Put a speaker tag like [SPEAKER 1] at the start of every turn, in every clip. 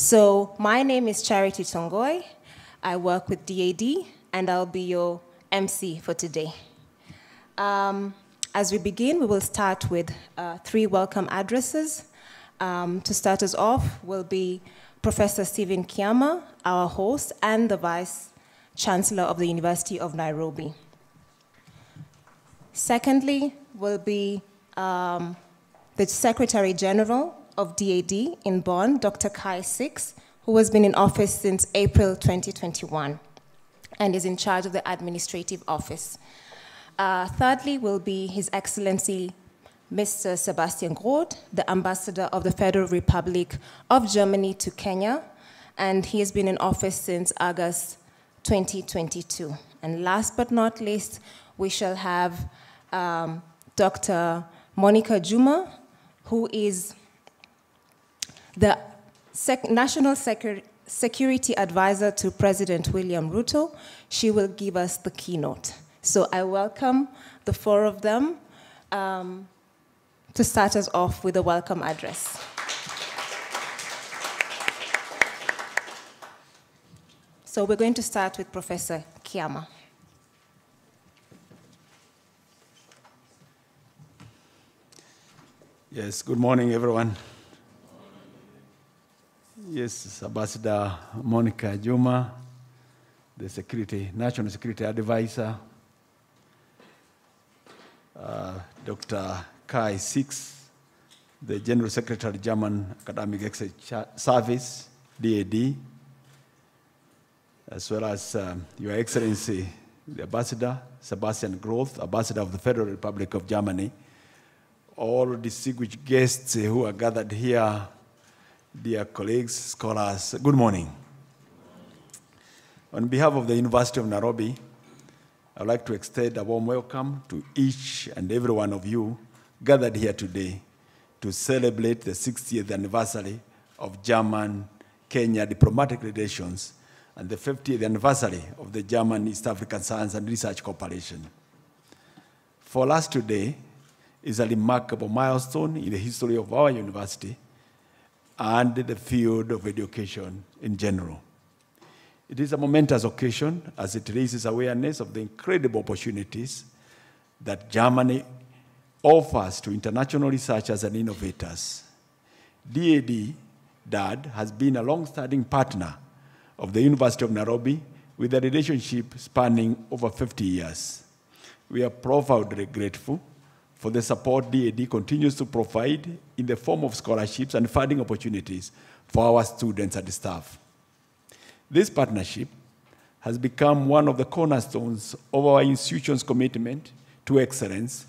[SPEAKER 1] So my name is Charity Tongoy. I work with DAD, and I'll be your MC for today. As we begin, we will start with 3 welcome addresses. To start us off will be Professor Stephen Kiama, our host and the Vice Chancellor of the University of Nairobi. Secondly will be the Secretary General of DAD in Bonn, Dr. Kai Six, who has been in office since April 2021 and is in charge of the administrative office. Thirdly will be His Excellency Mr. Sebastian Groth, the Ambassador of the Federal Republic of Germany to Kenya, and he has been in office since August 2022. And last but not least, we shall have Dr. Monica Juma, who is the National Security Advisor to President William Ruto. She will give us the keynote. So I welcome the 4 of them to start us off with a welcome address. So we're going to start with Professor Kiama.
[SPEAKER 2] Yes, good morning, everyone. Yes, Ambassador Monica Juma, the National Security Advisor, Dr. Kai Six, the General Secretary, German Academic Exchange Service, DAD, as well as Your Excellency, the Ambassador, Sebastian Groth, Ambassador of the Federal Republic of Germany, all distinguished guests who are gathered here, dear colleagues, scholars, good morning. On behalf of the University of Nairobi, I'd like to extend a warm welcome to each and every one of you gathered here today to celebrate the 60th anniversary of German-Kenya diplomatic relations and the 50th anniversary of the German East African Science and Research Corporation. For us today is a remarkable milestone in the history of our university and the field of education in general. It is a momentous occasion as it raises awareness of the incredible opportunities that Germany offers to international researchers and innovators. DAD has been a long-standing partner of the University of Nairobi with a relationship spanning over 50 years. We are profoundly grateful for the support DAD continues to provide in the form of scholarships and funding opportunities for our students and staff. This partnership has become one of the cornerstones of our institution's commitment to excellence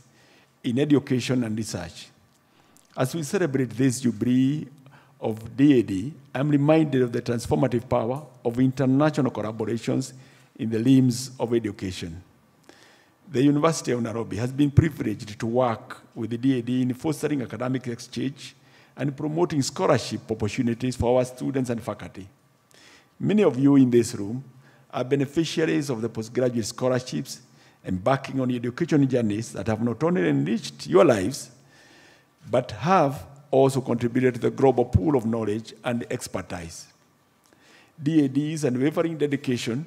[SPEAKER 2] in education and research. As we celebrate this jubilee of DAD, I'm reminded of the transformative power of international collaborations in the realms of education. The University of Nairobi has been privileged to work with the DAD in fostering academic exchange and promoting scholarship opportunities for our students and faculty. Many of you in this room are beneficiaries of the postgraduate scholarships embarking on education journeys that have not only enriched your lives, but have also contributed to the global pool of knowledge and expertise. DAD's unwavering dedication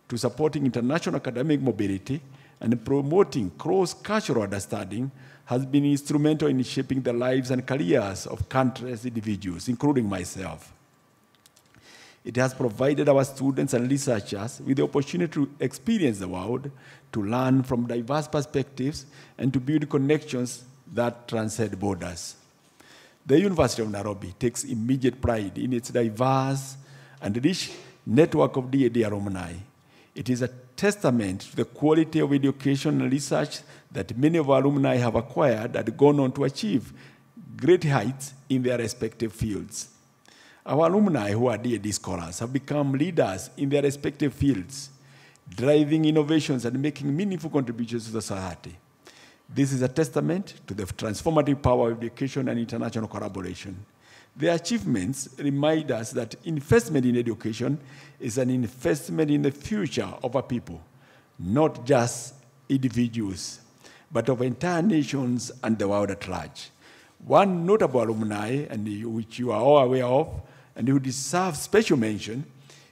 [SPEAKER 2] to supporting international academic mobility and promoting cross-cultural understanding has been instrumental in shaping the lives and careers of countless individuals, including myself. It has provided our students and researchers with the opportunity to experience the world, to learn from diverse perspectives, and to build connections that transcend borders. The University of Nairobi takes immediate pride in its diverse and rich network of DAD alumni. It is a testament to the quality of education and research that many of our alumni have acquired and gone on to achieve great heights in their respective fields. Our alumni who are DAD scholars have become leaders in their respective fields, driving innovations and making meaningful contributions to the society. This is a testament to the transformative power of education and international collaboration. Their achievements remind us that investment in education is an investment in the future of our people, not just individuals, but of entire nations and the world at large. One notable alumni, and which you are all aware of, and who deserves special mention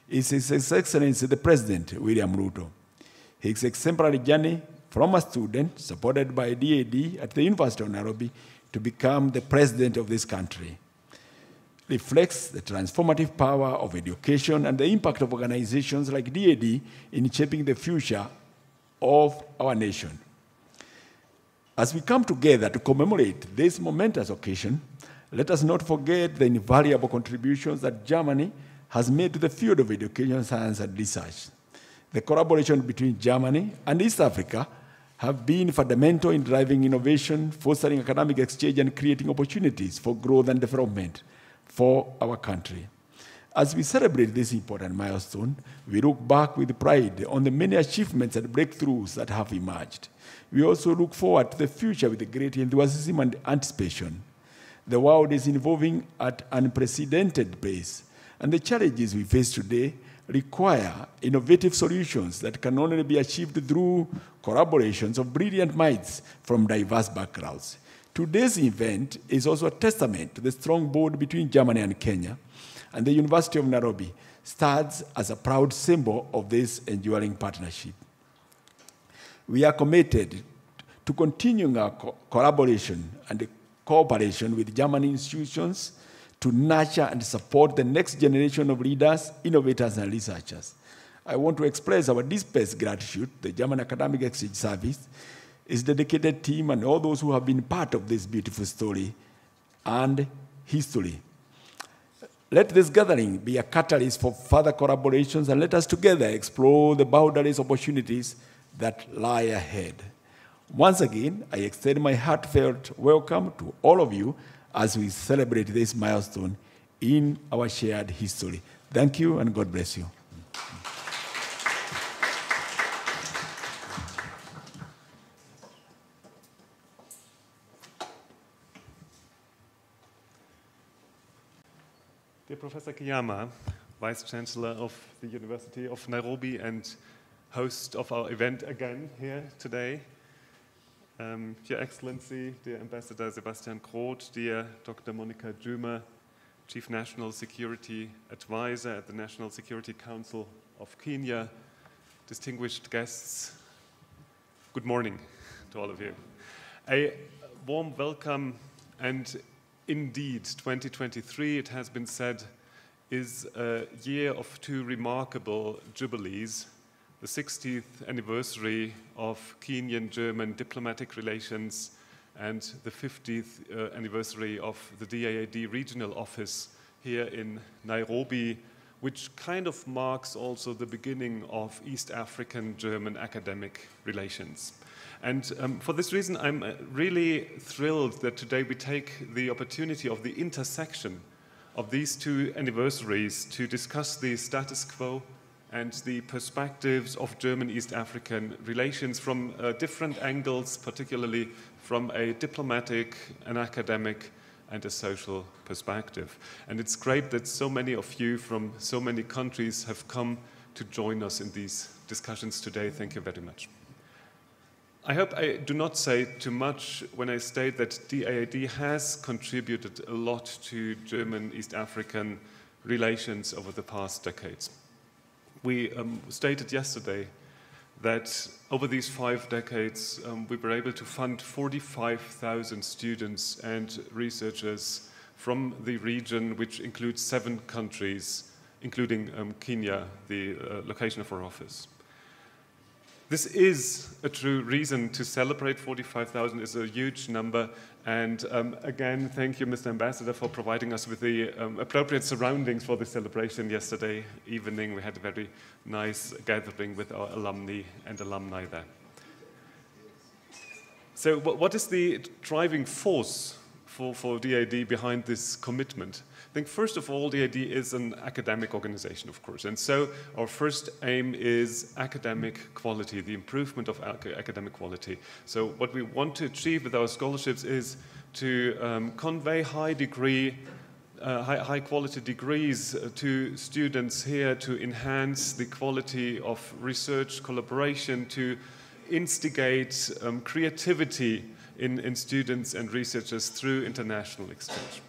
[SPEAKER 2] is His Excellency the President, William Ruto. His exemplary journey from a student supported by DAD at the University of Nairobi to become the president of this country reflects the transformative power of education and the impact of organizations like DAD in shaping the future of our nation. As we come together to commemorate this momentous occasion, let us not forget the invaluable contributions that Germany has made to the field of education, science, and research. The collaboration between Germany and East Africa have been fundamental in driving innovation, fostering academic exchange, and creating opportunities for growth and development for our country. As we celebrate this important milestone, we look back with pride on the many achievements and breakthroughs that have emerged. We also look forward to the future with great enthusiasm and anticipation. The world is evolving at an unprecedented pace, and the challenges we face today require innovative solutions that can only be achieved through collaborations of brilliant minds from diverse backgrounds. Today's event is also a testament to the strong bond between Germany and Kenya, and the University of Nairobi stands as a proud symbol of this enduring partnership. We are committed to continuing our collaboration and cooperation with German institutions to nurture and support the next generation of leaders, innovators, and researchers. I want to express our deepest gratitude to the German Academic Exchange Service, its dedicated team, and all those who have been part of this beautiful story and history. Let this gathering be a catalyst for further collaborations, and let us together explore the boundless opportunities that lie ahead. Once again, I extend my heartfelt welcome to all of you as we celebrate this milestone in our shared history. Thank you, and God bless you.
[SPEAKER 3] Dear Professor Kiyama, Vice Chancellor of the University of Nairobi and host of our event again here today, Your Excellency, dear Ambassador Sebastian Groth, dear Dr. Monica Juma, Chief National Security Advisor at the National Security Council of Kenya, distinguished guests, good morning to all of you. A warm welcome, and indeed 2023, it has been said, is a year of two remarkable jubilees. The 60th anniversary of Kenyan-German diplomatic relations and the 50th anniversary of the DAAD regional office here in Nairobi, which kind of marks also the beginning of East African-German academic relations. And for this reason, I'm really thrilled that today we take the opportunity of the intersection of these two anniversaries to discuss the status quo and the perspectives of German-East African relations from different angles, particularly from a diplomatic, an academic, and a social perspective. And it's great that so many of you from so many countries have come to join us in these discussions today. Thank you very much. I hope I do not say too much when I state that DAAD has contributed a lot to German-East African relations over the past decades. We stated yesterday that over these 5 decades, we were able to fund 45,000 students and researchers from the region, which includes 7 countries, including Kenya, the location of our office. This is a true reason to celebrate. 45,000 is a huge number. And again, thank you, Mr. Ambassador, for providing us with the appropriate surroundings for the celebration yesterday evening. We had a very nice gathering with our alumni and alumni there. So what is the driving force for DAAD behind this commitment? I think first of all, DAAD is an academic organization, of course, and so our first aim is academic quality, the improvement of academic quality. So what we want to achieve with our scholarships is to convey high quality degrees to students here, to enhance the quality of research collaboration, to instigate creativity in students and researchers through international exchange.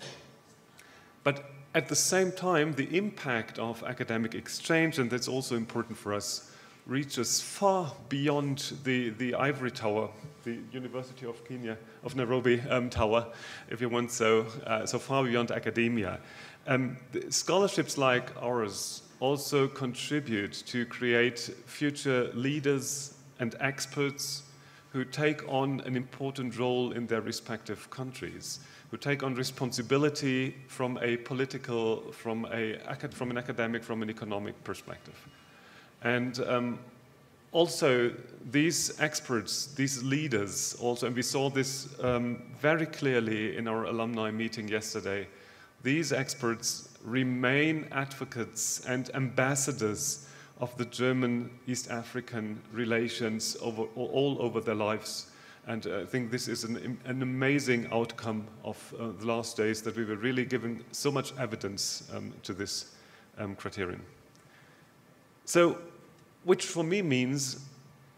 [SPEAKER 3] But at the same time, the impact of academic exchange, and that's also important for us, reaches far beyond the ivory tower, the University of Kenya, of Nairobi tower, if you want, so far beyond academia. Scholarships like ours also contribute to create future leaders and experts who take on an important role in their respective countries, who take on responsibility from a political, from an academic, from an economic perspective. And also, these experts, these leaders also, and we saw this very clearly in our alumni meeting yesterday, these experts remain advocates and ambassadors of the German East African relations all over their lives. And I think this is an amazing outcome of the last days, that we were really giving so much evidence to this criterion. So, which for me means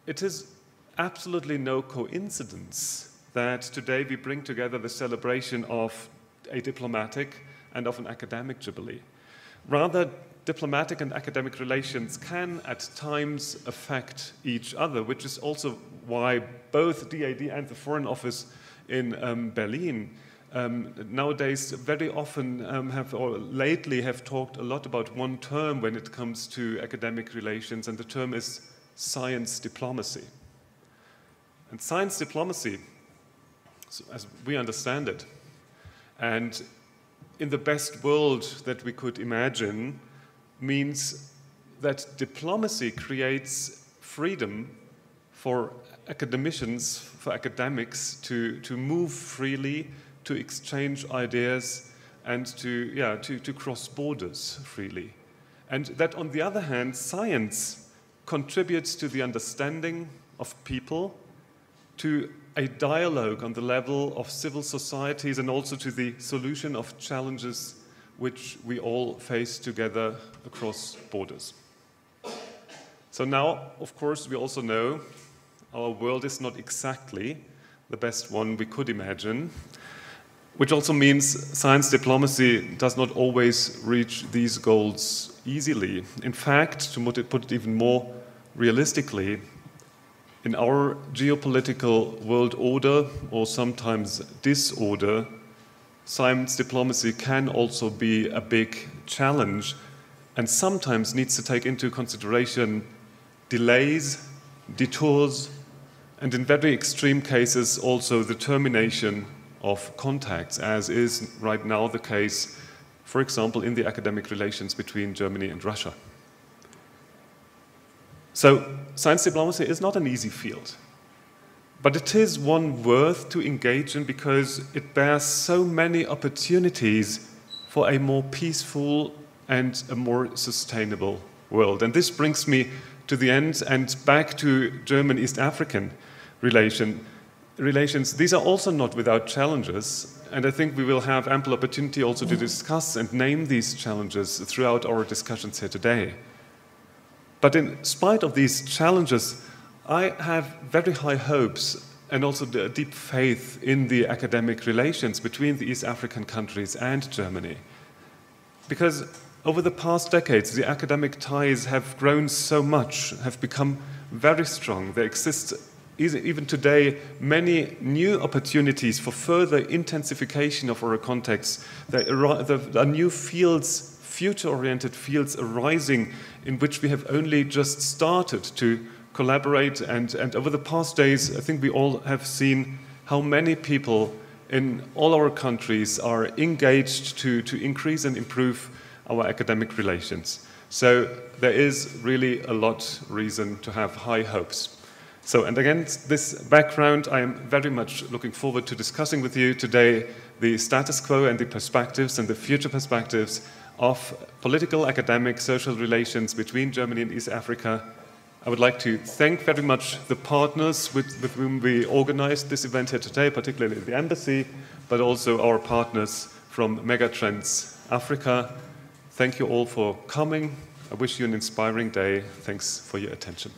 [SPEAKER 3] it is absolutely no coincidence that today we bring together the celebration of a diplomatic and of an academic jubilee. Rather, diplomatic and academic relations can at times affect each other, which is also why both DAD and the Foreign Office in Berlin nowadays very often lately have talked a lot about one term when it comes to academic relations, and the term is science diplomacy. And science diplomacy, as we understand it, and in the best world that we could imagine, means that diplomacy creates freedom for academicians, for academics to move freely, to exchange ideas, and to cross borders freely. And that, on the other hand, science contributes to the understanding of people, to a dialogue on the level of civil societies, and also to the solution of challenges which we all face together across borders. So now, of course, we also know our world is not exactly the best one we could imagine, which also means science diplomacy does not always reach these goals easily. In fact, to put it even more realistically, in our geopolitical world order, or sometimes disorder, science diplomacy can also be a big challenge, and sometimes needs to take into consideration delays, detours, and in very extreme cases also the termination of contacts, as is right now the case, for example, in the academic relations between Germany and Russia. So, science diplomacy is not an easy field, but it is one worth to engage in because it bears so many opportunities for a more peaceful and a more sustainable world. And this brings me to the end and back to German-East African relations. These are also not without challenges, and I think we will have ample opportunity also to discuss and name these challenges throughout our discussions here today. But in spite of these challenges, I have very high hopes and also a deep faith in the academic relations between the East African countries and Germany. Because over the past decades, the academic ties have grown so much, have become very strong. There exist, even today, many new opportunities for further intensification of our contacts. There are new fields, future-oriented fields arising in which we have only just started to collaborate. And over the past days, I think we all have seen how many people in all our countries are engaged to increase and improve our academic relations. So there is really a lot reason to have high hopes. So, and against this background, I am very much looking forward to discussing with you today the status quo and the perspectives and the future perspectives of political, academic, social relations between Germany and East Africa. I would like to thank very much the partners with whom we organized this event here today, particularly the embassy, but also our partners from Megatrends Africa. Thank you all for coming. I wish you an inspiring day. Thanks for your attention.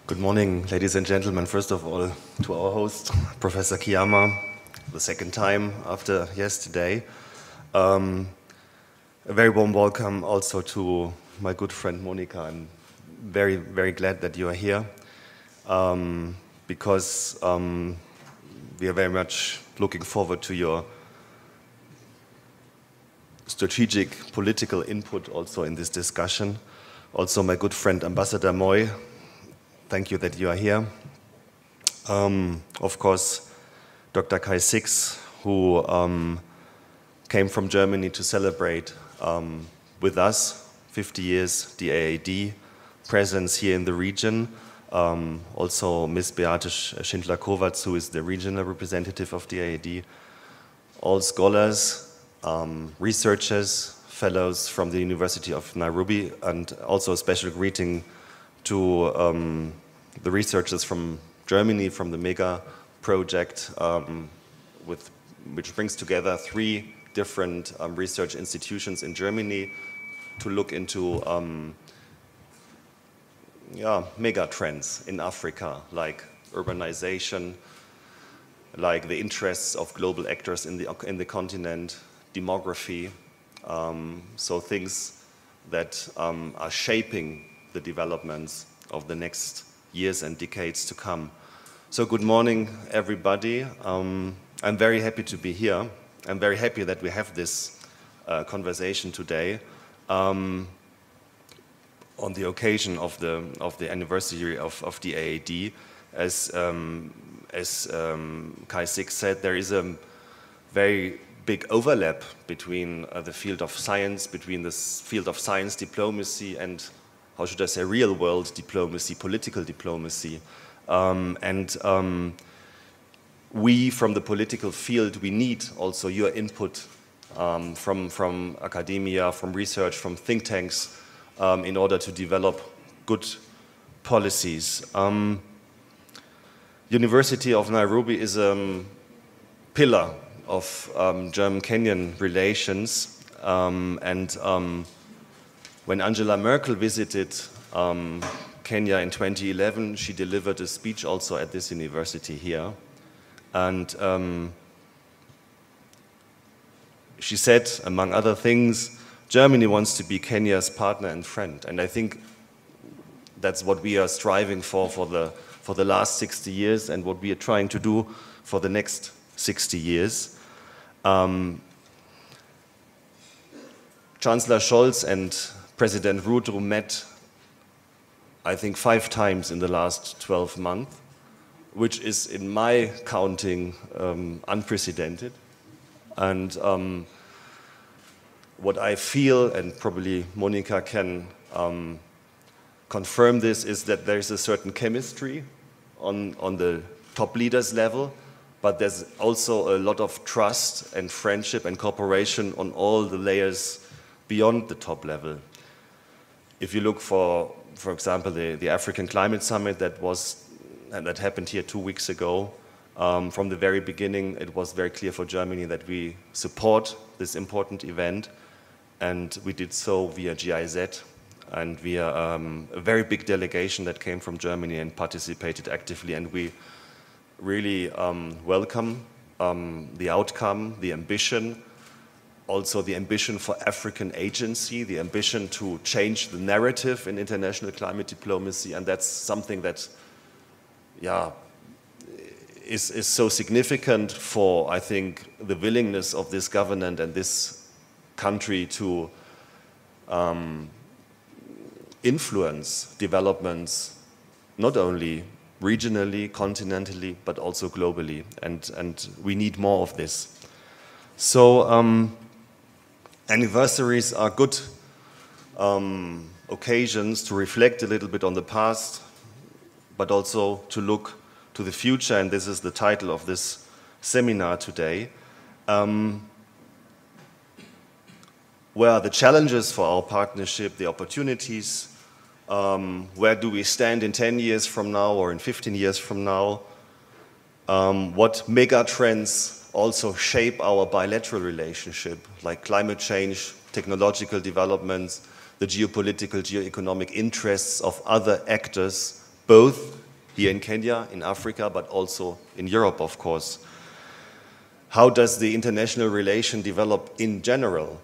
[SPEAKER 4] Good morning, ladies and gentlemen. First of all, to our host, Professor Kiyama, the second time after yesterday. A very warm welcome also to my good friend Monica. I'm very, very glad that you are here because we are very much looking forward to your strategic political input also in this discussion. Also my good friend Ambassador Moy, thank you that you are here. Of course, Dr. Kai Six, who came from Germany to celebrate with us 50 years DAAD presence here in the region. Also Ms. Beate Schindler-Kovacs, who is the regional representative of DAAD. All scholars, researchers, fellows from the University of Nairobi, and also a special greeting to the researchers from Germany, from the MEGA project, which brings together 3 different research institutions in Germany to look into mega trends in Africa, like urbanization, like the interests of global actors in the continent, demography, so things that are shaping the developments of the next years and decades to come. So good morning, everybody. I'm very happy to be here. I'm very happy that we have this conversation today on the occasion of the anniversary of DAAD. As Kai Six said, there is a very big overlap between the field of science, diplomacy, and, how should I say, real-world diplomacy, political diplomacy. We, from the political field, we need also your input from academia, from research, from think tanks, in order to develop good policies. University of Nairobi is a pillar of German-Kenyan relations, when Angela Merkel visited Kenya in 2011, she delivered a speech also at this university here, and she said, among other things, Germany wants to be Kenya's partner and friend, and I think that's what we are striving for the last 60 years and what we are trying to do for the next 60 years. Chancellor Scholz and President Ruto met, I think, 5 times in the last 12 months, which is, in my counting, unprecedented. And what I feel, and probably Monica can confirm this, is that there is a certain chemistry on the top leaders level, but there's also a lot of trust and friendship and cooperation on all the layers beyond the top level. If you look for example, the African Climate Summit that happened here 2 weeks ago, from the very beginning, it was very clear for Germany that we support this important event, and we did so via GIZ and via a very big delegation that came from Germany and participated actively, and we really welcome the outcome, the ambition, also the ambition for African agency, the ambition to change the narrative in international climate diplomacy, and that's something that, is so significant for, I think, the willingness of this government and this country to influence developments not only regionally, continentally, but also globally, and we need more of this. So anniversaries are good occasions to reflect a little bit on the past, but also to look to the future, and this is the title of this seminar today. Where are the challenges for our partnership, the opportunities? Where do we stand in 10 years from now or in 15 years from now? What mega trends also shape our bilateral relationship, like climate change, technological developments, the geopolitical, geoeconomic interests of other actors, both here in Kenya, in Africa, but also in Europe, of course. How does the international relation develop in general?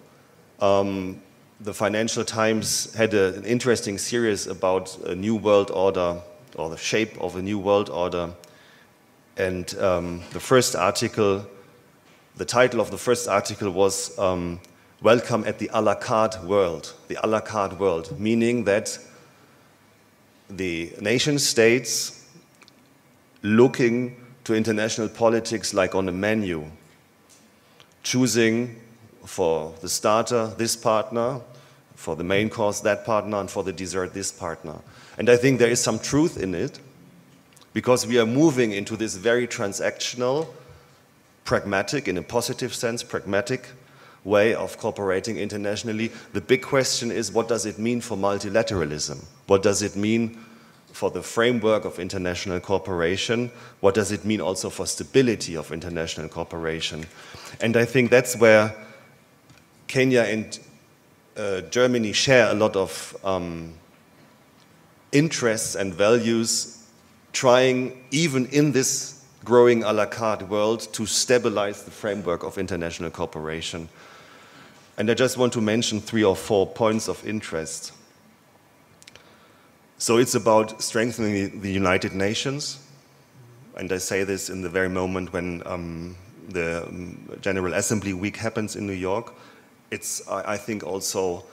[SPEAKER 4] The Financial Times had an interesting series about a new world order, or the shape of a new world order. And the first article, the title of the first article was Welcome at the a la carte world. The a la carte world, meaning that the nation states looking to international politics like on a menu, choosing for the starter this partner, for the main course that partner, and for the dessert this partner. And I think there is some truth in it, because we are moving into this very transactional, pragmatic, in a positive sense, pragmatic way of cooperating internationally. The big question is, what does it mean for multilateralism? What does it mean for the framework of international cooperation? What does it mean also for stability of international cooperation? And I think that's where Kenya and Germany share a lot of interests and values, trying, even in this growing a la carte world, to stabilize the framework of international cooperation. And I just want to mention 3 or 4 points of interest. So it's about strengthening the United Nations, and I say this in the very moment when the General Assembly Week happens in New York. It's, I think, also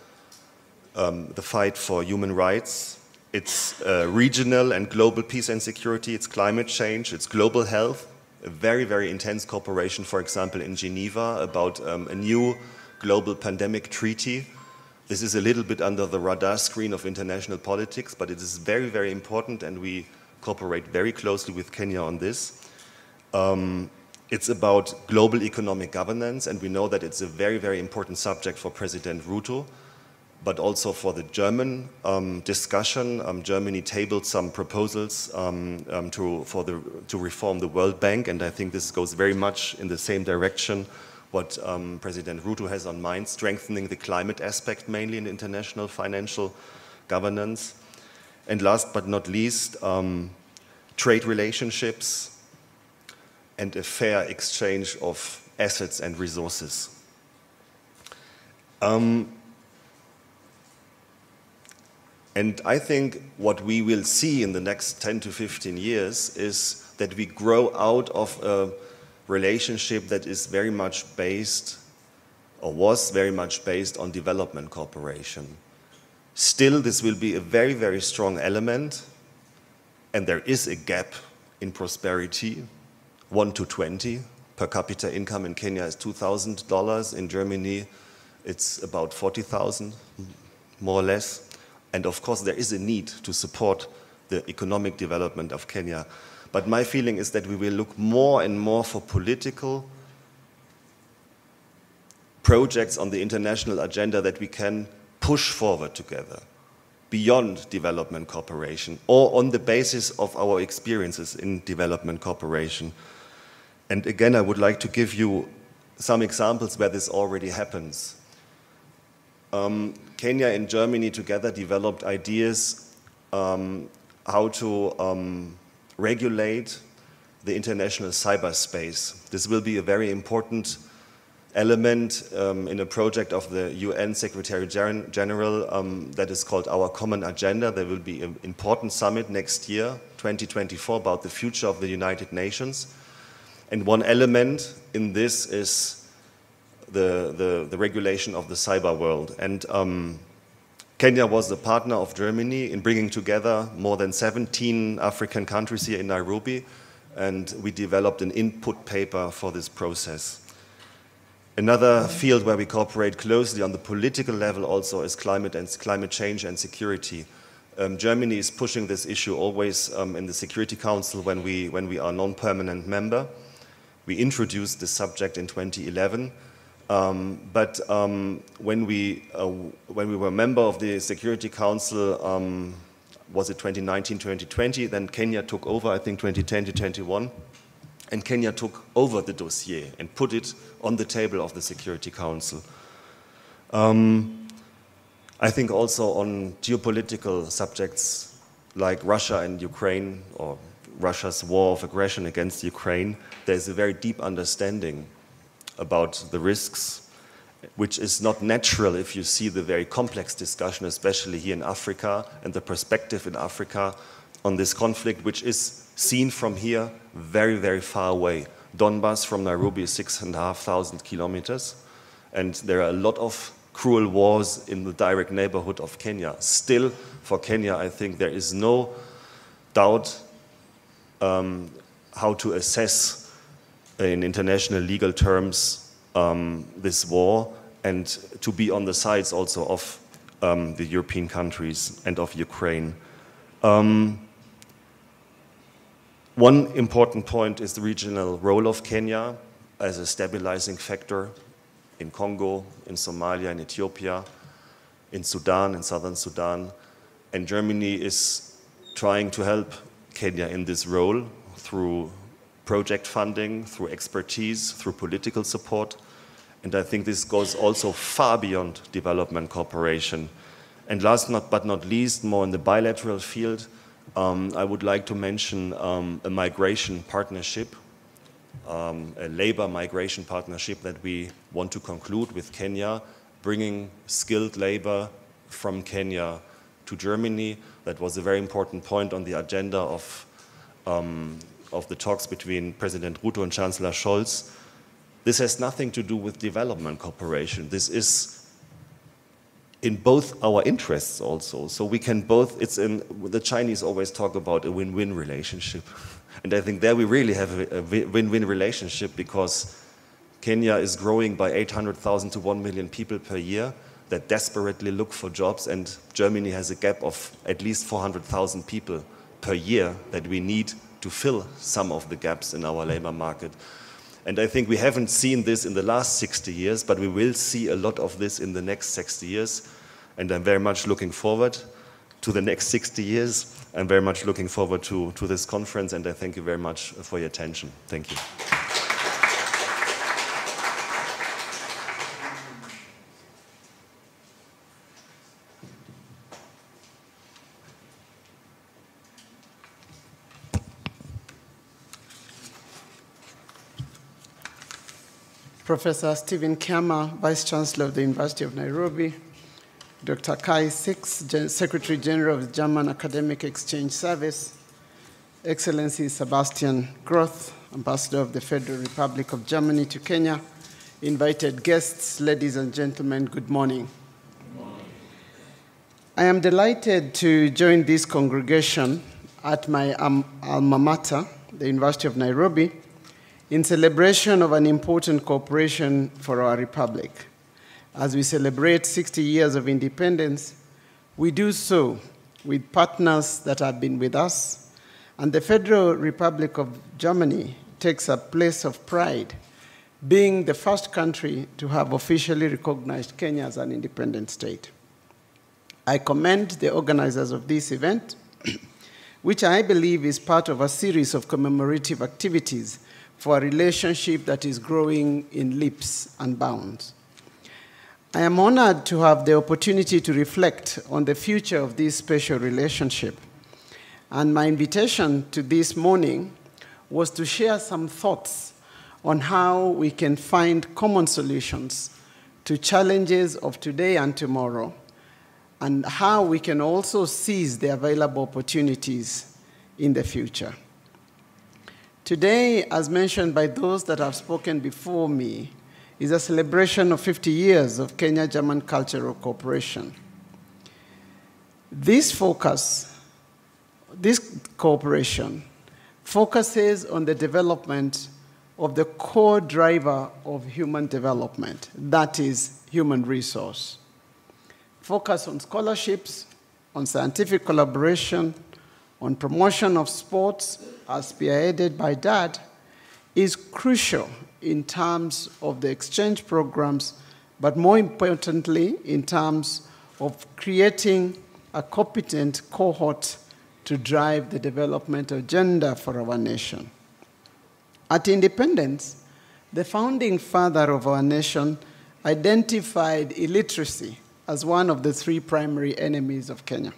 [SPEAKER 4] the fight for human rights. It's regional and global peace and security. It's climate change. It's global health. A very, very intense cooperation, for example, in Geneva about a new global pandemic treaty. This is a little bit under the radar screen of international politics, but it is very, very important, and we cooperate very closely with Kenya on this. It's about global economic governance, and we know that it's a very, very important subject for President Ruto, but also for the German discussion. Germany tabled some proposals to reform the World Bank, and I think this goes very much in the same direction what President Ruto has on mind, strengthening the climate aspect mainly in international financial governance. And last but not least, trade relationships and a fair exchange of assets and resources. And I think what we will see in the next 10 to 15 years is that we grow out of a relationship that is very much based, or was very much based, on development cooperation. Still, this will be a very, very strong element, and there is a gap in prosperity, 1 to 20. Per capita income in Kenya is $2,000. In Germany, it's about 40,000, more or less. And of course, there is a need to support the economic development of Kenya. But my feeling is that we will look more and more for political projects on the international agenda that we can push forward together, beyond development cooperation, or on the basis of our experiences in development cooperation. And again, I would like to give you some examples where this already happens. Kenya and Germany together developed ideas how to regulate the international cyberspace. This will be a very important element in a project of the UN Secretary General that is called Our Common Agenda. There will be an important summit next year, 2024, about the future of the United Nations. And one element in this is the regulation of the cyber world. And Kenya was a partner of Germany in bringing together more than 17 African countries here in Nairobi, and we developed an input paper for this process. Another field where we cooperate closely on the political level also is climate change and security. Germany is pushing this issue always in the Security Council when we are a non-permanent member. We introduced this subject in 2011. But when we were a member of the Security Council, was it 2019, 2020, then Kenya took over, I think 2010 to 2021, and Kenya took over the dossier and put it on the table of the Security Council. I think also on geopolitical subjects, like Russia and Ukraine, or Russia's war of aggression against Ukraine, there's a very deep understanding about the risks, which is not natural if you see the very complex discussion, especially here in Africa, and the perspective in Africa on this conflict, which is seen from here very, very far away. Donbass from Nairobi is 6,500 kilometers, and there are a lot of cruel wars in the direct neighborhood of Kenya. Still, for Kenya, I think there is no doubt how to assess in international legal terms this war, and to be on the sides also of the European countries and of Ukraine. One important point is the regional role of Kenya as a stabilizing factor in Congo, in Somalia, in Ethiopia, in Sudan, in southern Sudan. And Germany is trying to help Kenya in this role through project funding, through expertise, through political support. And I think this goes also far beyond development cooperation. And last but not least, more in the bilateral field, I would like to mention a migration partnership, a labor migration partnership that we want to conclude with Kenya, bringing skilled labor from Kenya to Germany. That was a very important point on the agenda of the talks between President Ruto and Chancellor Scholz. This has nothing to do with development cooperation. This is in both our interests also. So we can both, the Chinese always talk about a win-win relationship. And I think there we really have a win-win relationship, because Kenya is growing by 800,000 to 1 million people per year that desperately look for jobs, and Germany has a gap of at least 400,000 people per year that we need to fill some of the gaps in our labor market. And I think we haven't seen this in the last 60 years, but we will see a lot of this in the next 60 years. And I'm very much looking forward to the next 60 years. I'm very much looking forward to this conference, and I thank you very much for your attention. Thank you.
[SPEAKER 5] Professor Stephen Kiama, Vice Chancellor of the University of Nairobi, Dr. Kai Six, Secretary General of the German Academic Exchange Service, Excellency Sebastian Groth, Ambassador of the Federal Republic of Germany to Kenya, invited guests, ladies and gentlemen, good morning. Good morning. I am delighted to join this congregation at my alma mater, the University of Nairobi, in celebration of an important cooperation for our republic. As we celebrate 60 years of independence, we do so with partners that have been with us, and the Federal Republic of Germany takes a place of pride, being the first country to have officially recognized Kenya as an independent state. I commend the organizers of this event, which I believe is part of a series of commemorative activities for a relationship that is growing in leaps and bounds. I am honored to have the opportunity to reflect on the future of this special relationship. And my invitation to this morning was to share some thoughts on how we can find common solutions to challenges of today and tomorrow, and how we can also seize the available opportunities in the future. Today, as mentioned by those that have spoken before me, is a celebration of 50 years of Kenya-German cultural cooperation. This cooperation focuses on the development of the core driver of human development, that is, human resource. Focus on scholarships, on scientific collaboration, on promotion of sports, as spearheaded by DAD, is crucial in terms of the exchange programs, but more importantly, in terms of creating a competent cohort to drive the development agenda for our nation. At independence, the founding father of our nation identified illiteracy as one of the three primary enemies of Kenya.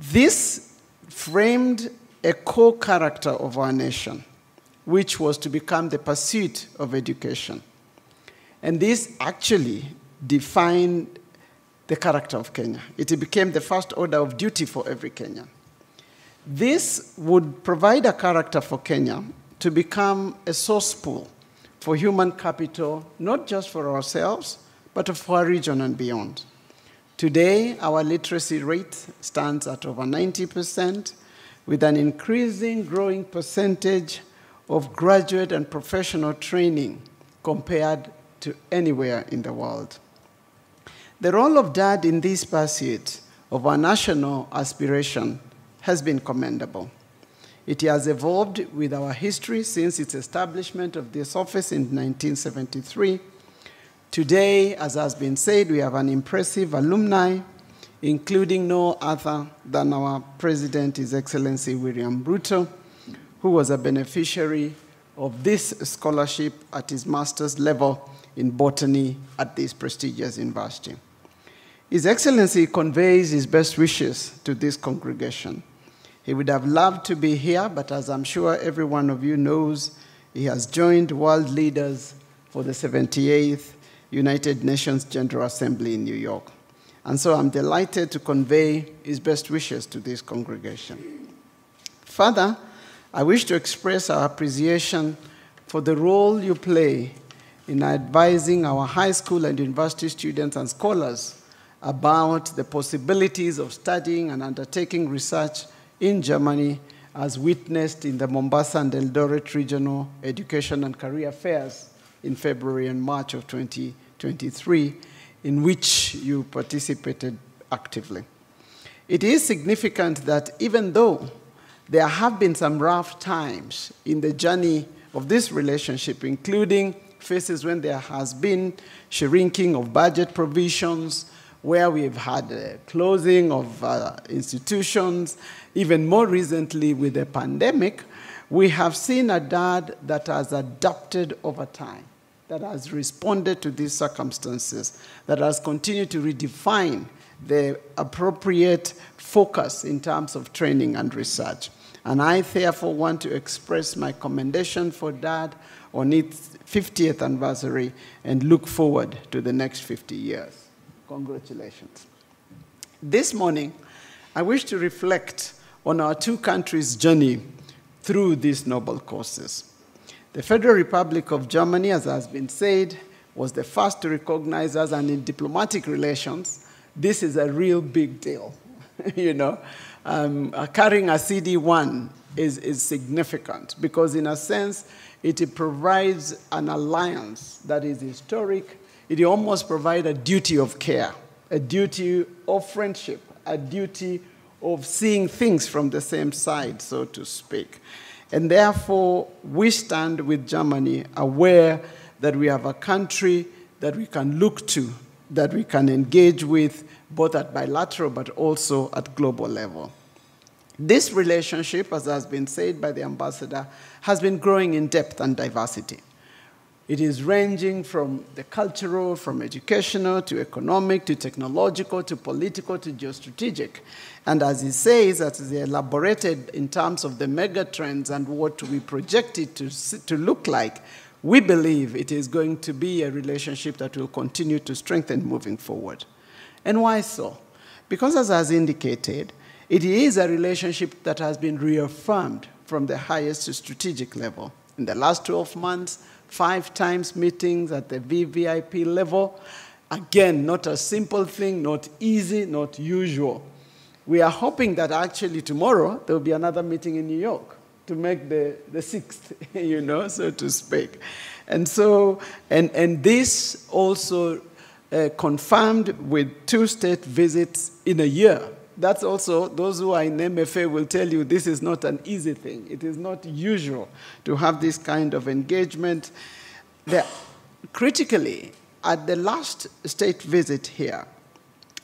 [SPEAKER 5] This framed a core character of our nation, which was to become the pursuit of education. And this actually defined the character of Kenya. It became the first order of duty for every Kenyan. This would provide a character for Kenya to become a source pool for human capital, not just for ourselves, but for our region and beyond. Today, our literacy rate stands at over 90%, with an increasing, growing percentage of graduate and professional training compared to anywhere in the world. The role of DAD in this pursuit of our national aspiration has been commendable. It has evolved with our history since its establishment of this office in 1973. Today, as has been said, we have an impressive alumni, including no other than our President, His Excellency William Ruto, who was a beneficiary of this scholarship at his master's level in botany at this prestigious university. His Excellency conveys his best wishes to this congregation. He would have loved to be here, but as I'm sure every one of you knows, he has joined world leaders for the 78th United Nations General Assembly in New York. And so I'm delighted to convey his best wishes to this congregation. Further, I wish to express our appreciation for the role you play in advising our high school and university students and scholars about the possibilities of studying and undertaking research in Germany, as witnessed in the Mombasa and Eldoret Regional Education and Career Fairs in February and March of 2023, in which you participated actively. It is significant that even though there have been some rough times in the journey of this relationship, including phases when there has been shrinking of budget provisions, where we've had a closing of institutions, even more recently with the pandemic, we have seen a DAD that has adapted over time, that has responded to these circumstances, that has continued to redefine the appropriate focus in terms of training and research. And I therefore want to express my commendation for DAD on its 50th anniversary and look forward to the next 50 years. Congratulations. This morning, I wish to reflect on our two countries' journey through these noble causes. The Federal Republic of Germany, as has been said, was the first to recognize us, and in diplomatic relations, this is a real big deal. You know, carrying a CD1 is significant because, in a sense, it provides an alliance that is historic. It almost provides a duty of care, a duty of friendship, a duty of seeing things from the same side, so to speak. And therefore, we stand with Germany aware that we have a country that we can look to, that we can engage with, both at bilateral but also at global level. This relationship, as has been said by the ambassador, has been growing in depth and diversity. It is ranging from the cultural, from educational, to economic, to technological, to political, to geostrategic. And as he says, as he elaborated in terms of the mega trends and what we project it to look like, we believe it is going to be a relationship that will continue to strengthen moving forward. And why so? Because, as has indicated, it is a relationship that has been reaffirmed from the highest strategic level. In the last 12 months, 5 times meetings at the VVIP level. Again, not a simple thing, not easy, not usual. We are hoping that actually tomorrow there will be another meeting in New York to make the 6th, you know, so to speak. And so, and this also confirmed with 2 state visits in a year. That's also, those who are in MFA will tell you this is not an easy thing. It is not usual to have this kind of engagement. Critically, at the last state visit here,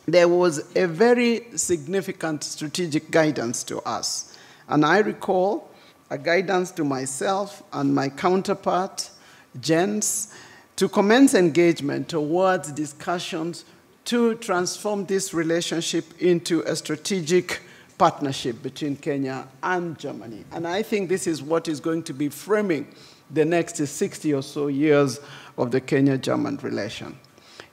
[SPEAKER 5] there was a very significant strategic guidance to us. And I recall a guidance to myself and my counterpart, Jens, to commence engagement towards discussions to transform this relationship into a strategic partnership between Kenya and Germany. And I think this is what is going to be framing the next 60 or so years of the Kenya-German relation.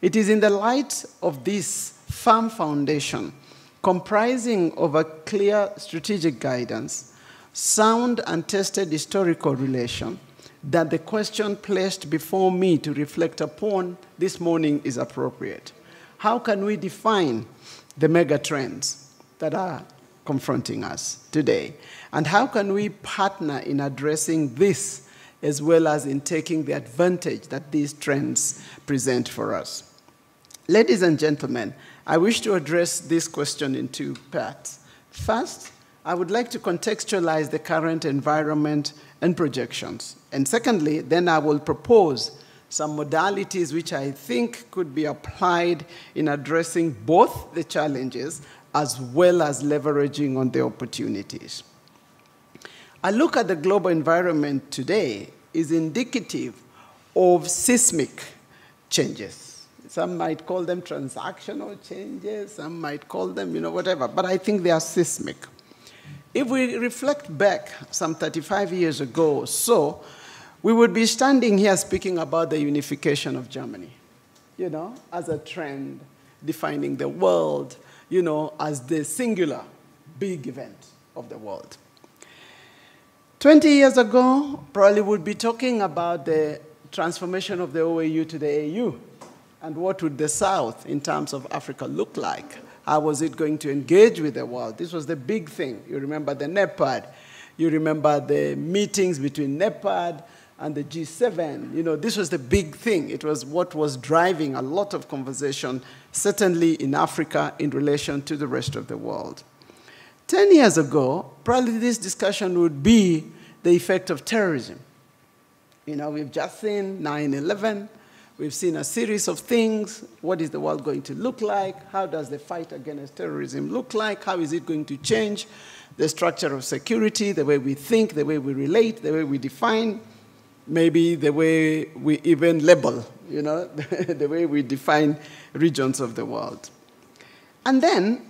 [SPEAKER 5] It is in the light of this firm foundation, comprising of a clear strategic guidance, sound and tested historical relation, that the question placed before me to reflect upon this morning is appropriate. How can we define the mega trends that are confronting us today? And how can we partner in addressing this, as well as in taking the advantage that these trends present for us? Ladies and gentlemen, I wish to address this question in two parts. First, I would like to contextualize the current environment and projections. And secondly, then I will propose some modalities which I think could be applied in addressing both the challenges as well as leveraging on the opportunities. A look at the global environment today is indicative of seismic changes. Some might call them transactional changes, some might call them, whatever, but I think they are seismic. If we reflect back some 35 years ago or so, we would be standing here speaking about the unification of Germany, as a trend defining the world, as the singular big event of the world. 20 years ago, probably would be talking about the transformation of the OAU to the AU, and what would the South, in terms of Africa, look like? How was it going to engage with the world? This was the big thing. You remember the NEPAD. You remember the meetings between NEPAD and the G7. This was the big thing. It was what was driving a lot of conversation, certainly in Africa, in relation to the rest of the world. 10 years ago, probably this discussion would be the effect of terrorism. We've just seen 9/11. We've seen a series of things. What is the world going to look like? How does the fight against terrorism look like? How is it going to change the structure of security, the way we think, the way we relate, the way we define, maybe the way we even label, the way we define regions of the world. And then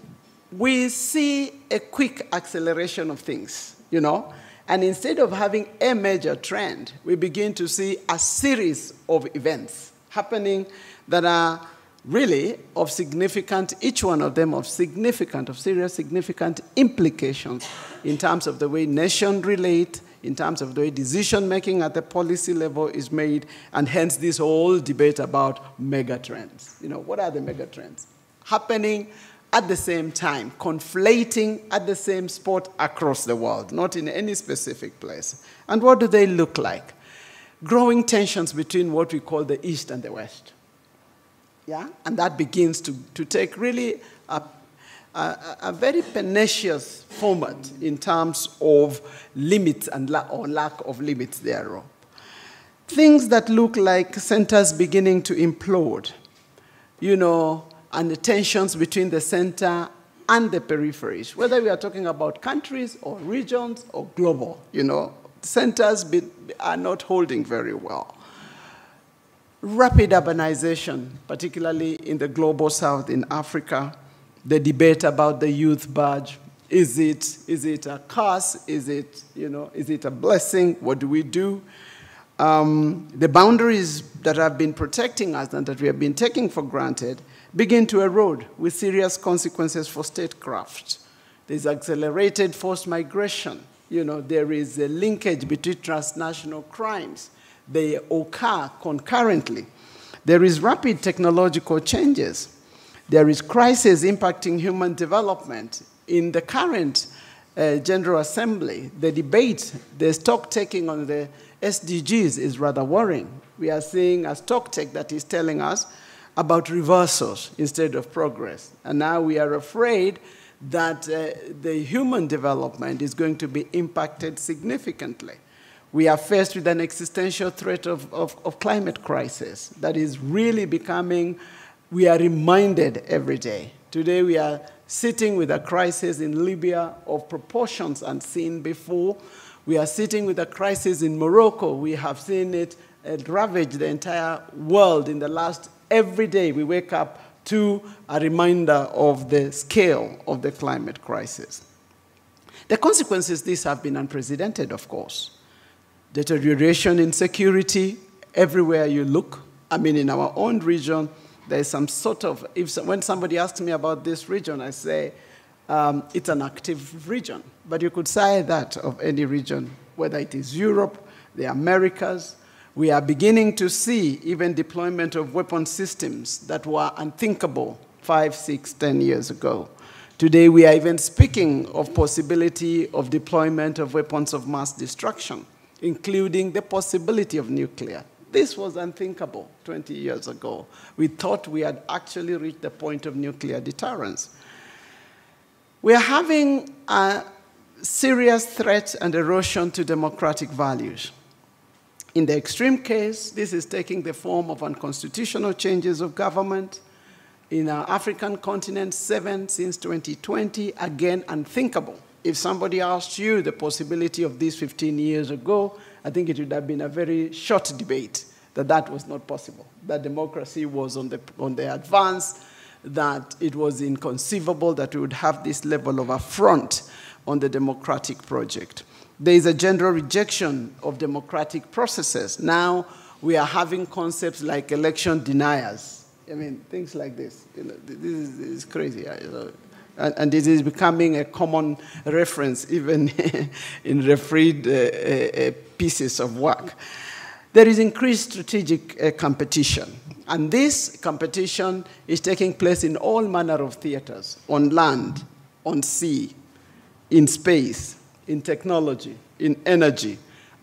[SPEAKER 5] we see a quick acceleration of things, and instead of having a major trend, we begin to see a series of events happening that are really of significant, each one of them of serious significant implications in terms of the way nations relate, in terms of the way decision-making at the policy level is made, and hence this whole debate about megatrends. What are the megatrends? Happening at the same time, conflating at the same spot across the world, not in any specific place. And what do they look like? Growing tensions between what we call the East and the West. Yeah? And that begins to take really a very pernicious format in terms of limits and or lack of limits thereof. Things that look like centers beginning to implode, and the tensions between the center and the peripheries, whether we are talking about countries or regions or global, centers are not holding very well. Rapid urbanization, particularly in the global south in Africa, the debate about the youth badge. Is it a curse? Is it a blessing? What do we do? The boundaries that have been protecting us and that we have been taking for granted begin to erode with serious consequences for statecraft. There's accelerated forced migration. There is a linkage between transnational crimes. They occur concurrently. There is rapid technological changes. There is crisis impacting human development. In the current General Assembly, the debate, the stock taking on the SDGs is rather worrying. We are seeing a stock take that is telling us about reversals instead of progress. And now we are afraid that the human development is going to be impacted significantly. We are faced with an existential threat of climate crisis that is really becoming, we are reminded every day. Today we are sitting with a crisis in Libya of proportions unseen before. We are sitting with a crisis in Morocco. We have seen it ravage the entire world in the last. Every day we wake up to a reminder of the scale of the climate crisis. The consequences of this have been unprecedented, of course. Deterioration in security everywhere you look. I mean, in our own region, there's some sort of, when somebody asks me about this region, I say, it's an active region. But you could say that of any region, whether it is Europe, the Americas. We are beginning to see even deployment of weapon systems that were unthinkable 5, 6, 10 years ago. Today, we are even speaking of possibility of deployment of weapons of mass destruction, including the possibility of nuclear. This was unthinkable 20 years ago. We thought we had actually reached the point of nuclear deterrence. We are having a serious threat and erosion to democratic values. In the extreme case, this is taking the form of unconstitutional changes of government. In our African continent, 7 since 2020, again, unthinkable. If somebody asked you the possibility of this 15 years ago, I think it would have been a very short debate that that was not possible, that democracy was on the advance, that it was inconceivable that we would have this level of affront on the democratic project. There is a general rejection of democratic processes. Now we are having concepts like election deniers. I mean, things like this. You know, this is crazy. You know, and this is becoming a common reference even in refereed pieces of work. There is increased strategic competition. And this competition is taking place in all manner of theaters, on land, on sea, in space, in technology, in energy,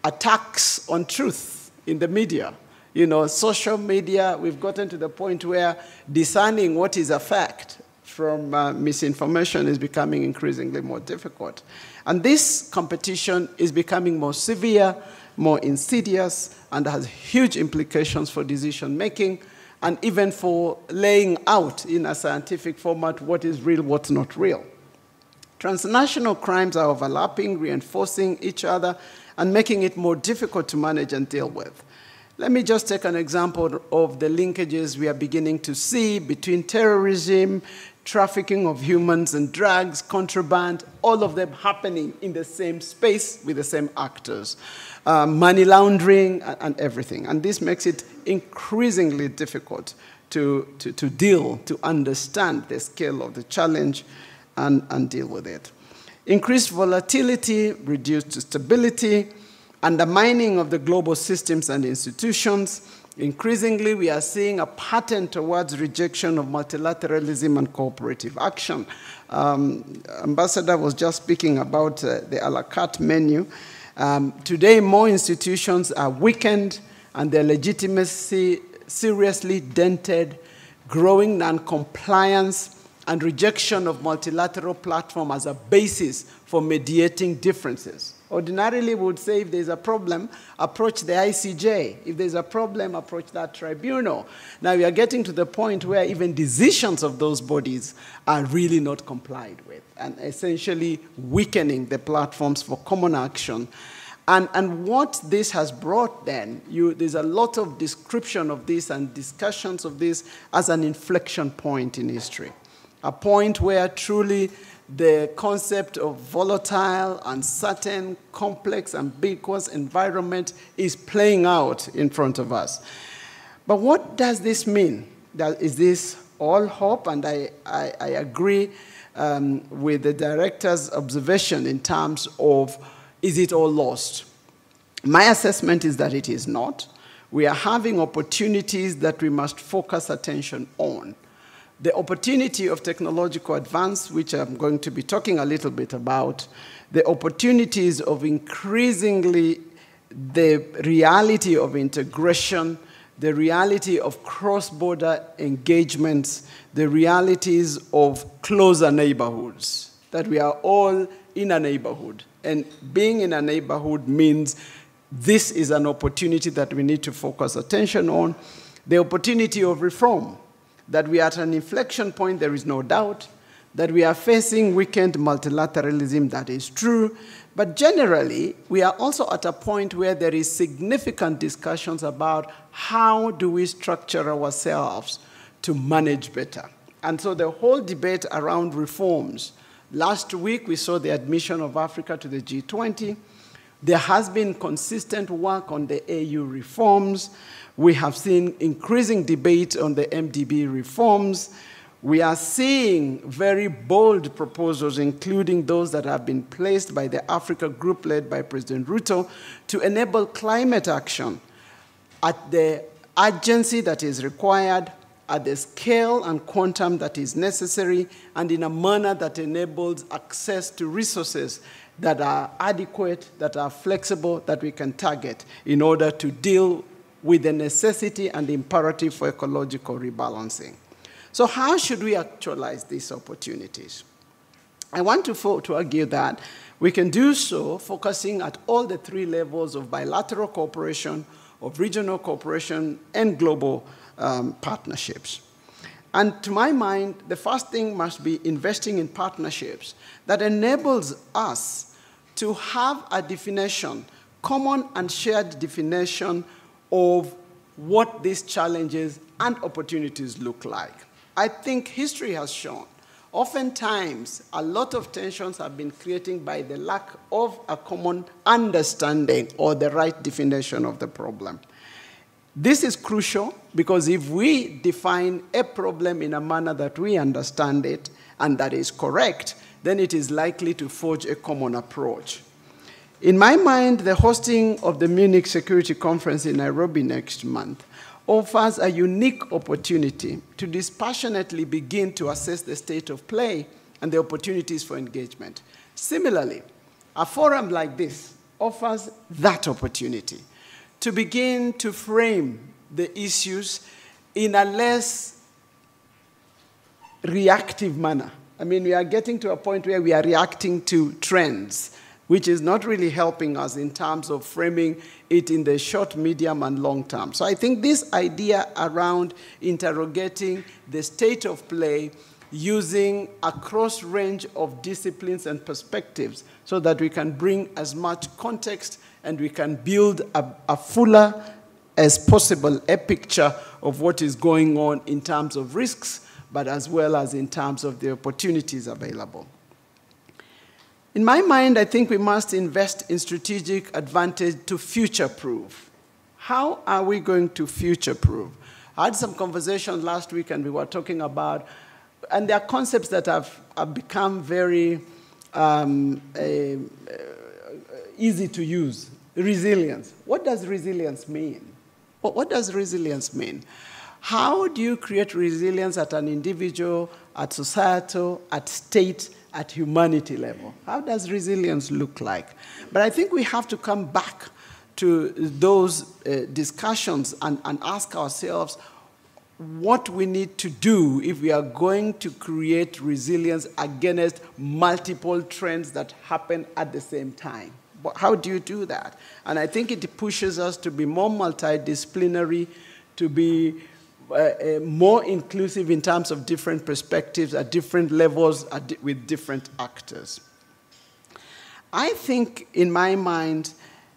[SPEAKER 5] attacks on truth in the media. You know, social media, we've gotten to the point where discerning what is a fact from misinformation is becoming increasingly more difficult. And this competition is becoming more severe, more insidious, and has huge implications for decision making, and even for laying out in a scientific format what is real, what's not real. Transnational crimes are overlapping, reinforcing each other, and making it more difficult to manage and deal with. Let me just take an example of the linkages we are beginning to see between terrorism, trafficking of humans and drugs, contraband, all of them happening in the same space with the same actors. Money laundering and everything. And this makes it increasingly difficult to deal, to understand the scale of the challenge and deal with it. Increased volatility, reduced stability, undermining of the global systems and institutions. Increasingly, we are seeing a pattern towards rejection of multilateralism and cooperative action. Ambassador was just speaking about the a la carte menu. Today, more institutions are weakened and their legitimacy seriously dented, growing non-compliance and rejection of multilateral platform as a basis for mediating differences. Ordinarily, we would say if there's a problem, approach the ICJ. If there's a problem, approach that tribunal. Now, we are getting to the point where even decisions of those bodies are really not complied with, and essentially weakening the platforms for common action. And what this has brought then, there's a lot of description of this and discussions of this as an inflection point in history, a point where truly the concept of volatile, uncertain, complex, ambiguous environment is playing out in front of us. But what does this mean? Is this all hope? And I agree with the director's observation in terms of, is it all lost? My assessment is that it is not. We are having opportunities that we must focus attention on. The opportunity of technological advance, which I'm going to be talking a little bit about, the opportunities of increasingly the reality of integration, the reality of cross-border engagements, the realities of closer neighborhoods, that we are all in a neighborhood. And being in a neighborhood means this is an opportunity that we need to focus attention on, the opportunity of reform. That we are at an inflection point, there is no doubt. That we are facing weakened multilateralism, that is true. But generally, we are also at a point where there is significant discussions about how do we structure ourselves to manage better. And so the whole debate around reforms, Last week, we saw the admission of Africa to the G20. There has been consistent work on the AU reforms. We have seen increasing debate on the MDB reforms. We are seeing very bold proposals, including those that have been placed by the Africa Group led by President Ruto, to enable climate action at the urgency that is required, at the scale and quantum that is necessary, and in a manner that enables access to resources that are adequate, that are flexible, that we can target in order to deal with the necessity and the imperative for ecological rebalancing. So how should we actualize these opportunities? I want to argue that we can do so focusing at all the three levels of bilateral cooperation, of regional cooperation, and global partnerships. And to my mind, the first thing must be investing in partnerships that enables us to have a definition, common and shared definition of what these challenges and opportunities look like. I think history has shown, oftentimes, a lot of tensions have been created by the lack of a common understanding or the right definition of the problem. This is crucial because if we define a problem in a manner that we understand it and that is correct, then it is likely to forge a common approach. In my mind, the hosting of the Munich Security Conference in Nairobi next month offers a unique opportunity to dispassionately begin to assess the state of play and the opportunities for engagement. Similarly, a forum like this offers that opportunity to begin to frame the issues in a less reactive manner. I mean, we are getting to a point where we are reacting to trends, which is not really helping us in terms of framing it in the short, medium, and long term. So I think this idea around interrogating the state of play using a cross range of disciplines and perspectives so that we can bring as much context and we can build a fuller as possible a picture of what is going on in terms of risks, but as well as in terms of the opportunities available. In my mind, I think we must invest in strategic advantage to future-proof. How are we going to future-proof? I had some conversations last week and we were talking about, and there are concepts that have become very easy to use. Resilience. What does resilience mean? What does resilience mean? How do you create resilience at an individual, at societal, at state, at humanity level? How does resilience look like? But I think we have to come back to those discussions and ask ourselves what we need to do if we are going to create resilience against multiple trends that happen at the same time. But how do you do that? And I think it pushes us to be more multidisciplinary, to be more inclusive in terms of different perspectives at different levels with different actors. I think, in my mind,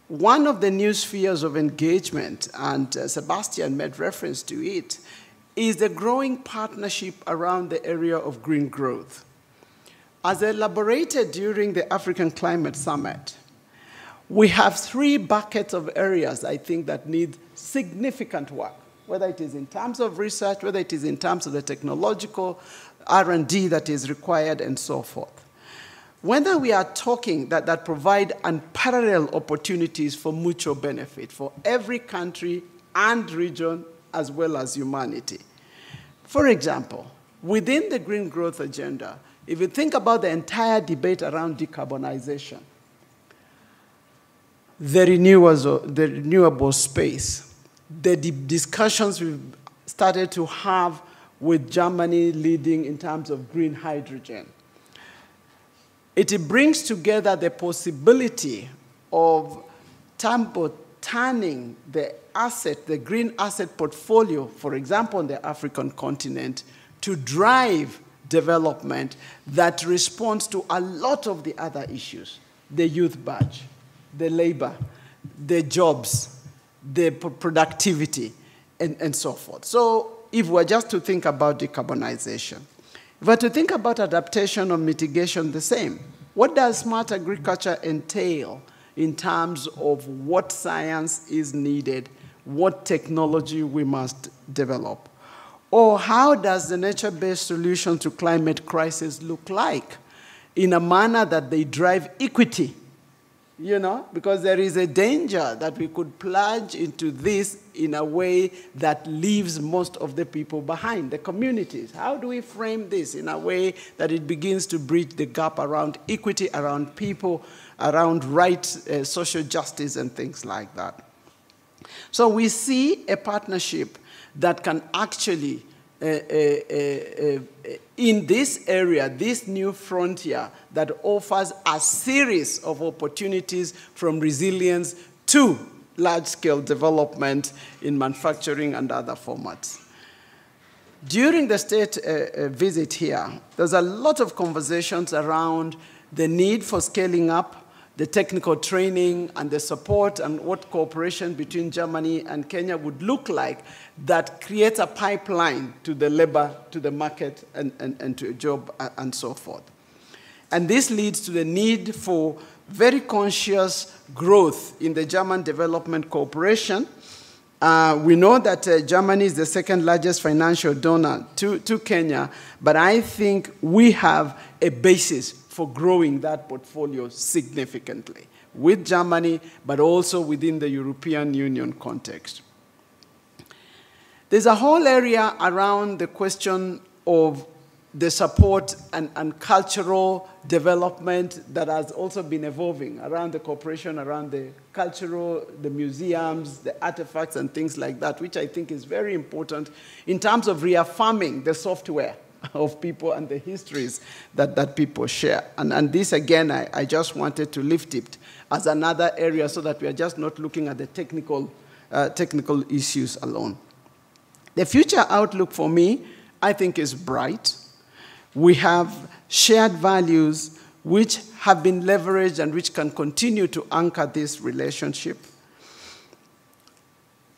[SPEAKER 5] one of the new spheres of engagement, and Sebastian made reference to it, is the growing partnership around the area of green growth. As elaborated during the African Climate Summit, we have 3 buckets of areas, I think, that need significant work, whether it is in terms of research, whether it is in terms of the technological R&D that is required, and so forth. Whether we are talking that provide unparalleled opportunities for mutual benefit for every country and region, as well as humanity. For example, within the green growth agenda, if you think about the entire debate around decarbonization, the renewable space, the discussions we've started to have with Germany leading in terms of green hydrogen, it brings together the possibility of turning the green asset portfolio, for example, on the African continent, to drive development that responds to a lot of the other issues, the youth badge, the labor, the jobs, the productivity, and so forth. So if we're just to think about decarbonization, But to think about adaptation or mitigation the same. What does smart agriculture entail in terms of what science is needed, what technology we must develop? Or how does the nature-based solution to climate crisis look like in a manner that they drive equity? You know, because there is a danger that we could plunge into this in a way that leaves most of the people behind, the communities. How do we frame this in a way that it begins to bridge the gap around equity, around people, around rights, social justice, and things like that? So we see a partnership that can actually, in this area, this new frontier that offers a series of opportunities from resilience to large-scale development in manufacturing and other formats. During the state visit here, there's a lot of conversations around the need for scaling up the technical training and the support and what cooperation between Germany and Kenya would look like that creates a pipeline to the labor, to the market, and to a job, and so forth. And this leads to the need for very conscious growth in the German Development Cooperation. We know that Germany is the second largest financial donor to Kenya, but I think we have a basis for growing that portfolio significantly with Germany, but also within the European Union context. There's a whole area around the question of the support and cultural development that has also been evolving around the cooperation, around the cultural, the museums, the artifacts, and things like that, which I think is very important in terms of reaffirming the software of people and the histories that people share. And this, again, I just wanted to lift it as another area so that we are just not looking at the technical issues alone. The future outlook for me, I think, is bright. We have shared values which have been leveraged and which can continue to anchor this relationship.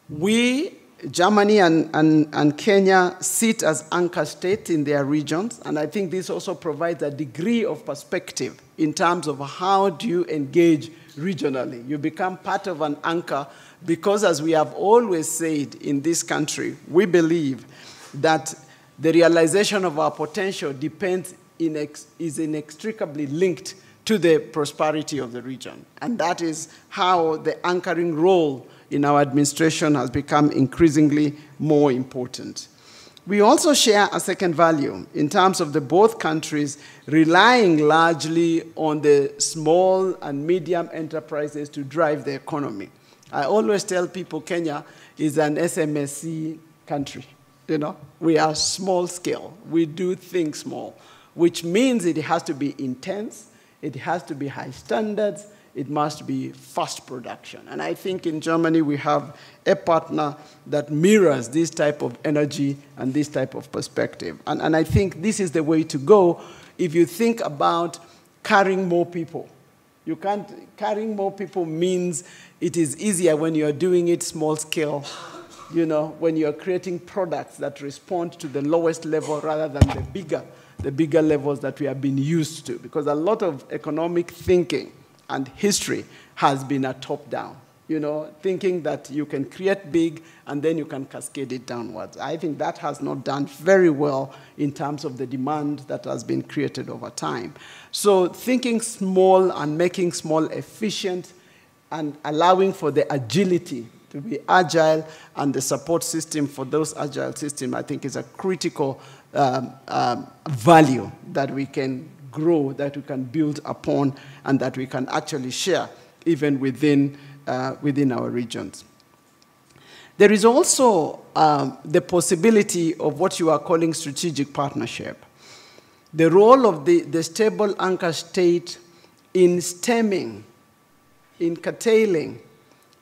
[SPEAKER 5] We, Germany and Kenya, sit as anchor states in their regions, and I think this also provides a degree of perspective in terms of how do you engage regionally. You become part of an anchor because, as we have always said in this country, we believe that the realization of our potential is inextricably linked to the prosperity of the region. And that is how the anchoring role in our administration has become increasingly more important. We also share a second value in terms of the both countries relying largely on the small and medium enterprises to drive the economy. I always tell people Kenya is an SMSC country. You know, we are small scale. We do things small, which means it has to be intense, it has to be high standards, it must be fast production. And I think in Germany we have a partner that mirrors this type of energy and this type of perspective. And I think this is the way to go if you think about carrying more people. Carrying more people means it is easier when you're doing it small scale. You know, when you're creating products that respond to the lowest level rather than the bigger levels that we have been used to. Because a lot of economic thinking and history has been a top-down, you know, thinking that you can create big and then you can cascade it downwards. I think that has not done very well in terms of the demand that has been created over time. So thinking small and making small efficient and allowing for the agility to be agile, and the support system for those agile systems, I think, is a critical value that we can grow, that we can build upon, and that we can actually share even within our regions. There is also the possibility of what you are calling strategic partnership. The role of the stable anchor state in stemming, in curtailing,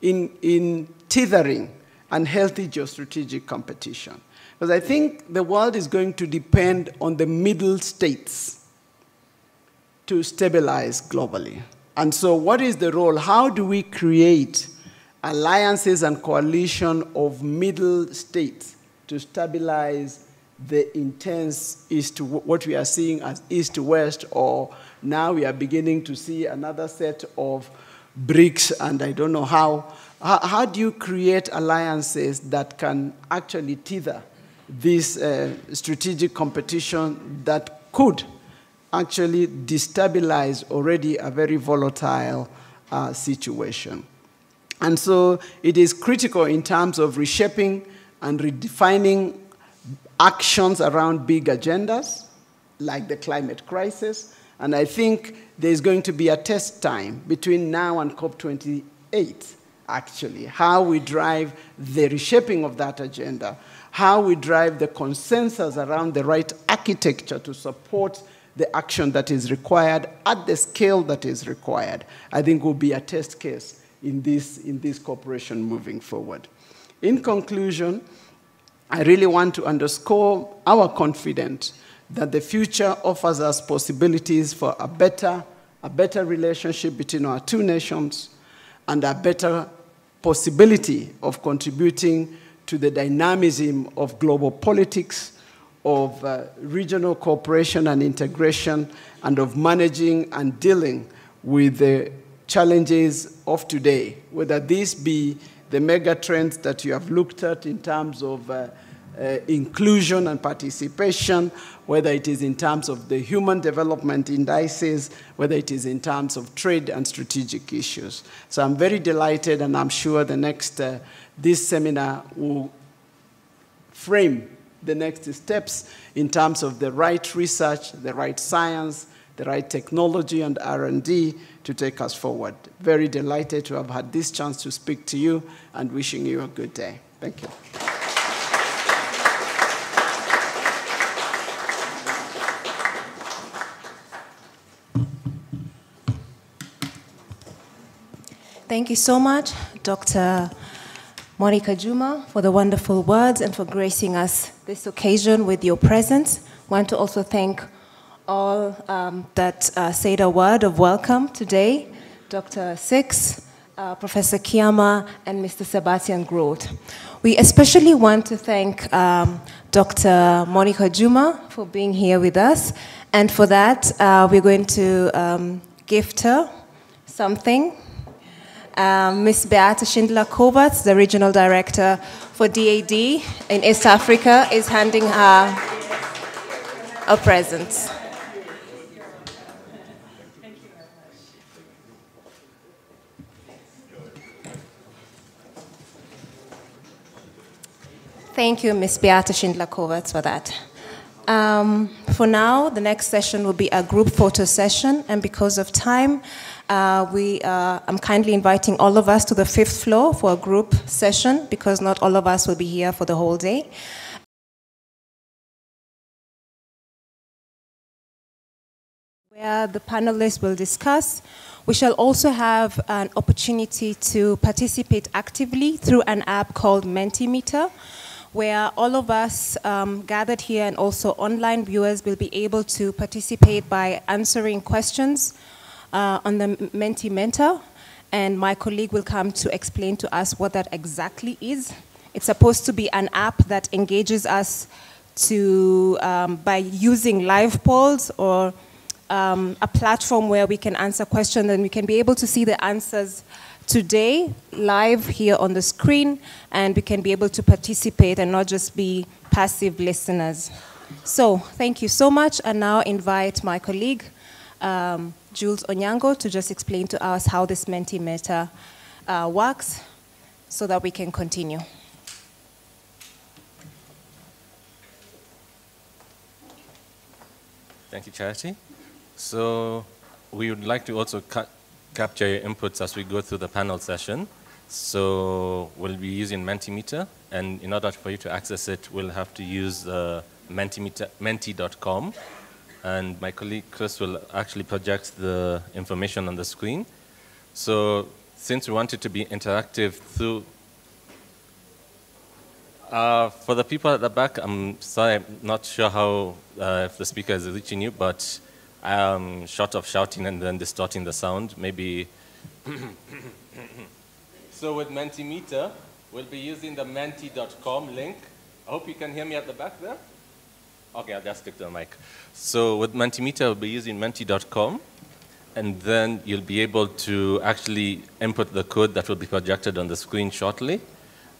[SPEAKER 5] in tethering unhealthy geostrategic competition. Because I think the world is going to depend on the middle states to stabilize globally. And so what is the role? How do we create alliances and coalition of middle states to stabilize the intense east to what we are seeing as east to west, or now we are beginning to see another set of BRICS, and I don't know how do you create alliances that can actually tether this strategic competition that could actually destabilize already a very volatile situation? And so it is critical in terms of reshaping and redefining actions around big agendas, like the climate crisis. And I think there's going to be a test time between now and COP28, actually, how we drive the reshaping of that agenda, how we drive the consensus around the right architecture to support the action that is required at the scale that is required, I think will be a test case in this cooperation moving forward. In conclusion, I really want to underscore our confidence that the future offers us possibilities for a better relationship between our two nations and a better possibility of contributing to the dynamism of global politics, of regional cooperation and integration, and of managing and dealing with the challenges of today, whether these be the mega trends that you have looked at in terms of inclusion and participation, whether it is in terms of the human development indices, whether it is in terms of trade and strategic issues. So I'm very delighted, and I'm sure this seminar will frame the next steps in terms of the right research, the right science, the right technology and R&D to take us forward. Very delighted to have had this chance to speak to you, and wishing you a good day. Thank you.
[SPEAKER 1] Thank you so much, Dr. Monica Juma, for the wonderful words and for gracing us this occasion with your presence. I want to also thank all that said a word of welcome today, Dr. Six, Professor Kiama, and Mr. Sebastian Groth. We especially want to thank Dr. Monica Juma for being here with us, and for that, we're going to gift her something. Ms. Beate Schindler-Kovacs, the Regional Director for DAD in East Africa, is handing her a present. Thank you, Ms. Beate Schindler-Kovacs, for that. For now, the next session will be a group photo session, and because of time, I'm kindly inviting all of us to the 5th floor for a group session, because not all of us will be here for the whole day. Where the panelists will discuss. We shall also have an opportunity to participate actively through an app called Mentimeter, where all of us gathered here and also online viewers will be able to participate by answering questions on the Mentimeter, and my colleague will come to explain to us what that exactly is. It's supposed to be an app that engages us to, by using live polls or a platform where we can answer questions, and we can be able to see the answers today live here on the screen, and we can be able to participate and not just be passive listeners. So thank you so much, and now invite my colleague, Jules Onyango, to just explain to us how this Mentimeter works so that we can continue.
[SPEAKER 6] Thank you, Charity. So we would like to also capture your inputs as we go through the panel session. So we'll be using Mentimeter, and in order for you to access it, we'll have to use menti.com. And my colleague Chris will actually project the information on the screen. So since we want it to be interactive through, for the people at the back, I'm sorry, I'm not sure how, if the speaker is reaching you, but short of shouting and then distorting the sound, maybe. So with Mentimeter, we'll be using the menti.com link. I hope you can hear me at the back there. Okay, I'll just stick to the mic. So with Mentimeter, we'll be using menti.com, and then you'll be able to actually input the code that will be projected on the screen shortly.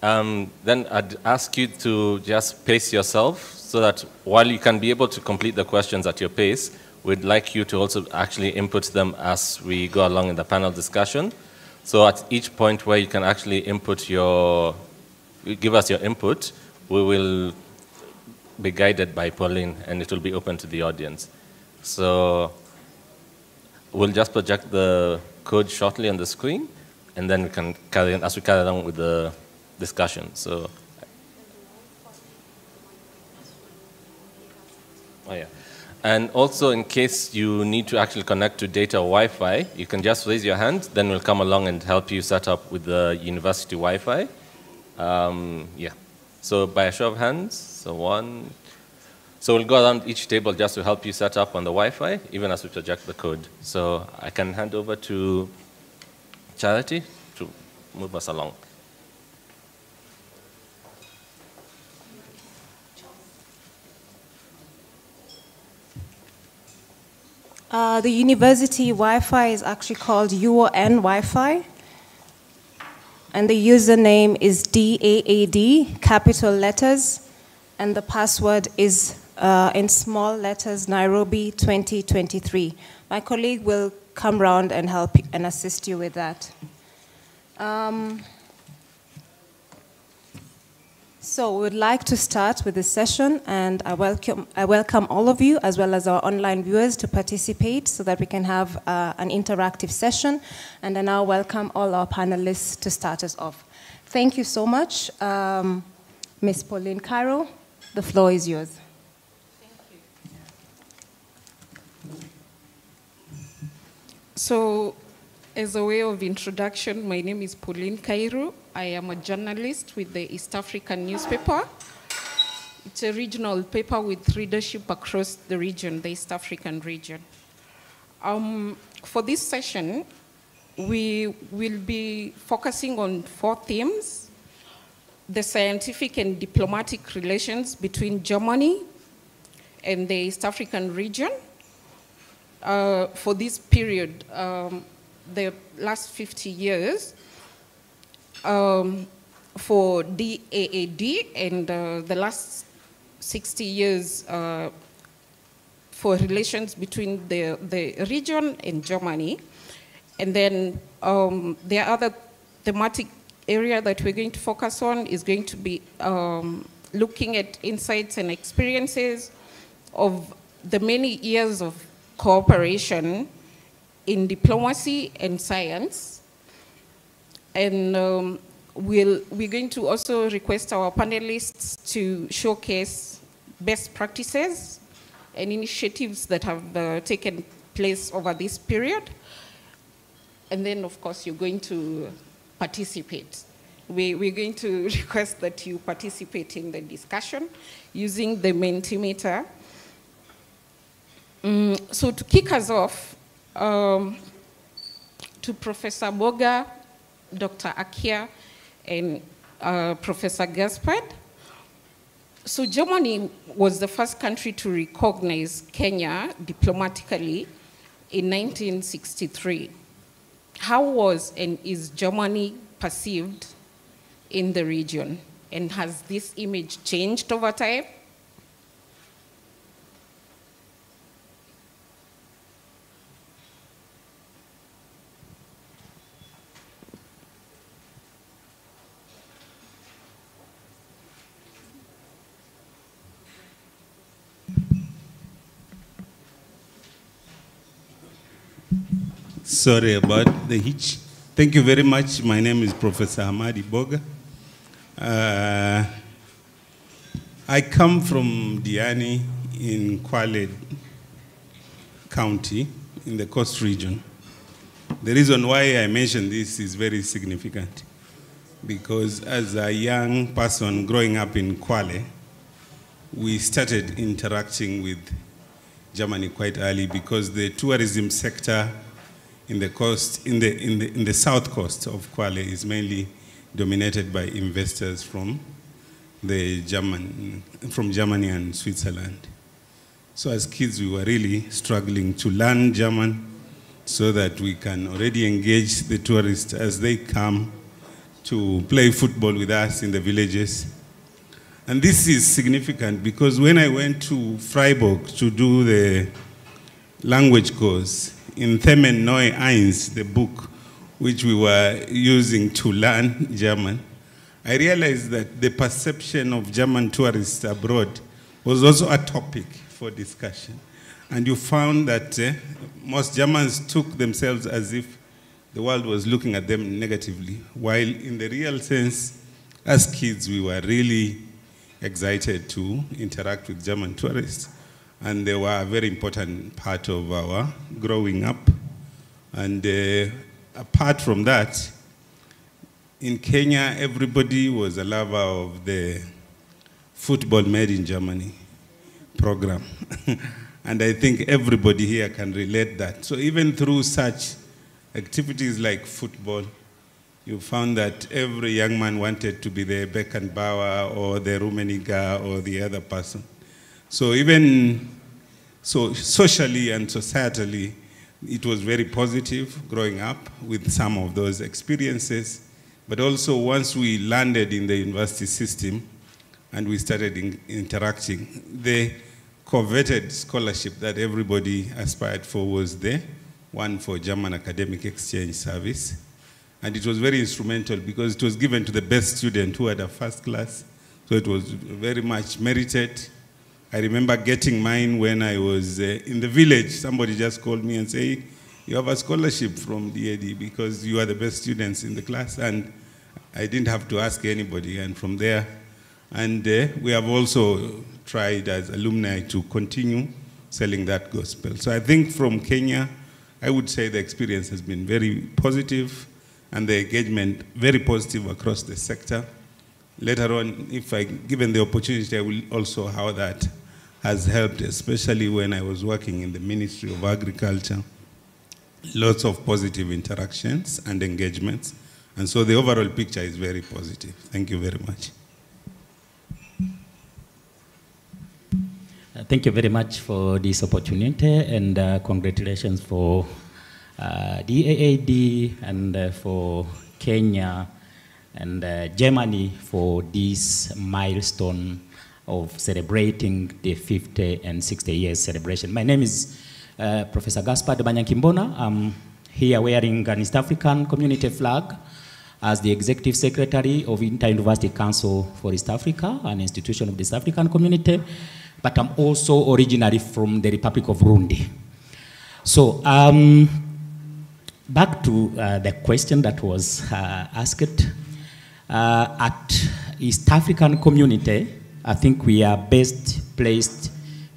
[SPEAKER 6] Then I'd ask you to just pace yourself so that while you can be able to complete the questions at your pace, we'd like you to also actually input them as we go along in the panel discussion. So at each point where you can actually input give us your input, we will be guided by Pauline, and it will be open to the audience. So we'll just project the code shortly on the screen, and then we can carry on as we carry along with the discussion. So, oh yeah. And also, in case you need to actually connect to data or Wi-Fi, you can just raise your hand, then we'll come along and help you set up with the university Wi-Fi. Yeah. So by a show of hands, so one. So we'll go around each table just to help you set up on the Wi-Fi, even as we project the code. So I can hand over to Charity to move us along.
[SPEAKER 1] The university Wi-Fi is actually called UON Wi-Fi. And the username is DAAD, capital letters. And the password is in small letters, Nairobi 2023. My colleague will come round and help and assist you with that. So we would like to start with this session, and I welcome all of you, as well as our online viewers, to participate so that we can have an interactive session. And I now welcome all our panelists to start us off. Thank you so much. Ms. Pauline Cairo, the floor is yours.
[SPEAKER 7] Thank you. So, as a way of introduction, my name is Pauline Cairo. I am a journalist with the East African newspaper. It's a regional paper with readership across the region, the East African region. For this session, we will be focusing on 4 themes: the scientific and diplomatic relations between Germany and the East African region. For this period, the last 50 years, for DAAD, and the last 60 years for relations between the region and Germany. And then the other thematic area that we're going to focus on is going to be looking at insights and experiences of the many years of cooperation in diplomacy and science. And we're going to also request our panelists to showcase best practices and initiatives that have taken place over this period. And then, of course, you're going to participate. We're going to request that you participate in the discussion using the Mentimeter. So to kick us off, to Professor Boga, Dr. Akia, and Professor Gaspard. So Germany was the first country to recognize Kenya diplomatically in 1963. How was and is Germany perceived in the region? And has this image changed over time?
[SPEAKER 8] Sorry about the hitch. Thank you very much. My name is Professor Hamadi Boga. I come from Diani in Kwale County in the Coast region. The reason why I mention this is very significant because as a young person growing up in Kwale, we started interacting with Germany quite early because the tourism sector in the coast, in the south coast of Kwale is mainly dominated by investors from Germany and Switzerland. So as kids, we were really struggling to learn German so that we can already engage the tourists as they come to play football with us in the villages. And this is significant because when I went to Freiburg to do the language course, in Themen Neu Eins, the book which we were using to learn German, I realized that the perception of German tourists abroad was also a topic for discussion. And you found that most Germans took themselves as if the world was looking at them negatively, while in the real sense, as kids, we were really excited to interact with German tourists. And they were a very important part of our growing up. And apart from that, in Kenya, everybody was a lover of the Football Made in Germany program. And I think everybody here can relate that. So even through such activities like football, you found that every young man wanted to be the Beckenbauer or the Rummenigge or the other person. So even socially and societally, it was very positive growing up with some of those experiences. But also once we landed in the university system and we started interacting, the coveted scholarship that everybody aspired for was there, one for German Academic Exchange Service. And it was very instrumental because it was given to the best student who had a first class. So it was very much merited. I remember getting mine when I was in the village. Somebody just called me and said, you have a scholarship from DAD because you are the best students in the class. And I didn't have to ask anybody. And from there, and we have also tried as alumni to continue selling that gospel. So I think from Kenya, I would say the experience has been very positive and the engagement very positive across the sector. Later on, if given the opportunity, I will also how that has helped, especially when I was working in the Ministry of Agriculture. Lots of positive interactions and engagements. And so the overall picture is very positive. Thank you very much.
[SPEAKER 9] Thank you very much for this opportunity, and congratulations for DAAD and for Kenya and Germany for this milestone of celebrating the 50 and 60 years celebration. My name is Professor Gaspard Banyankimbona. I'm here wearing an East African Community flag as the Executive Secretary of Inter-University Council for East Africa, an institution of the East African Community, but I'm also originally from the Republic of Burundi. So back to the question that was asked. At East African Community, I think we are best placed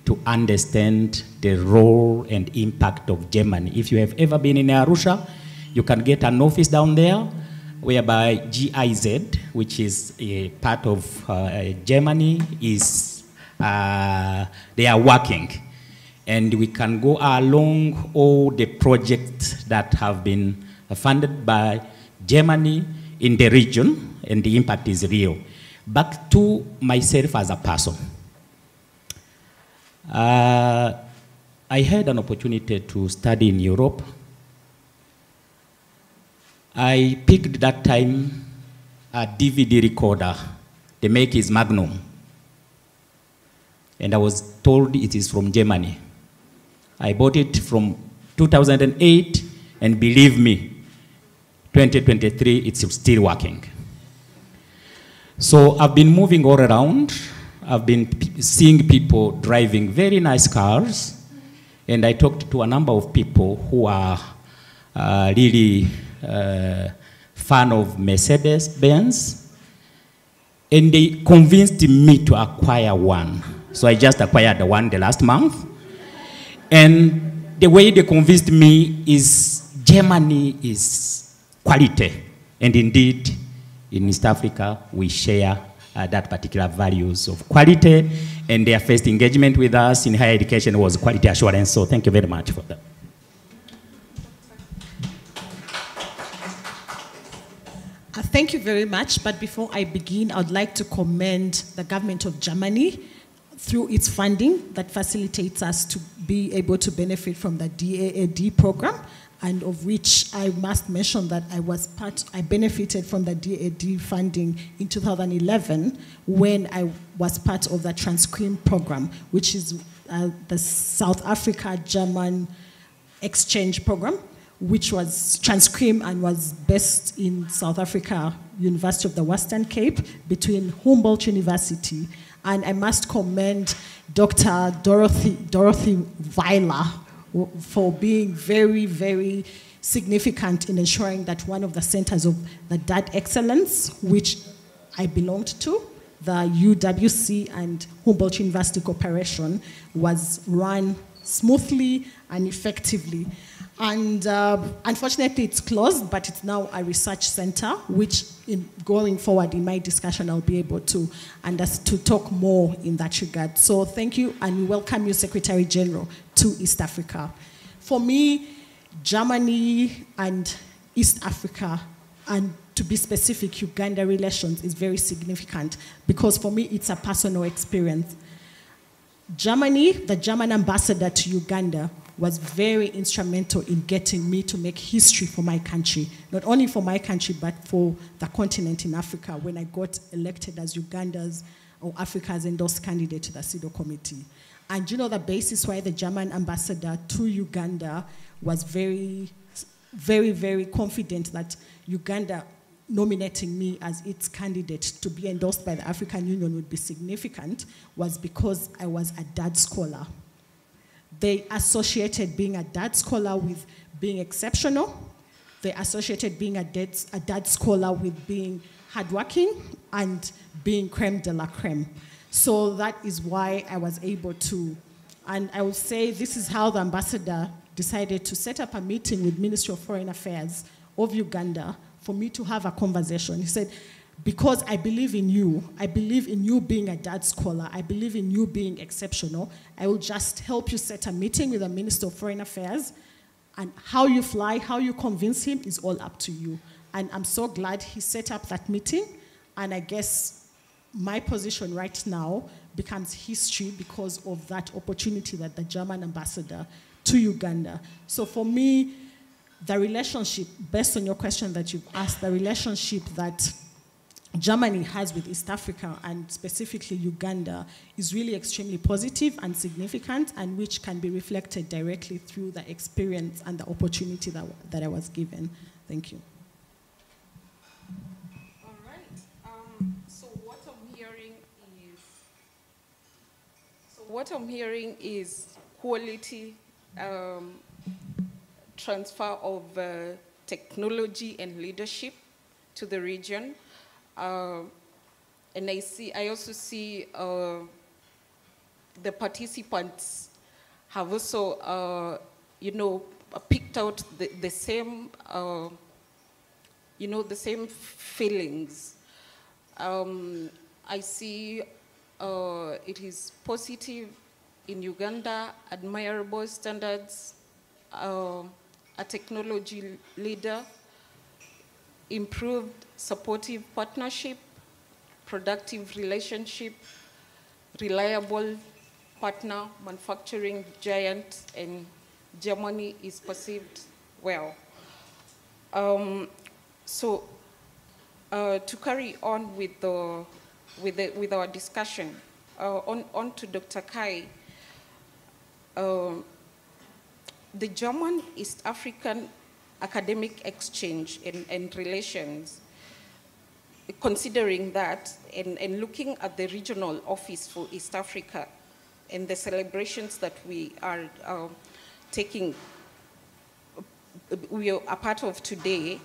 [SPEAKER 9] to understand the role and impact of Germany. If you have ever been in Arusha, you can get an office down there whereby GIZ, which is a part of Germany, is they are working. And we can go along all the projects that have been funded by Germany in the region, and the impact is real. Back to myself as a person. I had an opportunity to study in Europe. I picked that time a DVD recorder. The make is Magnum. And I was told it is from Germany. I bought it from 2008, and believe me, 2023, it's still working. So I've been moving all around. I've been seeing people driving very nice cars, and I talked to a number of people who are really fan of Mercedes-Benz, and they convinced me to acquire one. So I just acquired one the last month. And the way they convinced me is Germany is quality. And indeed, in East Africa, we share that particular values of quality. And their first engagement with us in higher education was quality assurance. So thank you very much for that.
[SPEAKER 10] Thank you very much. But before I begin, I would like to commend the government of Germany through its funding that facilitates us to be able to benefit from the DAAD program, and of which I must mention that I benefited from the DAAD funding in 2011 when I was part of the Transcrim program, which is the South Africa-German exchange program, which was Transcrim and was based in South Africa, University of the Western Cape, between Humboldt University. And I must commend Dr. Dorothy Weiler for being very, very significant in ensuring that one of the centers of the DAAD excellence, which I belonged to, the UWC and Humboldt University Cooperation, was run smoothly and effectively. And unfortunately, it's closed, but it's now a research center, which going forward in my discussion, I'll be able to talk more in that regard. So thank you, and we welcome you, Secretary General, to East Africa. For me, Germany and East Africa, and to be specific, Uganda relations is very significant, because for me, it's a personal experience. Germany, the German ambassador to Uganda, was very instrumental in getting me to make history for my country. Not only for my country, but for the continent in Africa, when I got elected as Uganda's or Africa's endorsed candidate to the CEDAW committee. And you know the basis why the German ambassador to Uganda was very, very, very confident that Uganda nominating me as its candidate to be endorsed by the African Union would be significant, was because I was a DAAD scholar. They associated being a DAAD scholar with being exceptional. They associated being a DAAD scholar with being hardworking and being creme de la creme. So that is why I was able to, and I would say this is how the ambassador decided to set up a meeting with Ministry of Foreign Affairs of Uganda for me to have a conversation. He said, because I believe in you being a DAAD scholar, I believe in you being exceptional, I will just help you set a meeting with the Minister of Foreign Affairs, and how you fly, how you convince him is all up to you. And I'm so glad he set up that meeting, and I guess my position right now becomes history because of that opportunity that the German ambassador to Uganda. So for me, the relationship, based on your question that you've asked, the relationship that Germany has with East Africa, and specifically Uganda, is really extremely positive and significant, and which can be reflected directly through the experience and the opportunity that I was given. Thank you.
[SPEAKER 7] All right. So what I'm hearing is quality transfer of technology and leadership to the region. And I also see the participants have also, picked out the same, the same feelings. I see it is positive in Uganda, admirable standards, a technology leader, improved supportive partnership, productive relationship, reliable partner, manufacturing giant, and Germany is perceived well. So to carry on with our discussion, on to Dr. Kai. The German East African academic exchange and relations, considering that and looking at the regional office for East Africa and the celebrations that we are we are a part of today,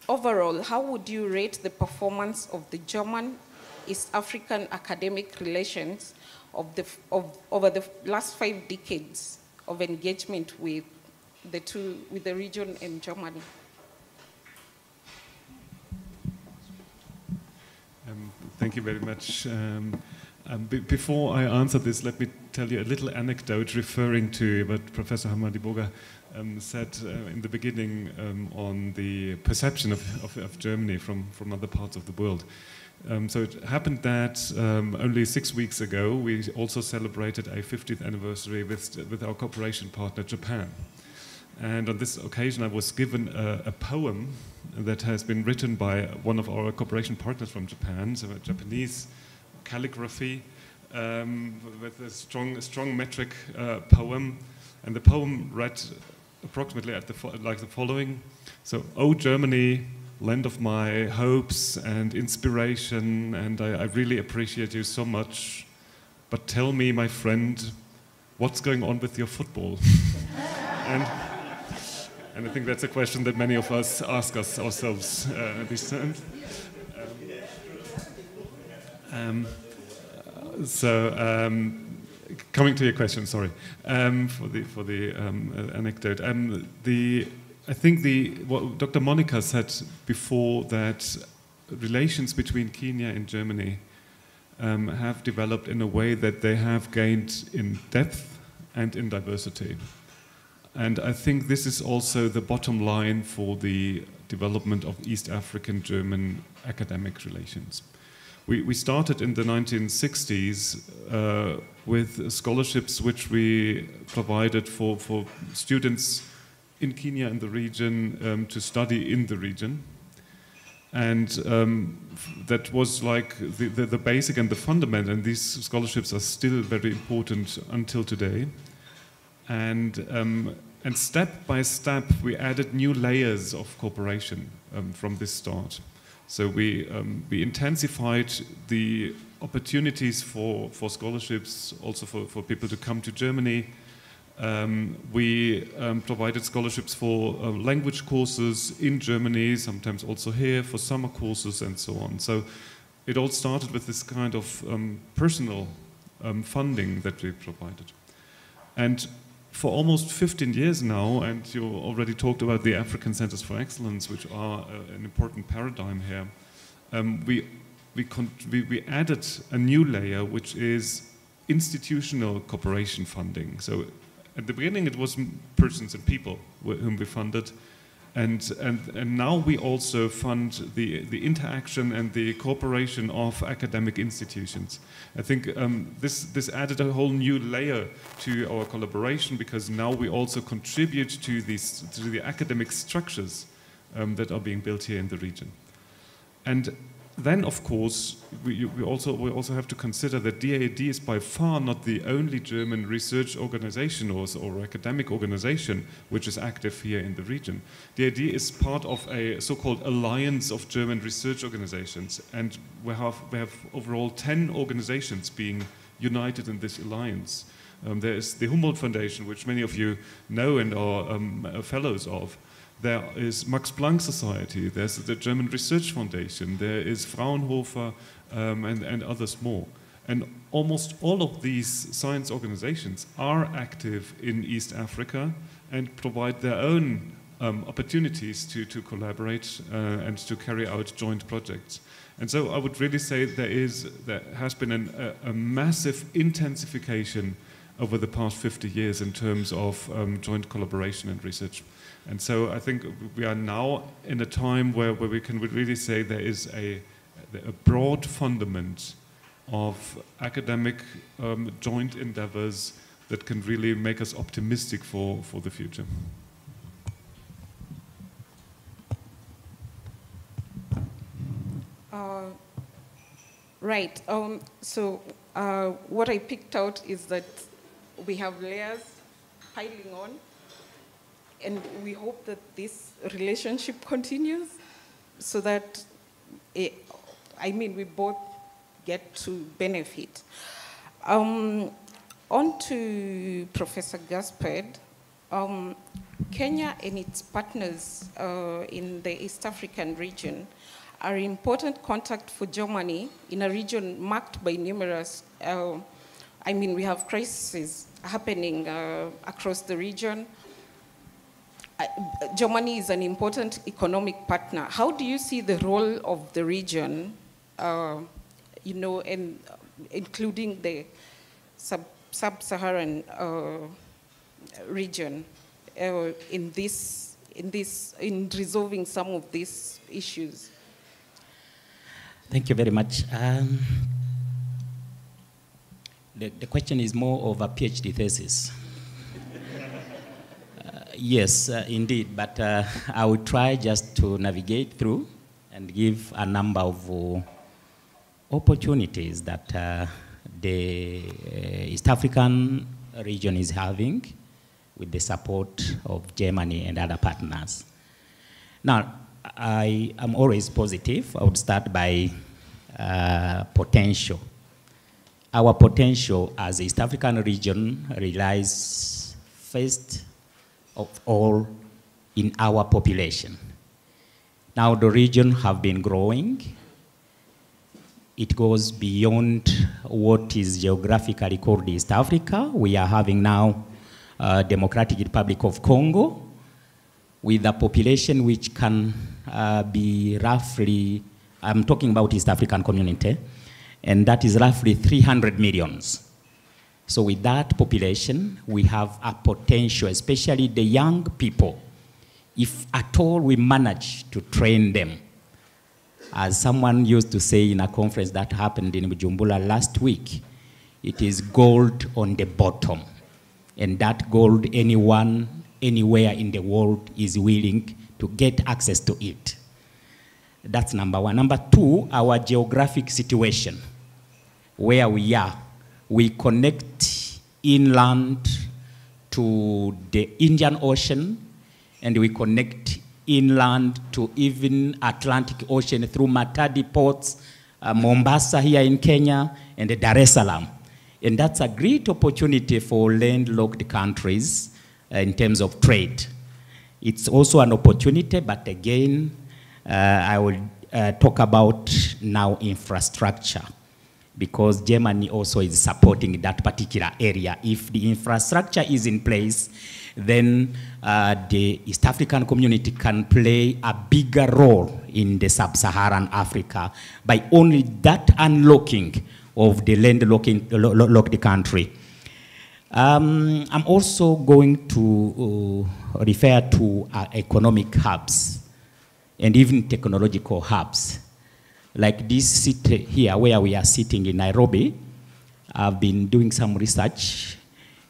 [SPEAKER 7] overall, how would you rate the performance of the German East African academic relations over the last 5 decades of engagement with the region and Germany?
[SPEAKER 3] Thank you very much. Before I answer this, let me tell you a little anecdote referring to what Professor Hamadi-Boga said in the beginning on the perception of Germany from other parts of the world. So it happened that only 6 weeks ago, we also celebrated a 50th anniversary with our cooperation partner, Japan. And on this occasion, I was given a poem that has been written by one of our cooperation partners from Japan, so a Japanese calligraphy with a strong metric poem. And the poem read approximately like the following. So, "Oh Germany, land of my hopes and inspiration, and I really appreciate you so much. But tell me, my friend, what's going on with your football?" And I think that's a question that many of us ask ourselves these times. Coming to your question, sorry, for the anecdote. I think what Dr. Monica said before, that relations between Kenya and Germany have developed in a way that they have gained in depth and in diversity. And I think this is also the bottom line for the development of East African-German academic relations. We started in the 1960s with scholarships which we provided for students in Kenya and the region to study in the region. And that was like the basic and the fundament, and these scholarships are still very important until today. And step by step, we added new layers of cooperation from this start. So we intensified the opportunities for scholarships, also for people to come to Germany. We provided scholarships for language courses in Germany, sometimes also here for summer courses and so on. So it all started with this kind of personal funding that we provided. And for almost 15 years now, and you already talked about the African Centers for Excellence, which are an important paradigm here, we added a new layer, which is institutional cooperation funding. So at the beginning, it was persons and people whom we funded, and now we also fund the interaction and the cooperation of academic institutions. I think this added a whole new layer to our collaboration, because now we also contribute to the academic structures that are being built here in the region. And then, of course, we also have to consider that DAAD is by far not the only German research organization or academic organization which is active here in the region. DAAD is part of a so-called alliance of German research organizations, and we have overall 10 organizations being united in this alliance. There is the Humboldt Foundation, which many of you know and are fellows of. There is Max Planck Society, there's the German Research Foundation, there is Fraunhofer, and others more. And almost all of these science organizations are active in East Africa and provide their own opportunities to collaborate and to carry out joint projects. And so I would really say there has been a massive intensification over the past 50 years in terms of joint collaboration and research. And so I think we are now in a time where we can really say there is a broad fundament of academic joint endeavors that can really make us optimistic for the future.
[SPEAKER 7] Right. So what I picked out is that we have layers piling on, and we hope that this relationship continues so that, we both get to benefit. On to Professor Gaspard. Kenya and its partners in the East African region are important contact for Germany in a region marked by numerous, we have crises happening across the region. Germany is an important economic partner. How do you see the role of the region, and including the sub-Saharan region in resolving some of these issues?
[SPEAKER 9] Thank you very much. The question is more of a PhD thesis. Yes, indeed, but I will try just to navigate through and give a number of opportunities that the East African region is having with the support of Germany and other partners. Now, I am always positive. I would start by potential. Our potential as the East African region relies first of all in our population. Now the region have been growing. It goes beyond what is geographically called East Africa. We are having now Democratic Republic of Congo with a population which can be roughly, I'm talking about East African community, and that is roughly 300 millions. So with that population, we have a potential, especially the young people, if at all we manage to train them. As someone used to say in a conference that happened in Bujumbura last week, it is gold on the bottom. And that gold, anyone, anywhere in the world is willing to get access to it. That's number one. Number two, our geographic situation, where we are. We connect inland to the Indian Ocean, and we connect inland to even Atlantic Ocean through Matadi ports, Mombasa here in Kenya, and Dar es Salaam. And that's a great opportunity for landlocked countries in terms of trade. It's also an opportunity, but again, I will talk about now infrastructure, because Germany also is supporting that particular area. If the infrastructure is in place, then the East African community can play a bigger role in the sub-Saharan Africa by only that unlocking of the landlocked country. I'm also going to refer to economic hubs and even technological hubs. Like this city here where we are sitting in Nairobi, I've been doing some research.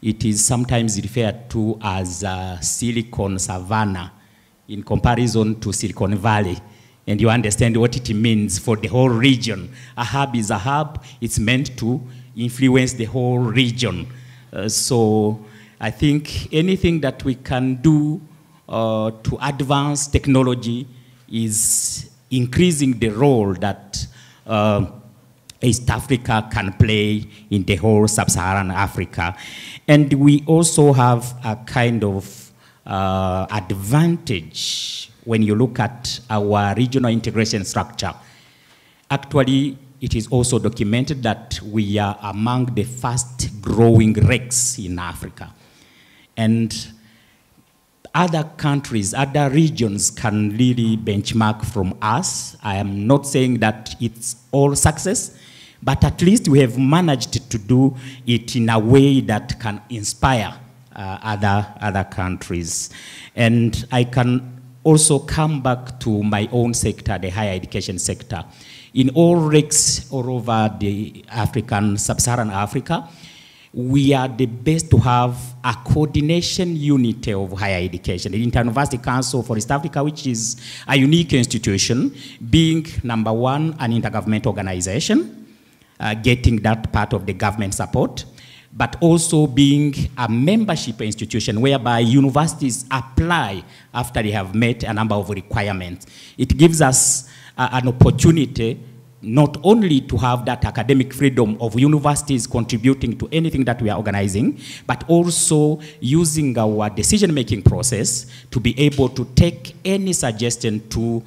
[SPEAKER 9] It is sometimes referred to as Silicon Savannah in comparison to Silicon Valley. And you understand what it means for the whole region. A hub is a hub. It's meant to influence the whole region. So I think anything that we can do to advance technology is increasing the role that East Africa can play in the whole sub-Saharan Africa. And we also have a kind of advantage when you look at our regional integration structure. Actually, it is also documented that we are among the fast growing RECs in Africa. And other countries, other regions can really benchmark from us. I am not saying that it's all success, but at least we have managed to do it in a way that can inspire other countries. And I can also come back to my own sector, the higher education sector. In all RECs all over the African, sub-Saharan Africa, we are the best to have a coordination unit of higher education. The Inter-University Council for East Africa, which is a unique institution, being number one, an intergovernmental organization, getting that part of the government support, but also being a membership institution whereby universities apply after they have met a number of requirements. It gives us an opportunity not only to have that academic freedom of universities contributing to anything that we are organizing, but also using our decision-making process to be able to take any suggestion to,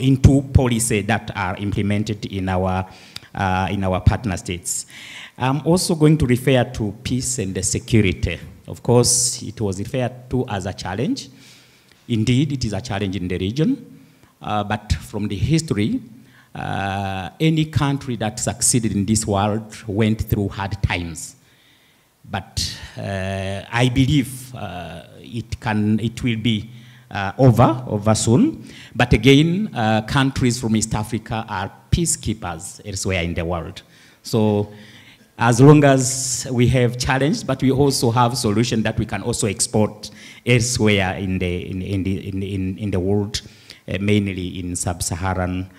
[SPEAKER 9] into policy that are implemented in our partner states. I'm also going to refer to peace and security. Of course, it was referred to as a challenge. Indeed, it is a challenge in the region, but from the history, any country that succeeded in this world went through hard times. But I believe it will be over soon. But again, countries from East Africa are peacekeepers elsewhere in the world. So as long as we have challenge, but we also have solution that we can also export elsewhere in the world, mainly in sub-Saharan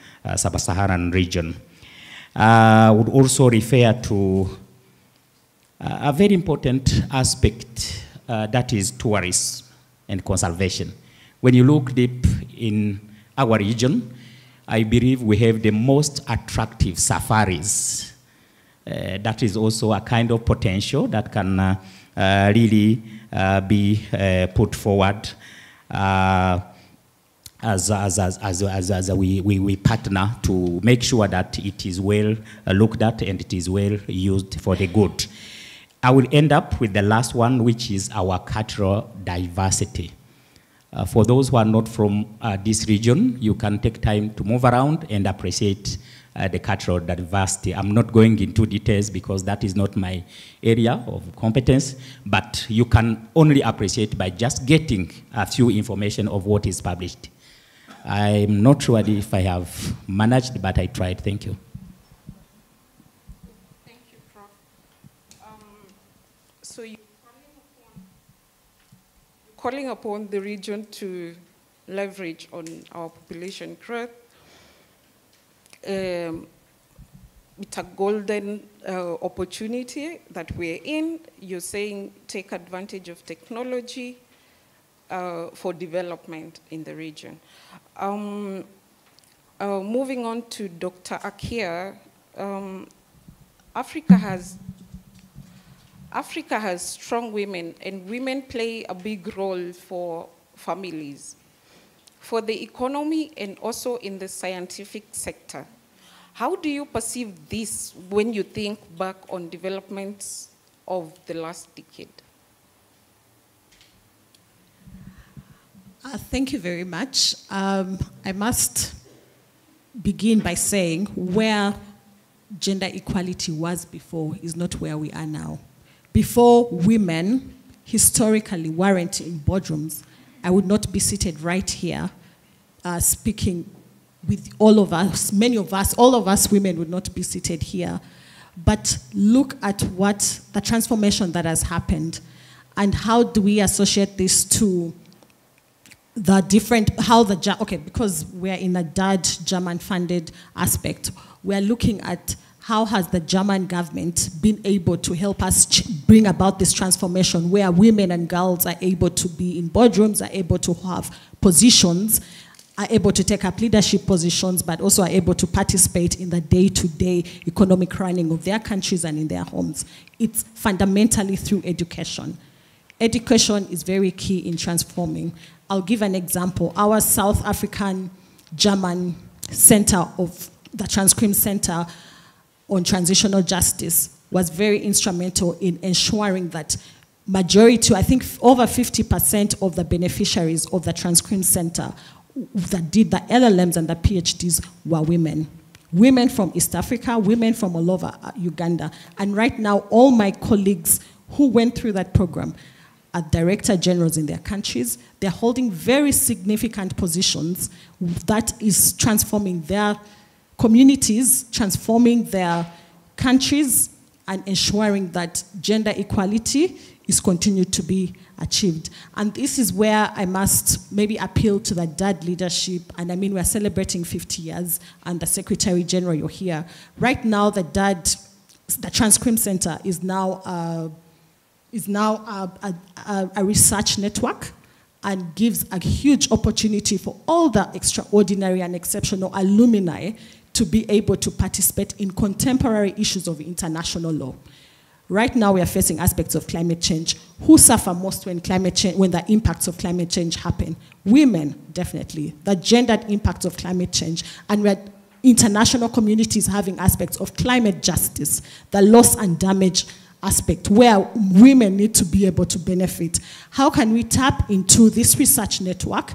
[SPEAKER 9] region. I would also refer to a very important aspect that is tourism and conservation. When you look deep in our region, I believe we have the most attractive safaris. That is also a kind of potential that can really be put forward as we partner to make sure that it is well looked at and it is well used for the good. I will end up with the last one, which is our cultural diversity. For those who are not from this region, you can take time to move around and appreciate the cultural diversity. I'm not going into details because that is not my area of competence, but you can only appreciate by just getting a few information of what is published. I'm not sure if I have managed, but I tried. Thank you.
[SPEAKER 7] Thank you, Prof. So you're calling upon the region to leverage on our population growth. It's a golden opportunity that we're in. You're saying take advantage of technology for development in the region. Moving on to Dr. Akia, Africa has strong women, and women play a big role for families, for the economy, and also in the scientific sector. How do you perceive this when you think back on developments of the last decade?
[SPEAKER 10] Thank you very much. I must begin by saying where gender equality was before is not where we are now. Before, women historically weren't in boardrooms. I would not be seated right here speaking with all of us, many of us, all of us women would not be seated here. But look at what the transformation that has happened and how do we associate this to the different, because we're in a DAD German funded aspect, we're looking at how has the German government been able to help us bring about this transformation where women and girls are able to be in boardrooms, are able to have positions, are able to take up leadership positions, but also are able to participate in the day-to-day economic running of their countries and in their homes. It's fundamentally through education. Education is very key in transforming. I'll give an example. Our South African German Center of the Transkrim Center on Transitional Justice was very instrumental in ensuring that majority, I think over 50% of the beneficiaries of the Transkrim Center that did the LLMs and the PhDs were women. Women from East Africa, women from all over Uganda. And right now, all my colleagues who went through that program are director generals in their countries. They're holding very significant positions that is transforming their communities, transforming their countries, and ensuring that gender equality is continued to be achieved. And this is where I must maybe appeal to the DAD leadership. And I mean, we're celebrating 50 years, and the Secretary General, you're here. Right now, the DAD, the Transkrim Center is now a research network and gives a huge opportunity for all the extraordinary and exceptional alumni to be able to participate in contemporary issues of international law. Right now, we are facing aspects of climate change. Who suffer most when the impacts of climate change happen? Women, definitely. The gendered impacts of climate change. And we're international communities having aspects of climate justice, the loss and damage aspect, where women need to be able to benefit. How can we tap into this research network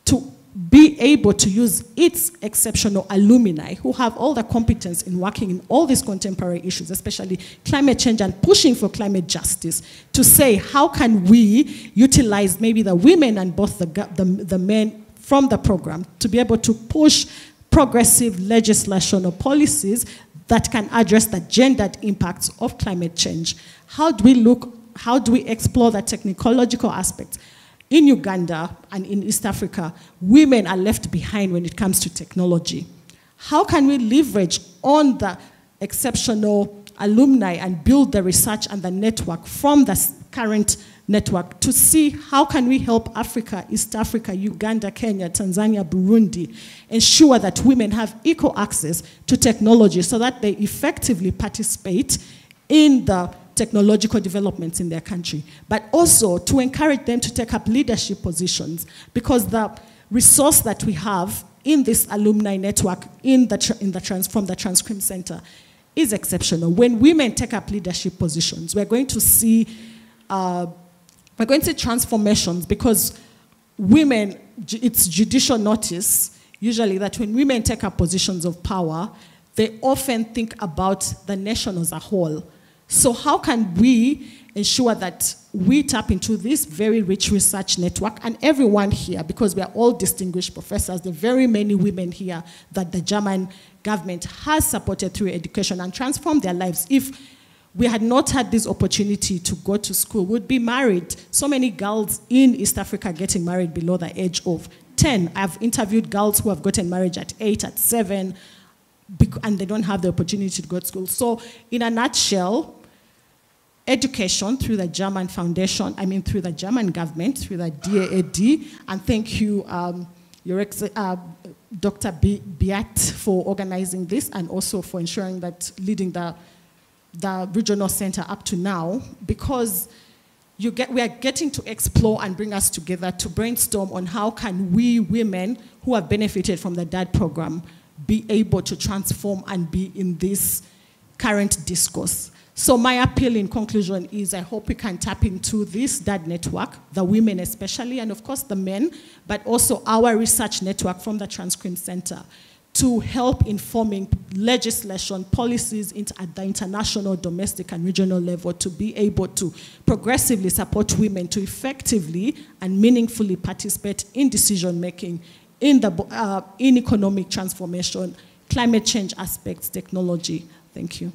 [SPEAKER 10] to be able to use its exceptional alumni who have all the competence in working in all these contemporary issues, especially climate change and pushing for climate justice, to say how can we utilize maybe the women and both the men from the program to be able to push progressive legislation or policies that can address the gendered impacts of climate change. How do we explore the technological aspects? In Uganda and in East Africa, women are left behind when it comes to technology. How can we leverage on the exceptional alumni and build the research and the network from the current network to see how can we help Africa, East Africa, Uganda, Kenya, Tanzania, Burundi, ensure that women have equal access to technology so that they effectively participate in the technological developments in their country, but also to encourage them to take up leadership positions, because the resource that we have in this alumni network from the Transcrim Center is exceptional. When women take up leadership positions, we're going to see transformations, because women, it's judicial notice usually that when women take up positions of power, they often think about the nation as a whole. So how can we ensure that we tap into this very rich research network, and everyone here, because we are all distinguished professors, there are very many women here that the German government has supported through education and transformed their lives. If we had not had this opportunity to go to school, we'd be married. So many girls in East Africa getting married below the age of 10. I've interviewed girls who have gotten married at 8, at 7, and they don't have the opportunity to go to school. So in a nutshell, education through the German foundation, through the German government, through the DAAD, and thank you, Dr. Beat, for organizing this and also for ensuring that, leading the regional center up to now, because we are getting to explore and bring us together to brainstorm on how can we women who have benefited from the DAAD program be able to transform and be in this current discourse. So my appeal in conclusion is I hope we can tap into this DAAD network, the women especially, and of course the men, but also our research network from the Transcrim Center to help informing legislation, policies at the international, domestic, and regional level to be able to progressively support women to effectively and meaningfully participate in decision-making, in economic transformation, climate change aspects, technology. Thank you.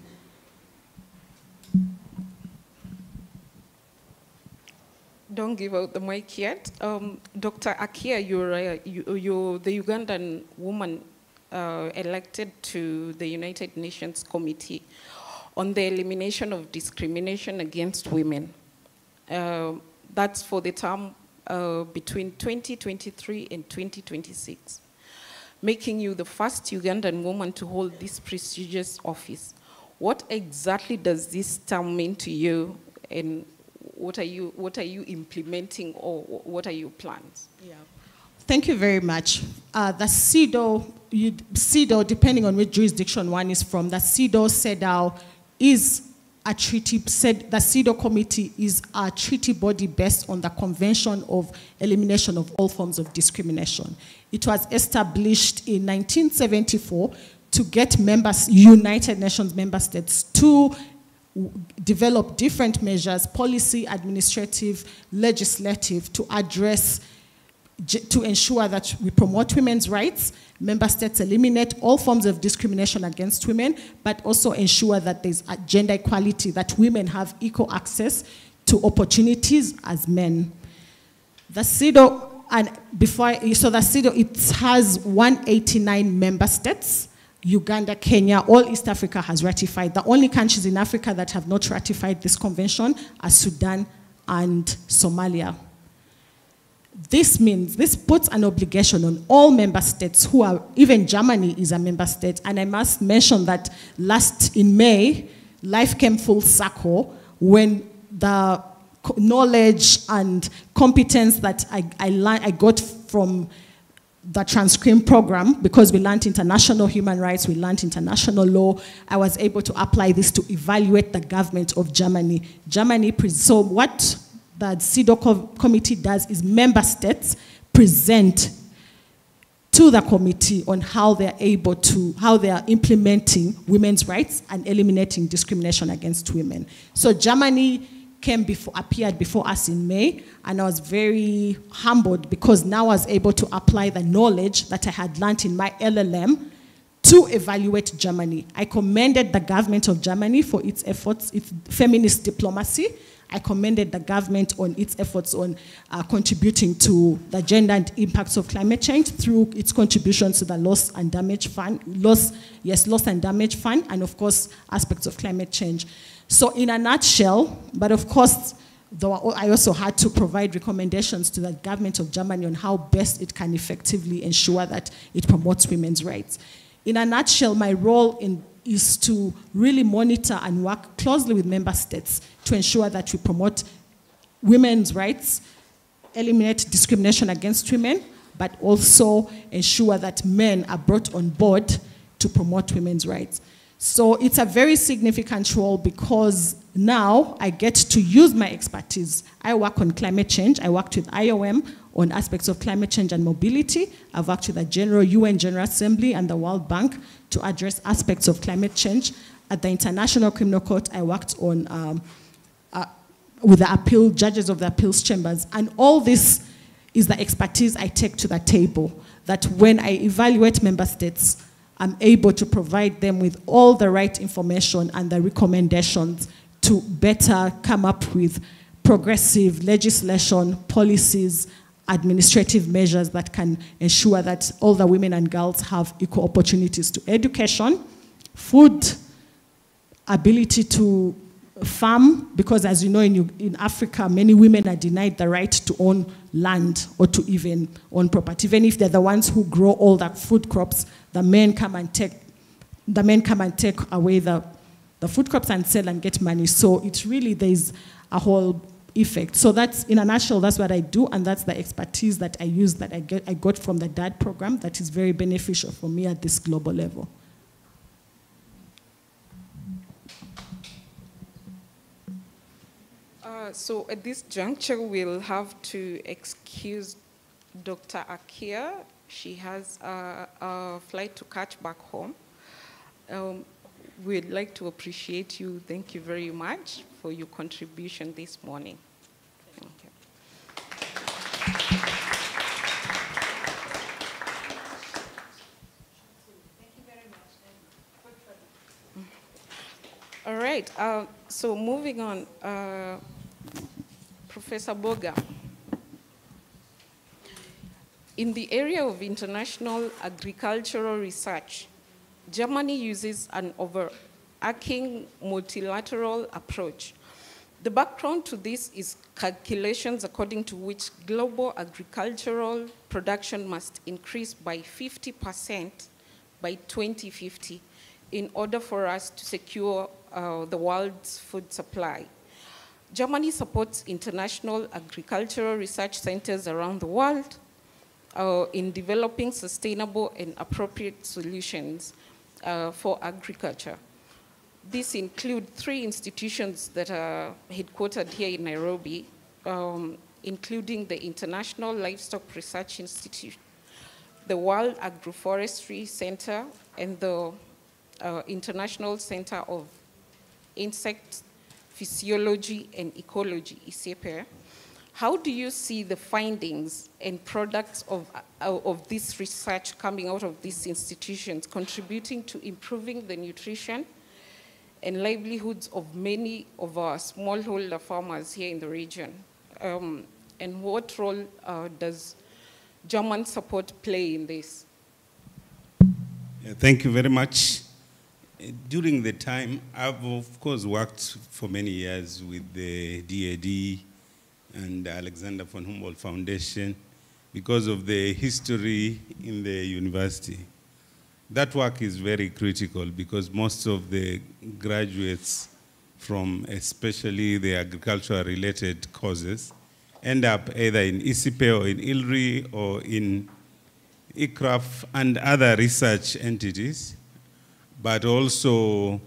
[SPEAKER 7] Don't give out the mic yet. Dr. Akia, you're the Ugandan woman elected to the United Nations Committee on the Elimination of Discrimination Against Women. That's for the term between 2023 and 2026, making you the first Ugandan woman to hold this prestigious office. What exactly does this term mean to you, and what are you implementing, or what are your plans?
[SPEAKER 10] Yeah. Thank you very much. The CEDAW, depending on which jurisdiction one is from, the CEDAW is a treaty. The CEDAW committee is a treaty body based on the Convention of Elimination of All Forms of Discrimination. It was established in 1974 to get United Nations member states to develop different measures, policy, administrative, legislative, to address, to ensure that we promote women's rights, member states eliminate all forms of discrimination against women, but also ensure that there's gender equality, that women have equal access to opportunities as men. The CEDAW, the CEDAW, it has 189 member states. Uganda, Kenya, all East Africa has ratified. The only countries in Africa that have not ratified this convention are Sudan and Somalia. This means, this puts an obligation on all member states who are, even Germany is a member state, and I must mention that in May, life came full circle when the knowledge and competence that I got from the Transcrim program, because we learned international human rights, we learned international law, I was able to apply this to evaluate the government of Germany. So what the CEDAW committee does is member states present to the committee on how they are implementing women's rights and eliminating discrimination against women. So Germany appeared before us in May, and I was very humbled because now I was able to apply the knowledge that I had learned in my LLM to evaluate Germany. I commended the government of Germany for its efforts, its feminist diplomacy. I commended the government on its efforts on contributing to the gender and impacts of climate change through its contributions to the loss and damage fund, and of course, aspects of climate change. So in a nutshell, but of course, I also had to provide recommendations to the government of Germany on how best it can effectively ensure that it promotes women's rights. In a nutshell, my role is to really monitor and work closely with member states to ensure that we promote women's rights, eliminate discrimination against women, but also ensure that men are brought on board to promote women's rights. So it's a very significant role because now I get to use my expertise. I work on climate change. I worked with IOM on aspects of climate change and mobility. I've worked with the UN General Assembly and the World Bank to address aspects of climate change. At the International Criminal Court, I worked on with the judges of the appeals chambers. And all this is the expertise I take to the table, that when I evaluate member states, I'm able to provide them with all the right information and the recommendations to better come up with progressive legislation, policies, administrative measures that can ensure that all the women and girls have equal opportunities to education, food, ability to farm, because as you know, in Africa, many women are denied the right to own land or to even own property. Even if they're the ones who grow all the food crops, the men come and take away the food crops and sell and get money. So it's really, there's a whole effect. So that's, in a nutshell, that's what I do, and that's the expertise that I use, that I got from the DAD program that is very beneficial for me at this global level.
[SPEAKER 7] So at this juncture, we'll have to excuse Dr. Akia. She has a flight to catch back home. We'd like to appreciate you. Thank you very much for your contribution this morning. Thank you. All right, so moving on, Professor Boga. In the area of international agricultural research, Germany uses an overarching multilateral approach. The background to this is calculations according to which global agricultural production must increase by 50% by 2050 in order for us to secure the world's food supply. Germany supports international agricultural research centers around the world in developing sustainable and appropriate solutions for agriculture. These include 3 institutions that are headquartered here in Nairobi, including the International Livestock Research Institute, the World Agroforestry Center, and the International Center of Insect Physiology and Ecology, ICEPE. How do you see the findings and products of this research coming out of these institutions contributing to improving the nutrition and livelihoods of many of our smallholder farmers here in the region? And what role does German support play in this?
[SPEAKER 8] Thank you very much. During the time, I've of course worked for many years with the DAD and the Alexander von Humboldt Foundation because of the history in the university. That work is very critical because most of the graduates from especially the agriculture-related courses end up either in ICEPE or in ILRI or in ICRAF and other research entities, but also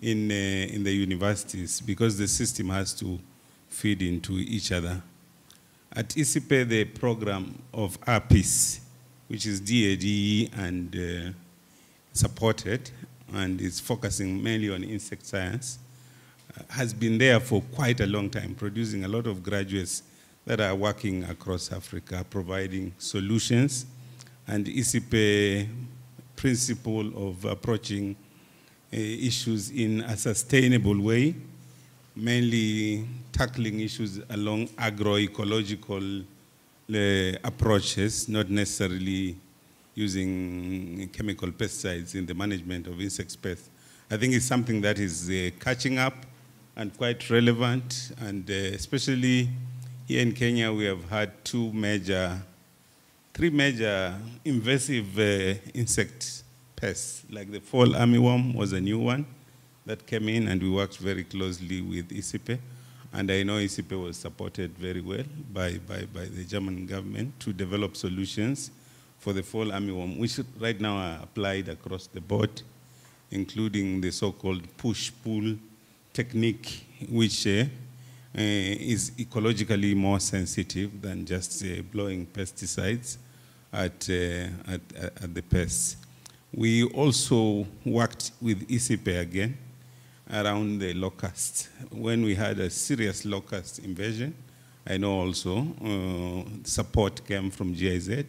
[SPEAKER 8] in the universities because the system has to feed into each other. At ICEPE, the program of APIS which is DADE and supported, and is focusing mainly on insect science, has been there for quite a long time, producing a lot of graduates that are working across Africa, providing solutions. And ISIPE principle of approaching issues in a sustainable way, mainly tackling issues along agroecological approaches, not necessarily using chemical pesticides in the management of insect pests. I think it's something that is catching up and quite relevant, and especially here in Kenya, we have had three major invasive insect pests, like the fall armyworm was a new one that came in, and we worked very closely with ISIPE. And I know ISIPE was supported very well by the German government to develop solutions for the fall armyworm, which right now are applied across the board, including the so-called push-pull technique, which is ecologically more sensitive than just blowing pesticides at the pests. We also worked with ISIPE again around the locusts. When we had a serious locust invasion, I know also support came from GIZ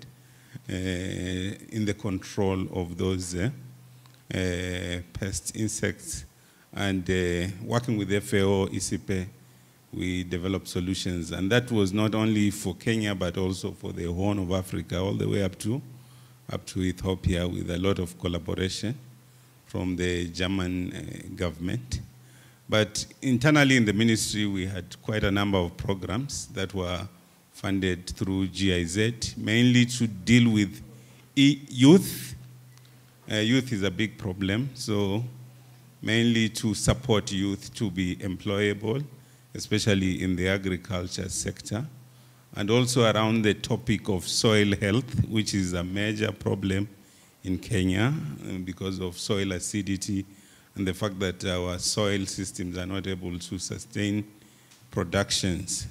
[SPEAKER 8] in the control of those pest insects. And working with FAO, ISIPE, we developed solutions. And that was not only for Kenya, but also for the Horn of Africa, all the way up to Ethiopia, with a lot of collaboration from the German government. But internally in the ministry, we had quite a number of programs that were funded through GIZ, mainly to deal with youth. Youth is a big problem, so mainly to support youth to be employable, especially in the agriculture sector, and also around the topic of soil health, which is a major problem in Kenya because of soil acidity and the fact that our soil systems are not able to sustain productions.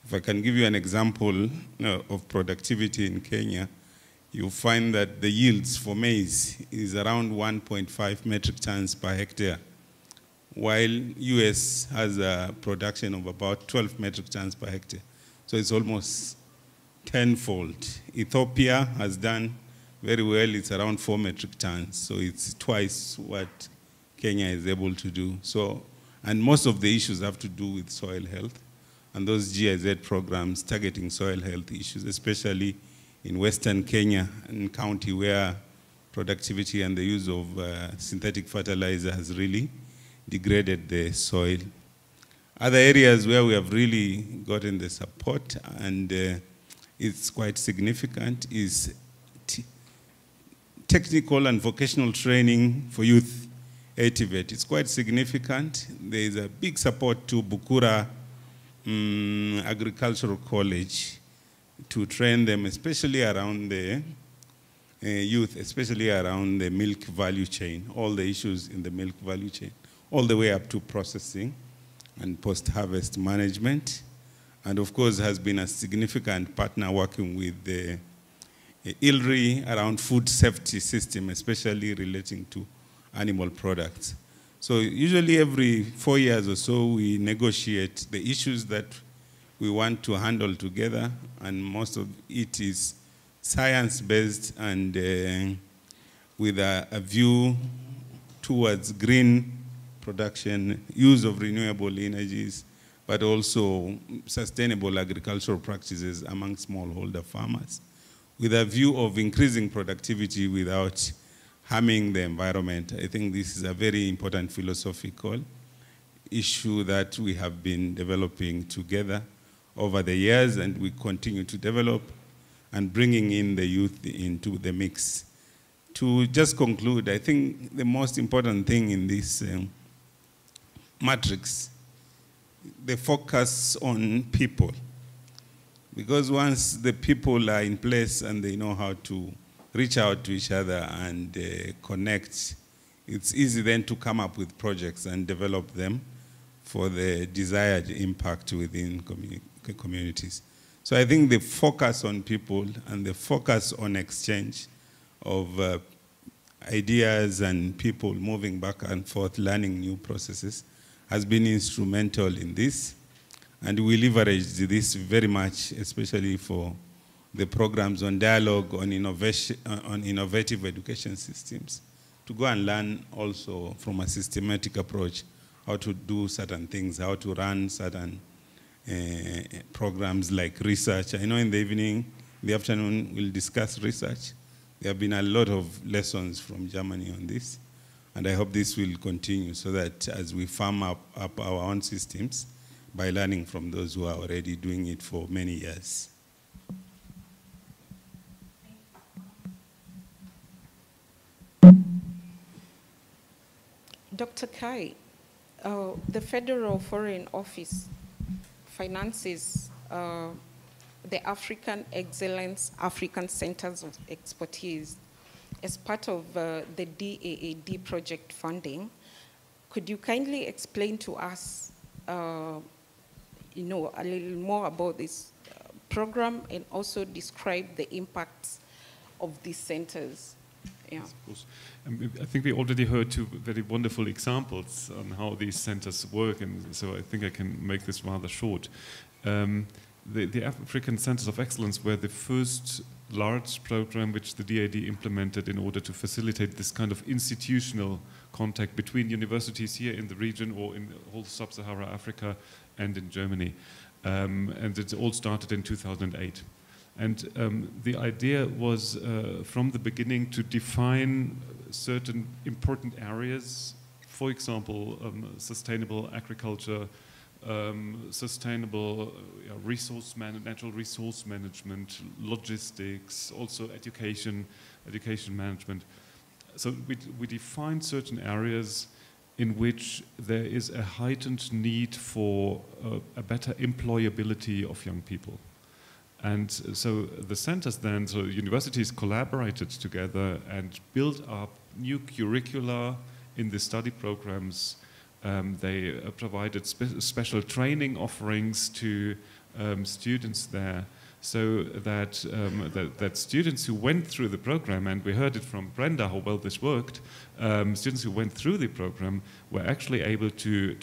[SPEAKER 8] If I can give you an example of productivity in Kenya, you find that the yields for maize is around 1.5 metric tons per hectare, while US has a production of about 12 metric tons per hectare. So it's almost tenfold. Ethiopia has done very well, it's around 4 metric tons. So it's twice what Kenya is able to do. So, and most of the issues have to do with soil health. And those GIZ programs targeting soil health issues, especially in Western Kenya and county where productivity and the use of synthetic fertilizer has really degraded the soil. Other areas where we have really gotten the support and it's quite significant is technical and vocational training for youth, ATVET. It's quite significant. There is a big support to Bukura Agricultural College to train them, especially around the youth, especially around the milk value chain, all the issues in the milk value chain, all the way up to processing and post-harvest management. And of course, has been a significant partner working with the ILRI around food safety system, especially relating to animal products. So usually every 4 years or so, we negotiate the issues that we want to handle together, and most of it is science-based and with a view towards green production, use of renewable energies, but also sustainable agricultural practices among smallholder farmers, with a view of increasing productivity without harming the environment. I think this is a very important philosophical issue that we have been developing together over the years, and we continue to develop and bringing in the youth into the mix. To just conclude, I think the most important thing in this matrix, the focus on people. Because once the people are in place and they know how to reach out to each other and connect, it's easy then to come up with projects and develop them for the desired impact within communities. So I think the focus on people and the focus on exchange of ideas and people moving back and forth, learning new processes, has been instrumental in this. And we leveraged this very much, especially for the programs on dialogue, on innovation, on innovative education systems, to go and learn also from a systematic approach how to do certain things, how to run certain programs like research. I know in the evening, in the afternoon, we'll discuss research. There have been a lot of lessons from Germany on this, and I hope this will continue so that as we farm up our own systems by learning from those who are already doing it for many years.
[SPEAKER 7] Dr. Kai, the Federal Foreign Office finances the African Excellence African Centers of Expertise as part of the DAAD project funding. Could you kindly explain to us a little more about this program and also describe the impacts of these centers? Yeah.
[SPEAKER 3] Yes, of course. I think we already heard two very wonderful examples on how these centers work, and so I think I can make this rather short. The African Centers of Excellence were the first large program which the DAD implemented in order to facilitate this kind of institutional contact between universities here in the region or in whole sub-Saharan Africa and in Germany. And it all started in 2008. And the idea was from the beginning to define certain important areas, for example, sustainable agriculture, sustainable natural resource management, logistics, also education management. So we defined certain areas in which there is a heightened need for a better employability of young people. And so the centers then, so universities collaborated together and built up new curricula in the study programs. They provided special training offerings to students there, so that, that students who went through the program, and we heard it from Brenda how well this worked, students who went through the program were actually able to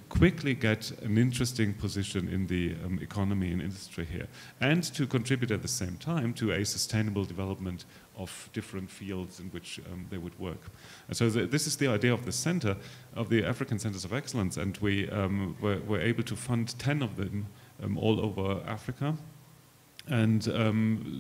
[SPEAKER 3] quickly get an interesting position in the economy and industry here, and to contribute at the same time to a sustainable development of different fields in which they would work. And so this is the idea of the center, of the African Centers of Excellence, and we were able to fund 10 of them all over Africa. And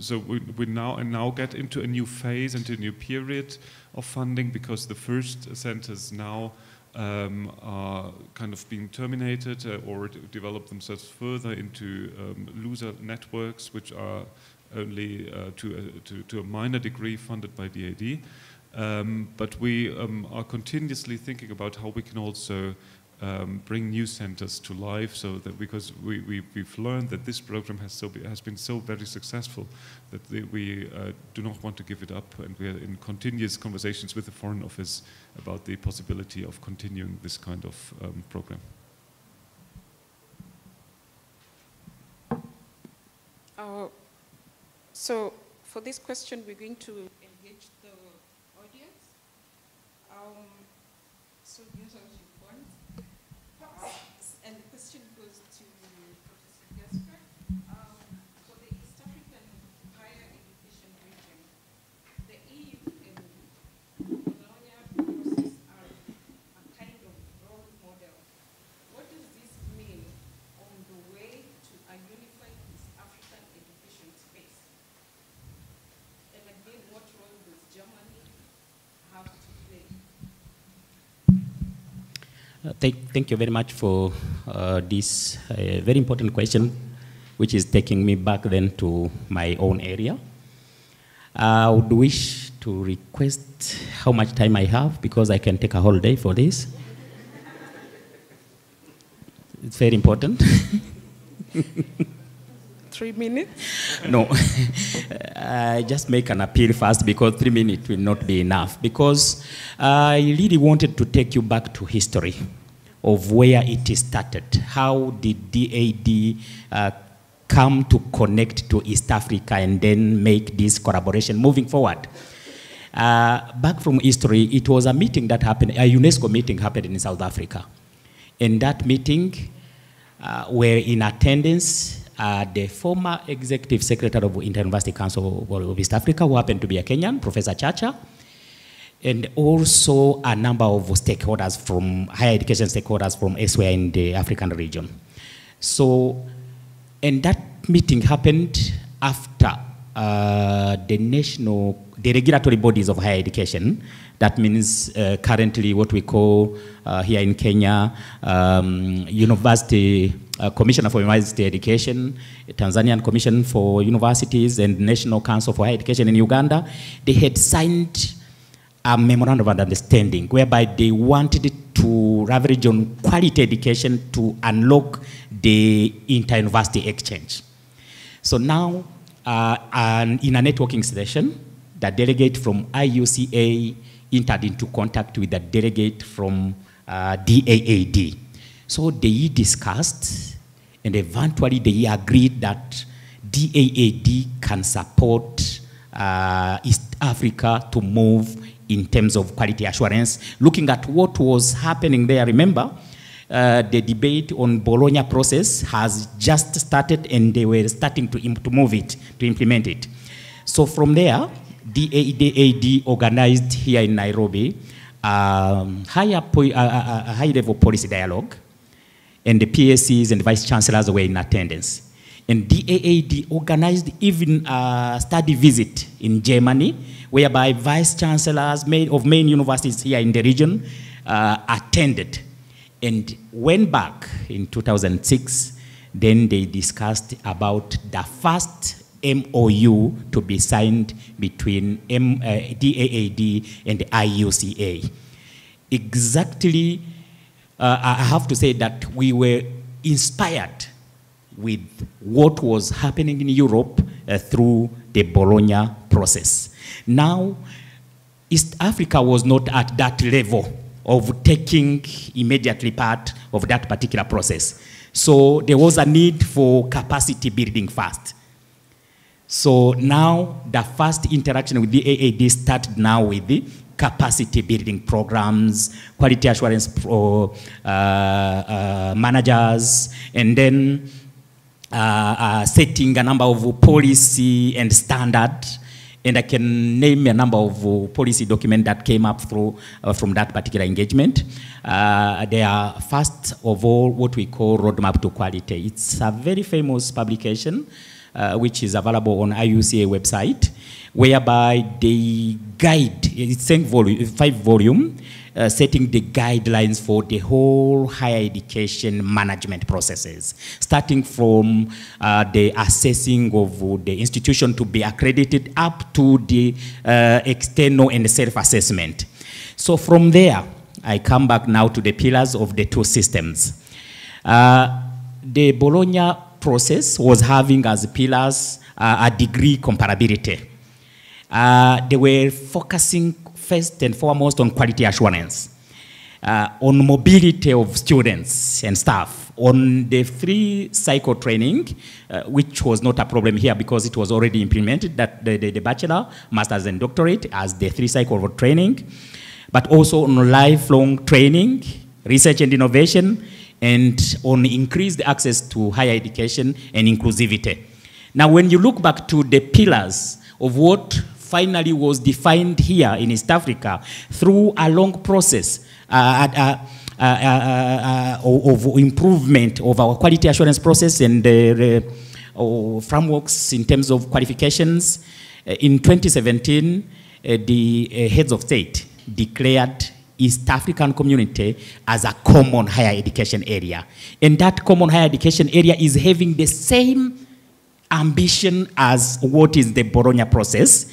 [SPEAKER 3] so we now get into a new phase, into a new period of funding, because the first centers now are kind of being terminated or develop themselves further into loser networks, which are only to a minor degree funded by DAD. But we are continuously thinking about how we can also bring new centers to life, so that because we've learned that this program has been so very successful that we do not want to give it up, and we are in continuous conversations with the Foreign Office about the possibility of continuing this kind of program.
[SPEAKER 7] So for this question, we're going to engage the audience. So here's how she wants. And the question goes to Professor Gasper. For the East African higher education region, the EU and Bologna process are a kind of role model. What does this mean on the way to a unified East African education space? And again, what role does Germany have to play?
[SPEAKER 9] Thank you very much for this very important question, which is taking me back then to my own area. I would wish to request how much time I have, because I can take a whole day for this. It's very important.
[SPEAKER 7] 3 minutes?
[SPEAKER 9] No, I just make an appeal first, because 3 minutes will not be enough. Because I really wanted to take you back to history of where it started. How did DAD come to connect to East Africa and then make this collaboration moving forward. Back from history, it was a meeting that happened, a UNESCO meeting happened in South Africa. In that meeting, were in attendance the former Executive Secretary of Inter-University Council of East Africa, who happened to be a Kenyan, Professor Chacha, and also a number of stakeholders from, higher education stakeholders from elsewhere in the African region. So, and that meeting happened after the regulatory bodies of higher education, that means currently what we call here in Kenya, University Commissioner for University Education, Tanzanian Commission for Universities, and National Council for Higher Education in Uganda, they had signed a memorandum of understanding whereby they wanted to leverage on quality education to unlock the inter-university exchange. So now, in a networking session, the delegate from IUCA entered into contact with the delegate from DAAD. So they discussed, and eventually they agreed that DAAD can support East Africa to move in terms of quality assurance. Looking at what was happening there, remember, the debate on Bologna process has just started, and they were starting to move it, to implement it. So from there, DAAD organized here in Nairobi a high-level policy dialogue, and the PSCs and vice chancellors were in attendance. And DAAD organized even a study visit in Germany, whereby vice chancellors of main universities here in the region attended, and went back in 2006. Then they discussed about the first MOU to be signed between DAAD and the IUCA. Exactly, I have to say that we were inspired with what was happening in Europe through the Bologna process. Now, East Africa was not at that level of taking immediately part of that particular process. So there was a need for capacity building first. So now the first interaction with the DAAD started now with the capacity building programs, quality assurance managers, and then setting a number of policy and standard. And I can name a number of policy documents that came up through from that particular engagement. They are first of all what we call Roadmap to Quality. It's a very famous publication which is available on IUCA website, whereby they guide, it's 5 volume, setting the guidelines for the whole higher education management processes, starting from the assessing of the institution to be accredited up to the external and self-assessment. So from there, I come back now to the pillars of the two systems. The Bologna process was having as pillars a degree comparability. They were focusing first and foremost on quality assurance, on mobility of students and staff, on the 3-cycle training, which was not a problem here because it was already implemented, that the bachelor, master's, and doctorate as the 3-cycle of training, but also on lifelong training, research and innovation, and on increased access to higher education and inclusivity. Now, when you look back to the pillars of what finally was defined here in East Africa through a long process of improvement of our quality assurance process and frameworks in terms of qualifications, in 2017, the heads of state declared East African community as a common higher education area. And that common higher education area is having the same ambition as what is the Bologna process.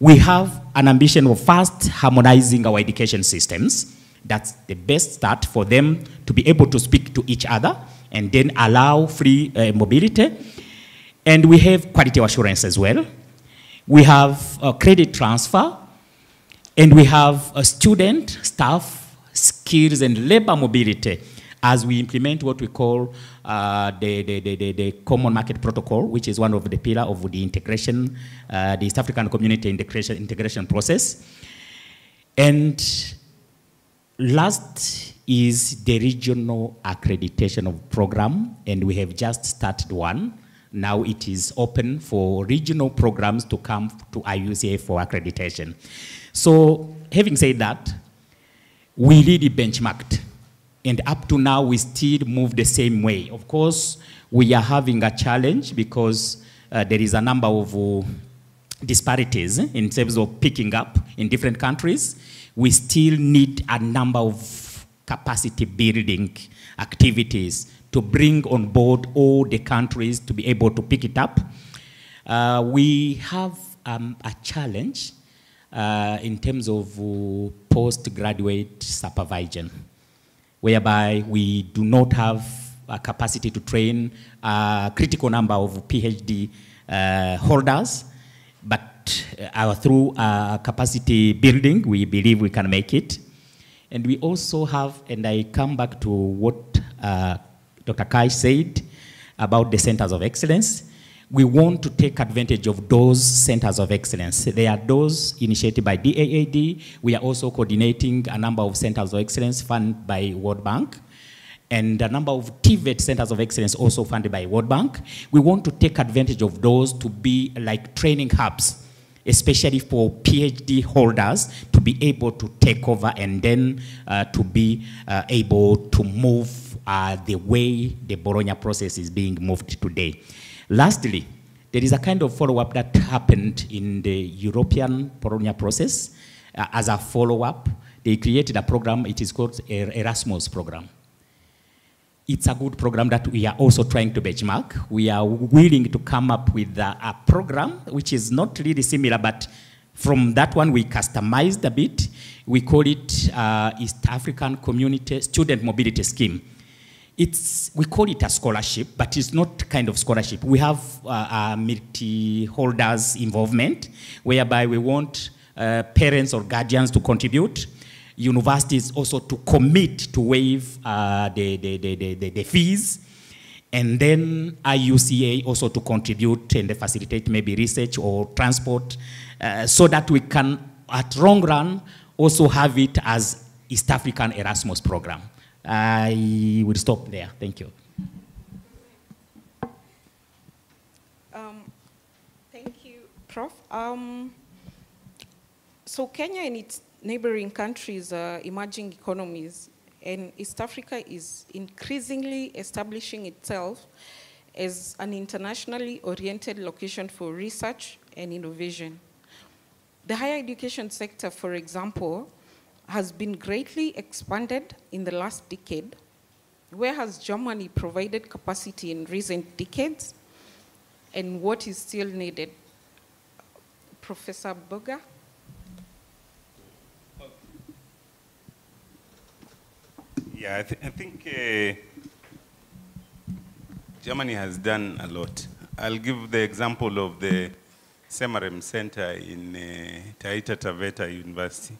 [SPEAKER 9] We have an ambition of first harmonizing our education systems. That's the best start for them to be able to speak to each other and then allow free mobility. And we have quality assurance as well. We have credit transfer, and we have student, staff, skills, and labor mobility as we implement what we call the Common Market Protocol, which is one of the pillars of the integration, the East African Community integration process. And last is the regional accreditation of program, and we have just started one. Now it is open for regional programs to come to IUCA for accreditation. So having said that, we really benchmarked, and up to now we still move the same way. Of course, we are having a challenge because there is a number of disparities in terms of picking up in different countries. We still need a number of capacity building activities to bring on board all the countries to be able to pick it up. We have a challenge in terms of postgraduate supervision, whereby we do not have a capacity to train a critical number of PhD holders, but through capacity building, we believe we can make it. And we also have, and I come back to what Dr. Kai said about the centers of excellence. We want to take advantage of those centers of excellence. They are those initiated by DAAD. We are also coordinating a number of centers of excellence funded by World Bank, and a number of TVET centers of excellence also funded by World Bank. We want to take advantage of those to be like training hubs, especially for PhD holders to be able to take over and then to be able to move the way the Bologna process is being moved today. Lastly, there is a kind of follow-up that happened in the European Bologna process. As a follow-up, they created a program, it is called Erasmus program. It's a good program that we are also trying to benchmark. We are willing to come up with a program which is not really similar, but from that one we customized a bit. We call it East African Community Student Mobility Scheme. We call it a scholarship, but it's not kind of scholarship. We have multi-holders involvement, whereby we want parents or guardians to contribute, universities also to commit to waive the fees, and then IUCA also to contribute and facilitate maybe research or transport, so that we can, at long run, also have it as East African Erasmus program. I will stop there. Thank you.
[SPEAKER 7] Thank you, Prof. So Kenya and its neighboring countries are emerging economies, and East Africa is increasingly establishing itself as an internationally oriented location for research and innovation. The higher education sector, for example, has been greatly expanded in the last decade. Where has Germany provided capacity in recent decades, and what is still needed? Professor Boga?
[SPEAKER 8] Yeah, I think Germany has done a lot. I'll give the example of the Semarem Center in Taita Taveta University.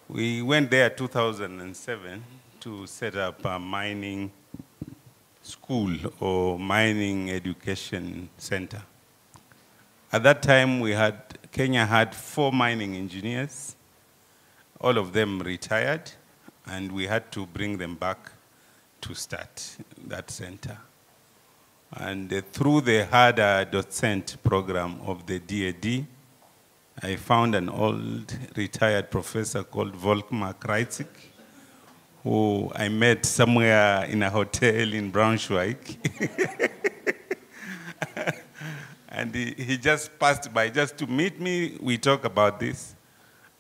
[SPEAKER 8] We went there 2007 to set up a mining school or mining education center. At that time, Kenya had 4 mining engineers. All of them retired, and we had to bring them back to start that center. And through the HADA docent program of the DAD, I found an old retired professor called Volkmar Kreizig, who I met somewhere in a hotel in Braunschweig. And he just passed by just to meet me. We talk about this,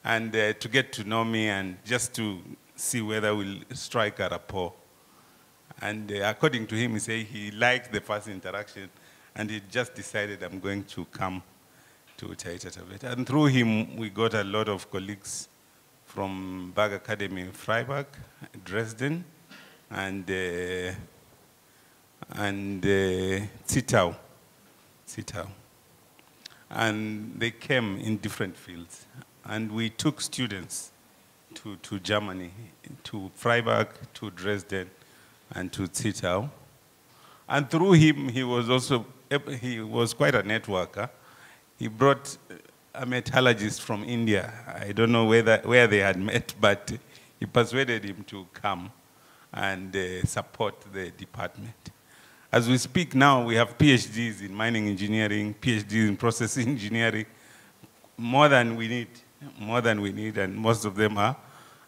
[SPEAKER 8] and to get to know me, and just to see whether we'll strike a rapport. And according to him, he said he liked the first interaction, and he just decided I'm going to come to Taita Taveta. And through him, we got a lot of colleagues from Berg Academy in Freiburg, Dresden, and Zittau. And they came in different fields. And we took students to Germany, to Freiburg, to Dresden, and to Tsitao. And through him, he was quite a networker. He brought a metallurgist from India. I don't know where they had met, but he persuaded him to come and support the department. As we speak now, we have PhDs in mining engineering, PhDs in process engineering, more than we need, and most of them are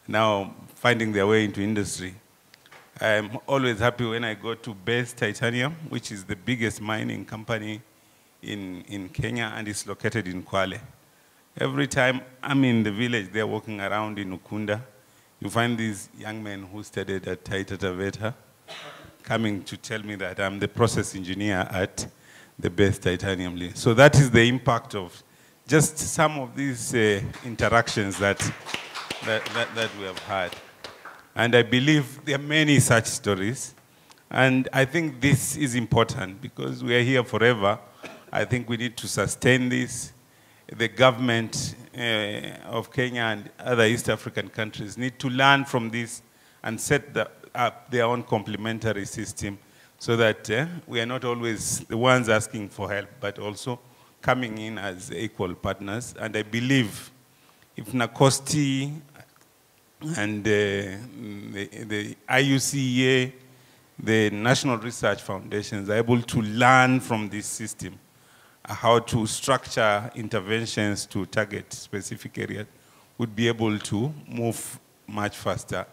[SPEAKER 8] now finding their way into industry. I'm always happy when I go to Base Titanium, which is the biggest mining company in Kenya, and it's located in Kwale. Every time I'm in the village, they're walking around in Ukunda. You find these young men who studied at Taita Taveta coming to tell me that I'm the process engineer at the Base Titanium. So that is the impact of just some of these interactions that we have had. And I believe there are many such stories. And I think this is important because we are here forever. I think we need to sustain this. The government of Kenya and other East African countries need to learn from this and set up their own complementary system so that we are not always the ones asking for help, but also coming in as equal partners. And I believe if NACOSTI and the IUCEA, the National Research Foundations, are able to learn from this system how to structure interventions to target specific areas, would be able to move much faster.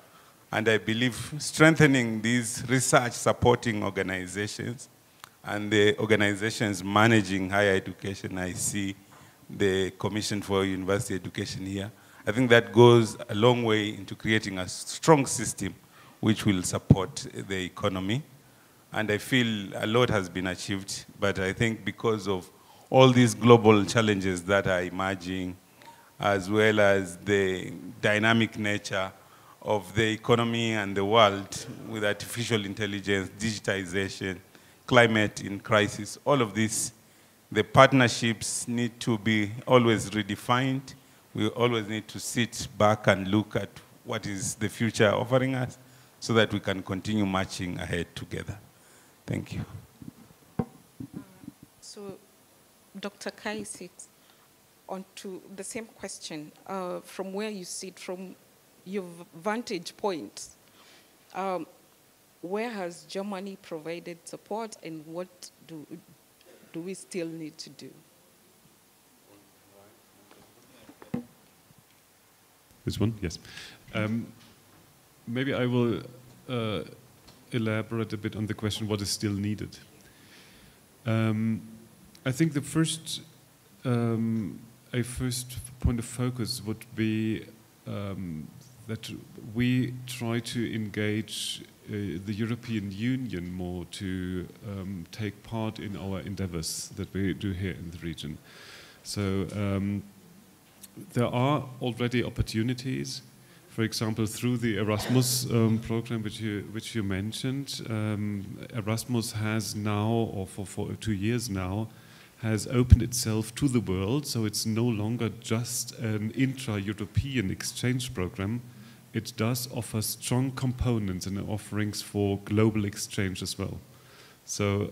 [SPEAKER 8] And I believe strengthening these research supporting organizations and the organizations managing higher education, I see the Commission for University Education here. I think that goes a long way into creating a strong system which will support the economy. And I feel a lot has been achieved, but I think because of all these global challenges that are emerging, as well as the dynamic nature of the economy and the world with artificial intelligence, digitization, climate in crisis, all of this, the partnerships need to be always redefined. We always need to sit back and look at what is the future offering us so that we can continue marching ahead together. Thank you.
[SPEAKER 7] So, Dr. Kai-6, on to the same question, from where you sit, from your vantage point, where has Germany provided support and what do we still need to do?
[SPEAKER 3] This one? Yes. Maybe I will elaborate a bit on the question, what is still needed? I think the first point of focus would be that we try to engage the European Union more to take part in our endeavors that we do here in the region. So there are already opportunities, for example, through the Erasmus program, which you mentioned. Erasmus has now, or for 2 years now, has opened itself to the world, so it's no longer just an intra-European exchange program. It does offer strong components and offerings for global exchange as well. So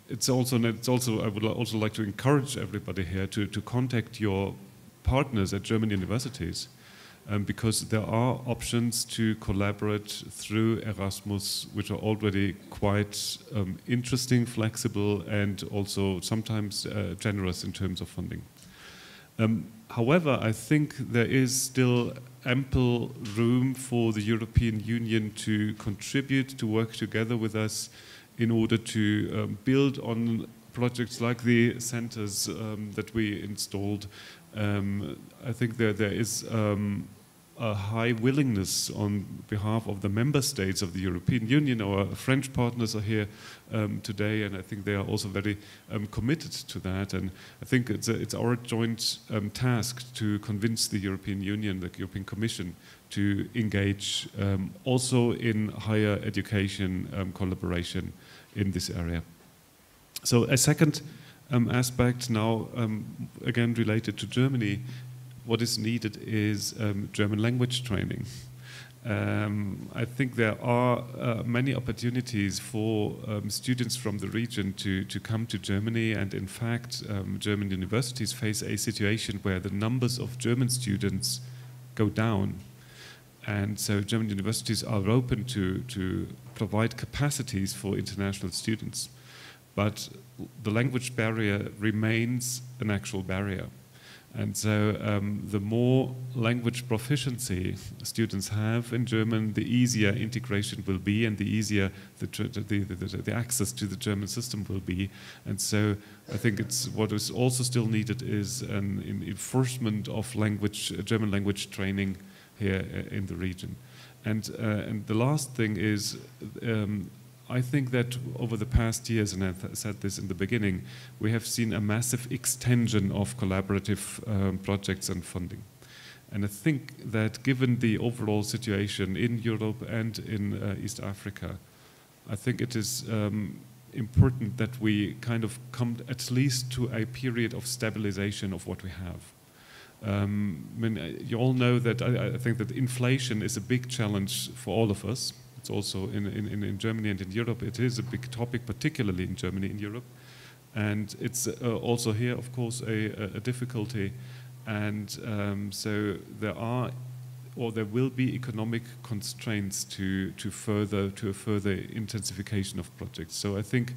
[SPEAKER 3] it's also I would also like to encourage everybody here to contact your partners at German universities, because there are options to collaborate through Erasmus, which are already quite interesting, flexible, and also sometimes generous in terms of funding. However, I think there is still ample room for the European Union to contribute, to work together with us in order to build on projects like the centers that we installed. I think there is a high willingness on behalf of the member states of the European Union. Our French partners are here today, and I think they are also very committed to that. And I think it's our joint task to convince the European Union, the European Commission, to engage also in higher education collaboration in this area. So a second aspect now, again related to Germany, what is needed is German language training. I think there are many opportunities for students from the region to come to Germany, and in fact, German universities face a situation where the numbers of German students go down. And so German universities are open to provide capacities for international students. But the language barrier remains an actual barrier. And so the more language proficiency students have in German, the easier integration will be, and the easier the access to the German system will be. And so I think what is also still needed is an enforcement of German language training here in the region. And the last thing is, I think that over the past years, and I said this in the beginning, we have seen a massive extension of collaborative projects and funding. And I think that given the overall situation in Europe and in East Africa, I think it is important that we kind of come at least to a period of stabilization of what we have. I mean, you all know that I think that inflation is a big challenge for all of us. It's also in Germany and in Europe. It is a big topic, particularly in Germany and Europe. And it's also here, of course, a difficulty. And so there will be economic constraints to a further intensification of projects. So I think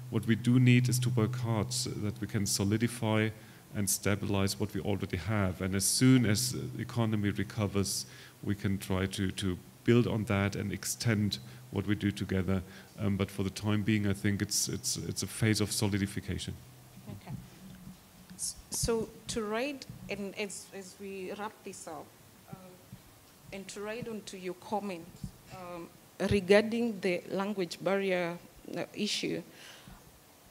[SPEAKER 3] what we do need is to work hard so that we can solidify and stabilize what we already have. And as soon as the economy recovers, we can try to build on that and extend what we do together. But for the time being, I think it's a phase of solidification.
[SPEAKER 7] Okay. So to ride, and as we wrap this up, and to ride onto your comment regarding the language barrier issue,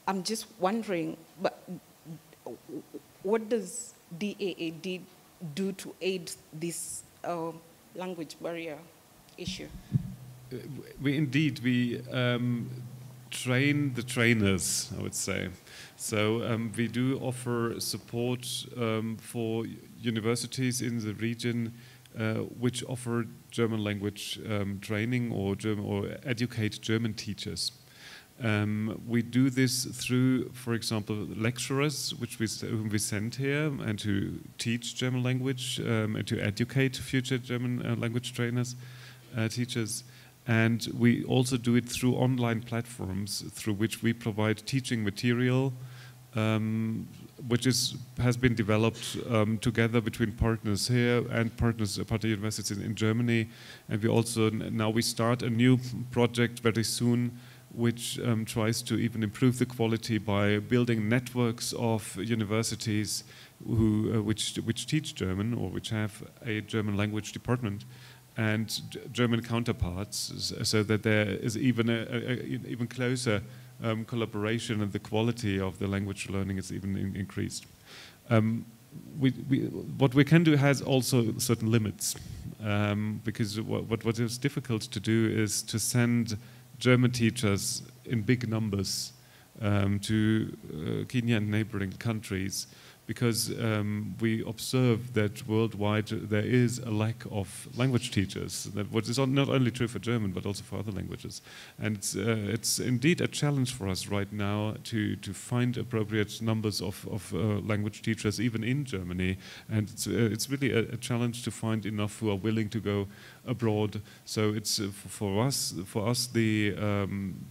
[SPEAKER 7] I'm just wondering, but what does DAAD do to aid this language barrier issue?
[SPEAKER 3] We train the trainers, I would say. So we do offer support for universities in the region which offer German language training or educate German teachers. We do this through, for example, lecturers whom we send here and to teach German language and to educate future German language trainers, teachers. And we also do it through online platforms through which we provide teaching material which has been developed together between partners here and partner universities in Germany. And we also, now we start a new project very soon which tries to even improve the quality by building networks of universities which teach German or which have a German language department and German counterparts, so that there is even even closer collaboration, and the quality of the language learning is even increased. What we can do has also certain limits, because what is difficult to do is to send German teachers in big numbers to Kenya and neighboring countries, because we observe that worldwide there is a lack of language teachers. What is not only true for German, but also for other languages. And it's indeed a challenge for us right now to find appropriate numbers of language teachers, even in Germany. And it's really a challenge to find enough who are willing to go abroad. So it's for us the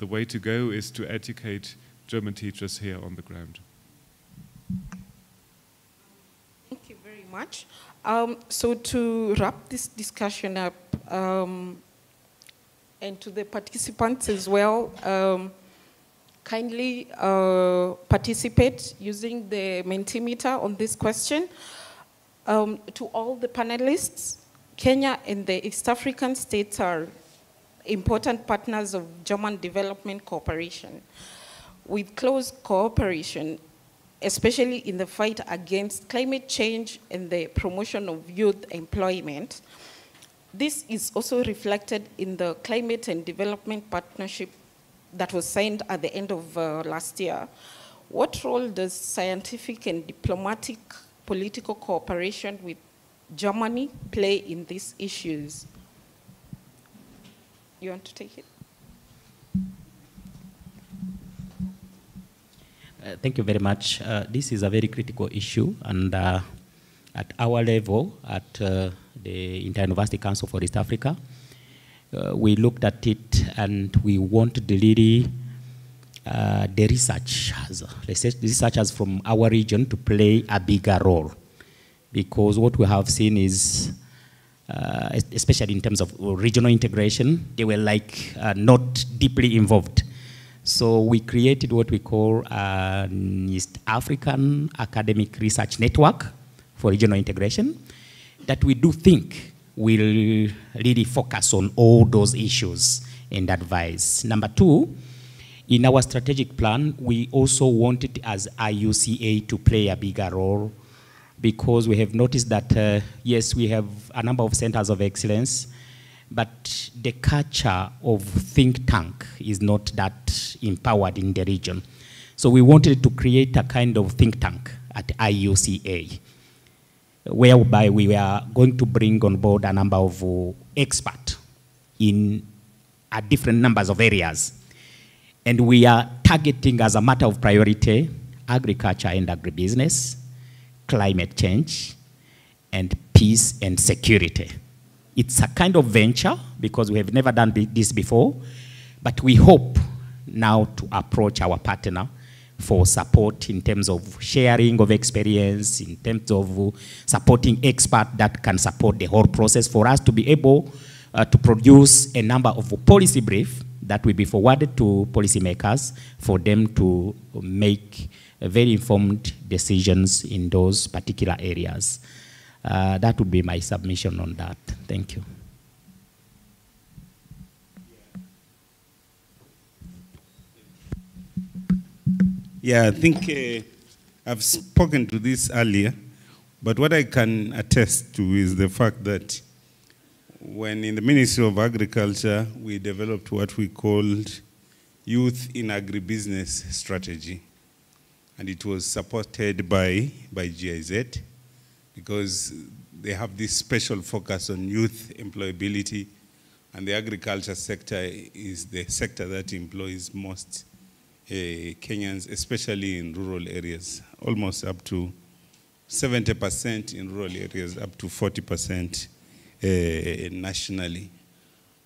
[SPEAKER 3] way to go is to educate German teachers here on the ground.
[SPEAKER 7] Thank you very much. So to wrap this discussion up, and to the participants as well, kindly participate using the Mentimeter on this question. To all the panelists, Kenya and the East African states are important partners of German development cooperation. With close cooperation, especially in the fight against climate change and the promotion of youth employment. This is also reflected in the Climate and Development Partnership that was signed at the end of last year. What role does scientific and diplomatic political cooperation with Germany play in these issues? you want to take it?
[SPEAKER 9] Thank you very much. This is a very critical issue, and at our level, at the Inter-University Council for East Africa, we looked at it and we wanted really the researchers from our region to play a bigger role, because what we have seen is, especially in terms of regional integration, they were like not deeply involved. So we created what we call an East African Academic Research Network for regional integration that we do think will really focus on all those issues and advise. Number two, in our strategic plan, we also wanted as IUCA to play a bigger role, because we have noticed that, yes, we have a number of centers of excellence, but the culture of think tank is not that empowered in the region. So we wanted to create a kind of think tank at IUCA, whereby we were going to bring on board a number of experts in different numbers of areas. And we are targeting as a matter of priority agriculture and agribusiness, climate change, and peace and security. It's a kind of venture because we have never done this before, but we hope now to approach our partner for support in terms of sharing of experience, in terms of supporting experts that can support the whole process for us to be able to produce a number of policy briefs that will be forwarded to policymakers for them to make very informed decisions in those particular areas. That would be my submission on that. Thank you.
[SPEAKER 8] Yeah, I think I've spoken to this earlier, but what I can attest to is the fact that when in the Ministry of Agriculture, we developed what we called Youth in Agribusiness Strategy. And it was supported by GIZ, because they have this special focus on youth employability, and the agriculture sector is the sector that employs most Kenyans, especially in rural areas, almost up to 70% in rural areas, up to 40% nationally.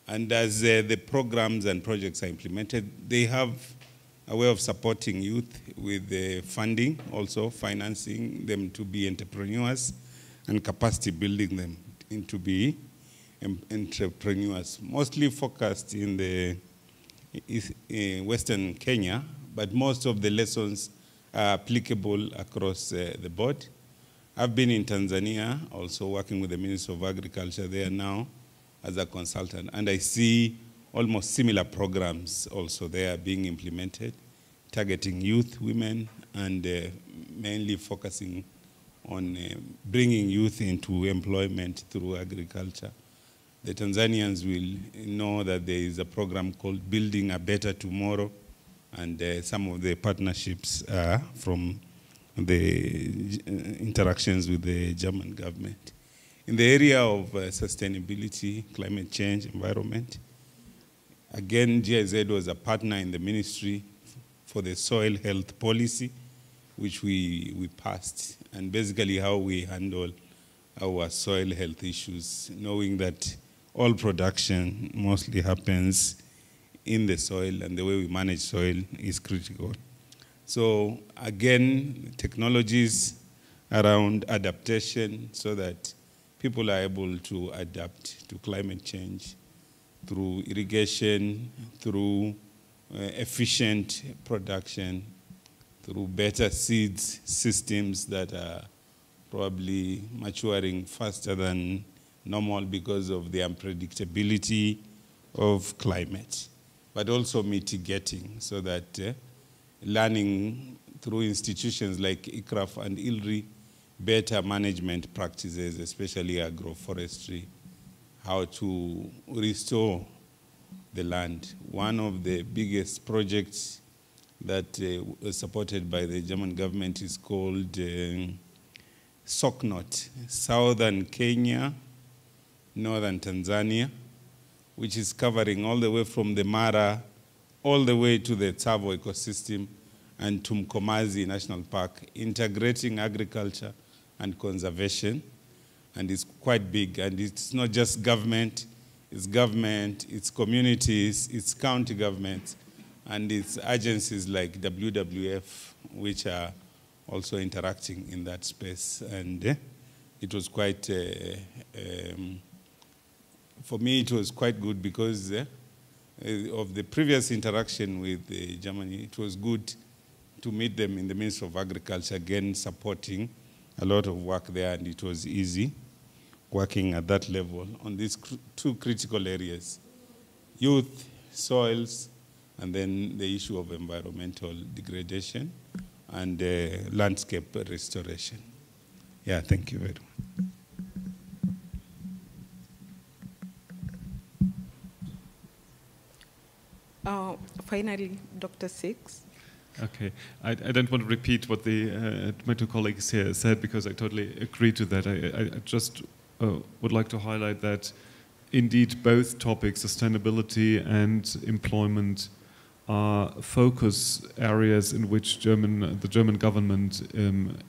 [SPEAKER 8] And as the programs and projects are implemented, they have a way of supporting youth with funding, also financing them to be entrepreneurs and capacity building them into be entrepreneurs, mostly focused in the Western Kenya, but most of the lessons are applicable across the board. I've been in Tanzania, also working with the Ministry of Agriculture there now as a consultant, and I see almost similar programs also there being implemented, targeting youth, women, and mainly focusing on bringing youth into employment through agriculture. The Tanzanians will know that there is a program called Building a Better Tomorrow, and some of the partnerships are from the interactions with the German government. In the area of sustainability, climate change, environment, again, GIZ was a partner in the ministry for the soil health policy, which we passed, and basically how we handle our soil health issues, knowing that all production mostly happens in the soil, and the way we manage soil is critical. So again, technologies around adaptation so that people are able to adapt to climate change through irrigation, through efficient production, through better seeds systems that are probably maturing faster than normal because of the unpredictability of climate, but also mitigating so that learning through institutions like ICRAF and ILRI, better management practices, especially agroforestry, how to restore the land. One of the biggest projects that was supported by the German government is called SOCNOT, Southern Kenya, Northern Tanzania, which is covering all the way from the Mara, all the way to the Tsavo ecosystem and to Mkomazi National Park, integrating agriculture and conservation. And it's quite big, and it's not just government, it's communities, it's county governments, and it's agencies like WWF, which are also interacting in that space. And it was quite, for me, it was quite good because of the previous interaction with Germany. It was good to meet them in the Ministry of Agriculture, again supporting a lot of work there, and it was easy working at that level on these two critical areas: youth, soils, and then the issue of environmental degradation and landscape restoration. Yeah, thank you very
[SPEAKER 7] much. Finally, Dr. Six.
[SPEAKER 3] Okay, I don't want to repeat what my two colleagues here said, because I totally agree to that. I just would like to highlight that indeed both topics, sustainability and employment, are focus areas in which the German government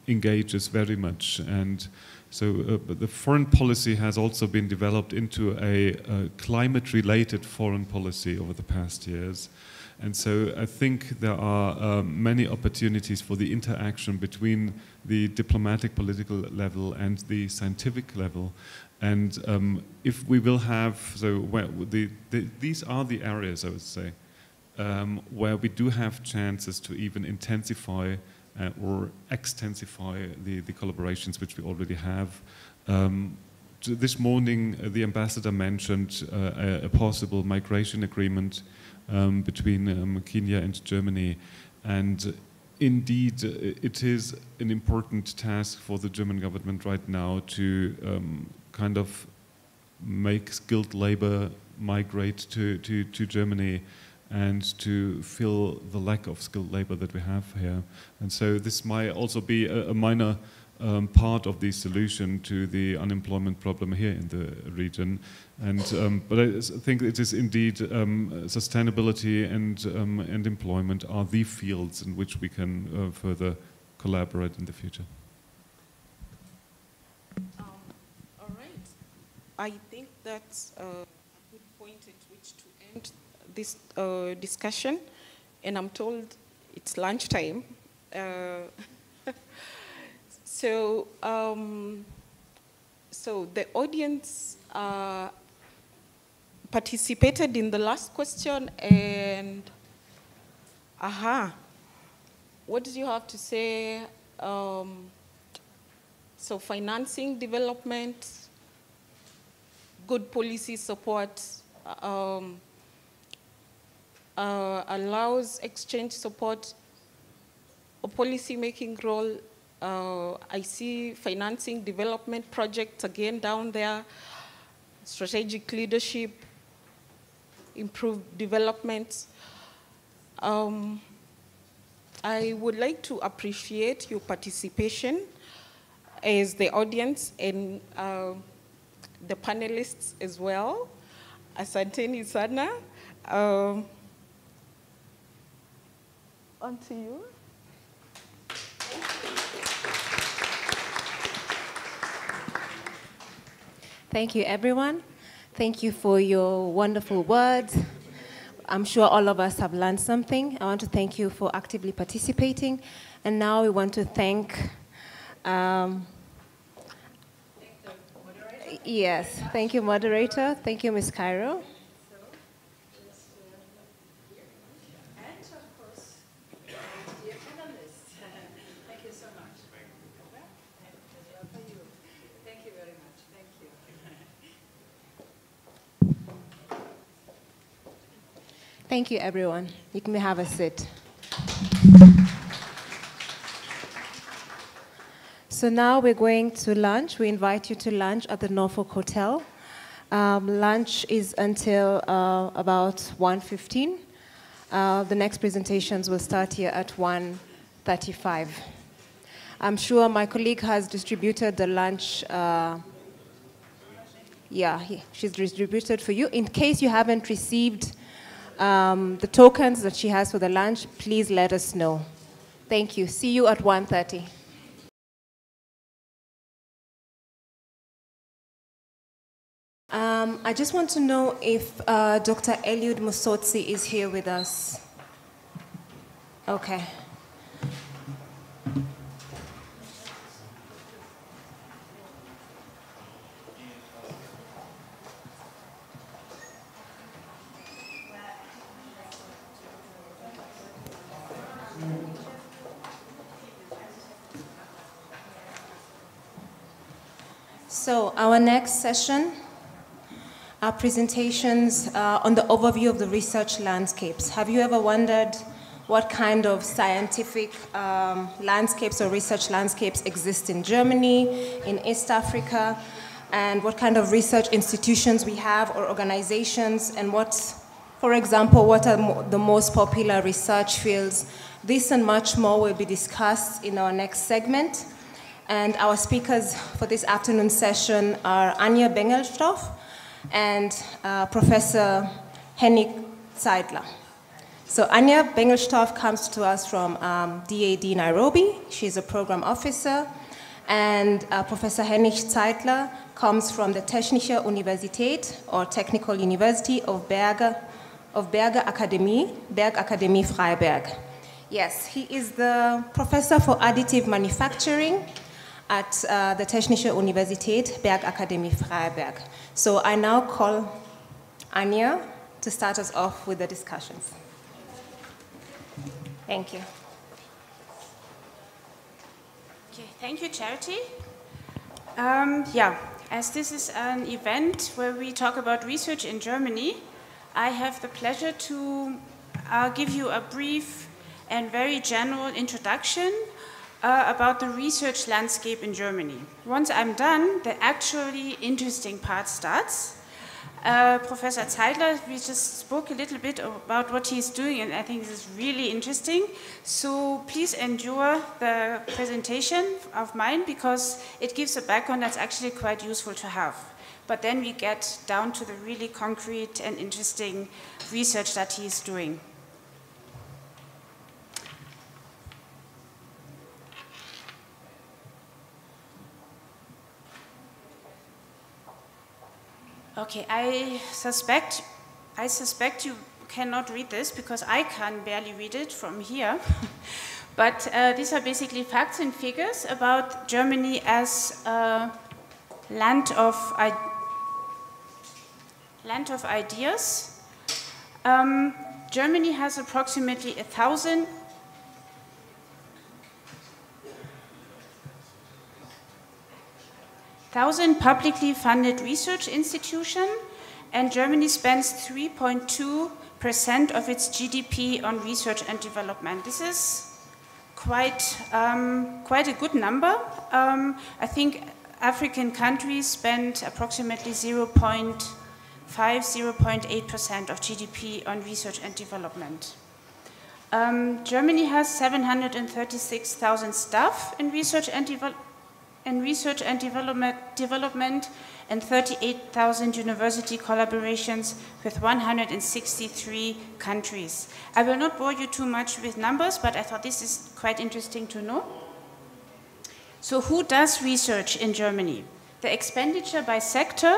[SPEAKER 3] engages very much. And so the foreign policy has also been developed into a climate-related foreign policy over the past years. And so I think there are many opportunities for the interaction between the diplomatic political level and the scientific level. And if we will have, these are the areas, I would say, where we do have chances to even intensify or extensify the collaborations which we already have. This morning, the ambassador mentioned a possible migration agreement between Kenya and Germany, and indeed it is an important task for the German government right now to kind of make skilled labor migrate to Germany and to fill the lack of skilled labor that we have here. And so this might also be a minor part of the solution to the unemployment problem here in the region. And but I think it is indeed sustainability and employment are the fields in which we can further collaborate in the future.
[SPEAKER 7] All right. I think that's a good point at which to end this discussion. And I'm told it's lunchtime. So the audience participated in the last question, and what do you have to say? So financing development, good policy support, allows exchange support, a policy-making role. I see financing development projects again down there, strategic leadership, improved development. I would like to appreciate your participation as the audience and the panelists as well. Asanteni sana. On to you.
[SPEAKER 1] Thank you, everyone. Thank you for your wonderful words. I'm sure all of us have learned something. I want to thank you for actively participating. And now we want to thank, yes, thank you, moderator. Thank you, Ms. Cairo. Thank you, everyone. You can have a seat. So now we're going to lunch. We invite you to lunch at the Norfolk Hotel. Lunch is until about 1:15. The next presentations will start here at 1:35. I'm sure my colleague has distributed the lunch Yeah, she's distributed for you. In case you haven't received the tokens that she has for the lunch, please let us know. Thank you. See you at 1:30. I just want to know if Dr. Eliud Musotsi is here with us. Okay. So our next session are presentations on the overview of the research landscapes. Have you ever wondered what kind of scientific landscapes or research landscapes exist in Germany, in East Africa, and what kind of research institutions we have or organizations, and what, for example, what are the most popular research fields? This and much more will be discussed in our next segment. And our speakers for this afternoon session are Anja Bengelstoff and Professor Henning Zeidler. So Anja Bengelstoff comes to us from DAD Nairobi. She's a program officer. And Professor Henning Zeidler comes from the Technische Universität, or Technical University of Berge Akademie, Bergakademie Freiberg. Yes, he is the professor for additive manufacturing at the Technische Universität, Bergakademie Freiberg. So I now call Anja to start us off with the discussions. Thank you.
[SPEAKER 11] Okay, thank you, Charity. As this is an event where we talk about research in Germany, I have the pleasure to give you a brief and very general introduction about the research landscape in Germany. Once I'm done, the actually interesting part starts. Professor Zeidler, we just spoke a little bit about what he's doing, and I think this is really interesting. So please endure the presentation of mine, because it gives a background that's actually quite useful to have. But then we get down to the really concrete and interesting research that he's doing. Okay, I suspect you cannot read this because I can barely read it from here. But these are basically facts and figures about Germany as a land of ideas. Germany has approximately 1,000 publicly funded research institutions, and Germany spends 3.2% of its GDP on research and development. This is quite a good number. I think African countries spend approximately 0.8% of GDP on research and development. Germany has 736,000 staff in research and development, and 38,000 university collaborations with 163 countries. I will not bore you too much with numbers, but I thought this is quite interesting to know. So who does research in Germany? The expenditure by sector,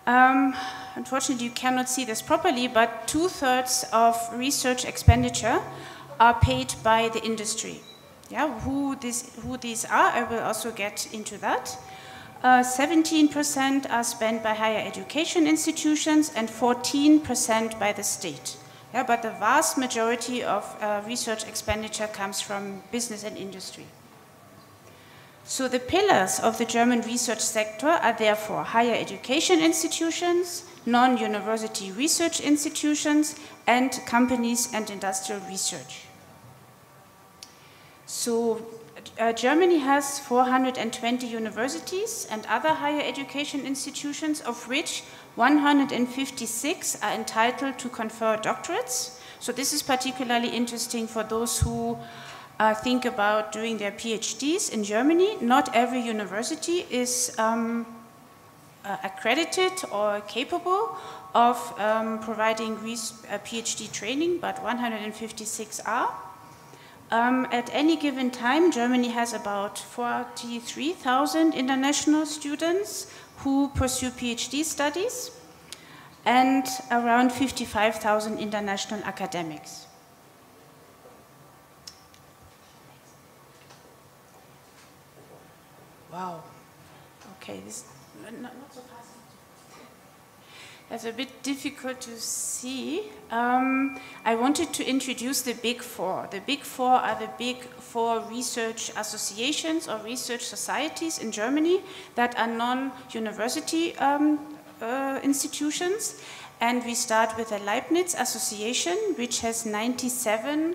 [SPEAKER 11] unfortunately you cannot see this properly, but 2/3 of research expenditure are paid by the industry. Yeah, who these are, I will also get into that. 17% are spent by higher education institutions and 14% by the state. Yeah, but the vast majority of research expenditure comes from business and industry. So the pillars of the German research sector are therefore higher education institutions, non-university research institutions, and companies and industrial research. So Germany has 420 universities and other higher education institutions, of which 156 are entitled to confer doctorates. So this is particularly interesting for those who think about doing their PhDs in Germany. Not every university is accredited or capable of providing PhD training, but 156 are. At any given time, Germany has about 43,000 international students who pursue PhD studies and around 55,000 international academics. Wow. Okay, this not so fast. That's a bit difficult to see. I wanted to introduce the Big Four. The Big Four are the Big Four research associations or research societies in Germany that are non-university institutions. And we start with the Leibniz Association, which has 97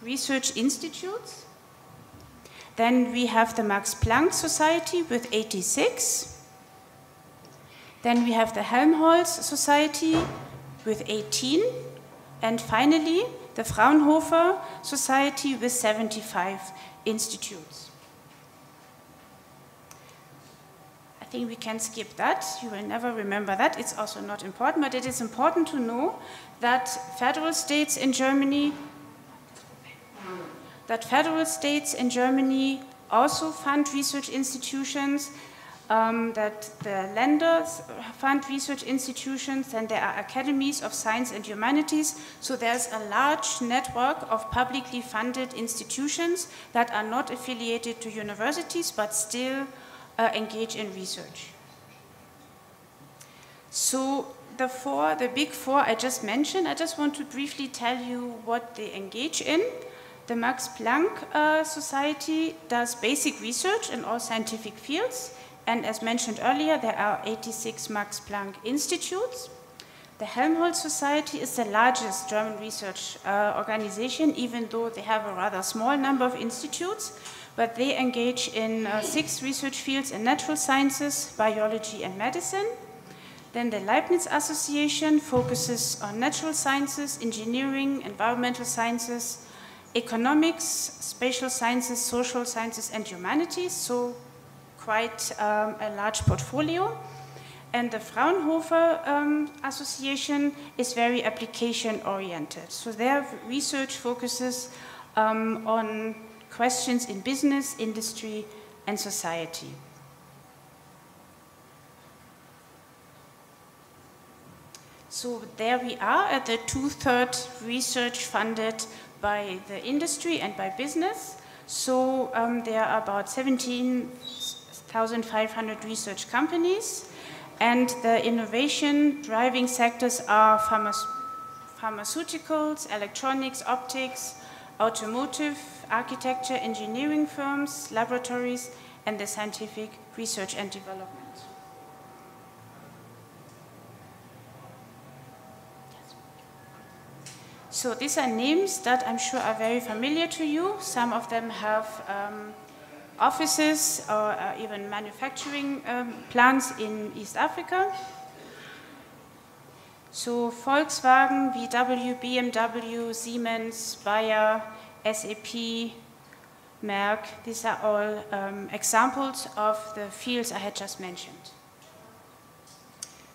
[SPEAKER 11] research institutes. Then we have the Max Planck Society with 86. Then we have the Helmholtz Society with 18. And finally, the Fraunhofer Society with 75 institutes. I think we can skip that. You will never remember that. It's also not important, but it is important to know that federal states in Germany also fund research institutions, that the lenders fund research institutions, and there are academies of science and humanities. So there's a large network of publicly funded institutions that are not affiliated to universities, but still engage in research. So the Big Four I just mentioned, I just want to briefly tell you what they engage in. The Max Planck Society does basic research in all scientific fields, and as mentioned earlier, there are 86 Max Planck institutes. The Helmholtz Society is the largest German research organization, even though they have a rather small number of institutes, but they engage in 6 research fields in natural sciences, biology, and medicine. Then the Leibniz Association focuses on natural sciences, engineering, environmental sciences, economics, spatial sciences, social sciences, and humanities, so quite a large portfolio. And the Fraunhofer Association is very application-oriented. So their research focuses on questions in business, industry, and society. So there we are at the 2/3 research funded by the industry and by business. So there are about 17,500 research companies, and the innovation driving sectors are pharmaceuticals, electronics, optics, automotive, architecture, engineering firms, laboratories, and the scientific research and development. So these are names that I'm sure are very familiar to you. Some of them have offices or even manufacturing plants in East Africa. So Volkswagen, VW, BMW, Siemens, Bayer, SAP, Merck, these are all examples of the fields I had just mentioned.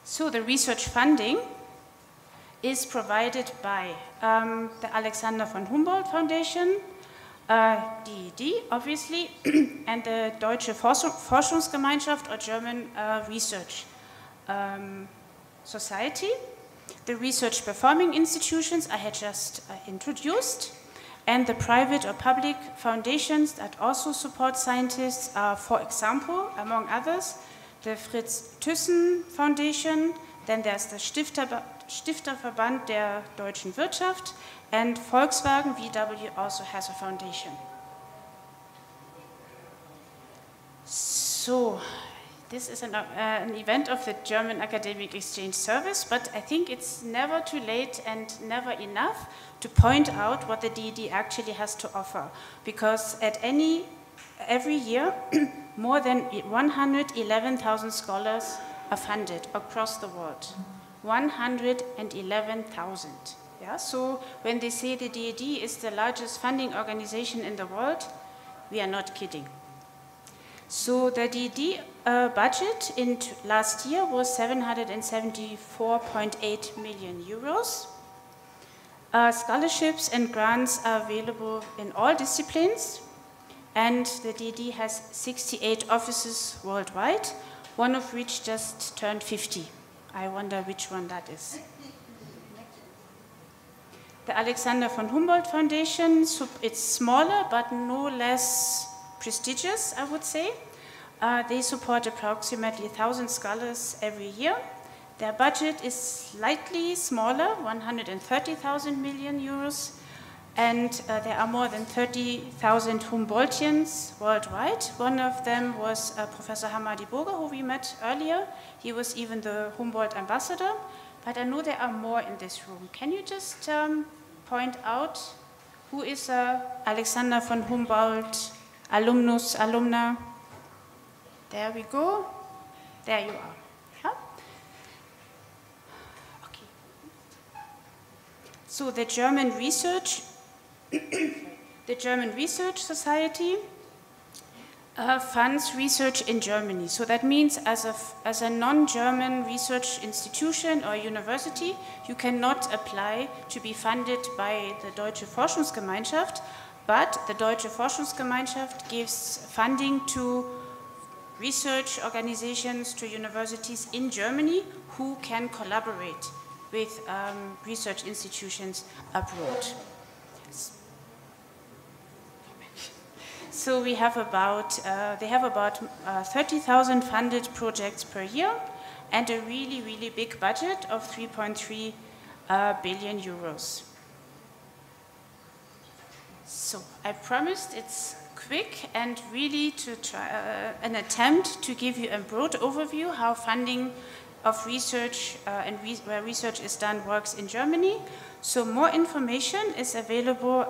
[SPEAKER 11] So the research funding is provided by the Alexander von Humboldt Foundation, DED, obviously, and the Deutsche Forschungsgemeinschaft, or German Research Society. The research performing institutions I had just introduced, and the private or public foundations that also support scientists are, for example, among others, the Fritz Thyssen Foundation, then there's the Stifterverband der deutschen Wirtschaft, and Volkswagen, VW, also has a foundation. So, this is an event of the German Academic Exchange Service, but I think it's never too late and never enough to point out what the DED actually has to offer, because every year, more than 111,000 scholars are funded across the world. 111,000. Yeah? So when they say the DED is the largest funding organization in the world, we are not kidding. So the DED budget in last year was 774.8 million euros. Scholarships and grants are available in all disciplines, and the DED has 68 offices worldwide, one of which just turned 50. I wonder which one that is. The Alexander von Humboldt Foundation, it's smaller but no less prestigious, I would say. They support approximately 1,000 scholars every year. Their budget is slightly smaller, 130,000 million euros, and there are more than 30,000 Humboldtians worldwide. One of them was Professor Hamadi Boga, who we met earlier. He was even the Humboldt ambassador, but I know there are more in this room. Can you just point out who is Alexander von Humboldt alumnus, alumna? There we go. There you are. Yeah? Okay. So the German Research Society funds research in Germany. So that means as a non-German research institution or university, you cannot apply to be funded by the Deutsche Forschungsgemeinschaft, but the Deutsche Forschungsgemeinschaft gives funding to research organizations, to universities in Germany who can collaborate with research institutions abroad. So we have they have about 30,000 funded projects per year and a really, really big budget of 3.3 billion euros. So I promised it's quick and really to try an attempt to give you a broad overview how funding of research and where research is done works in Germany. So more information is available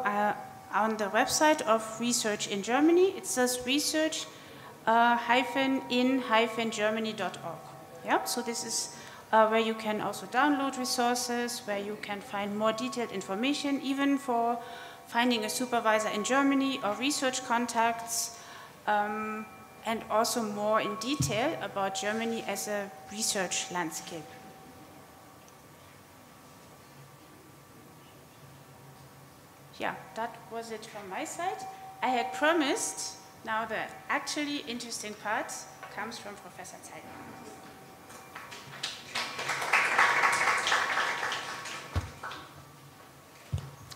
[SPEAKER 11] on the website of Research in Germany. It says research-in-germany.org. Yeah, so this is where you can also download resources, where you can find more detailed information, even for finding a supervisor in Germany or research contacts, and also more in detail about Germany as a research landscape. Yeah, that was it from my side. I had promised, now the actually interesting part comes from Professor Zeitler.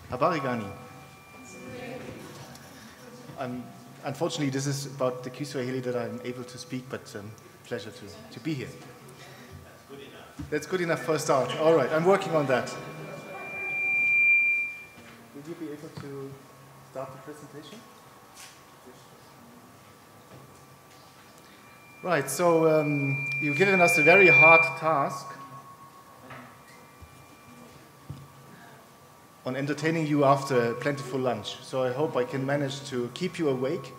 [SPEAKER 12] Habarigani. Unfortunately, this is about the Kiswahili that I'm able to speak, but pleasure to be here. That's good enough. That's good enough for a start. All right, I'm working on that. Will you be able to start the presentation? Right, so you've given us a very hard task on entertaining you after a plentiful lunch. So I hope I can manage to keep you awake.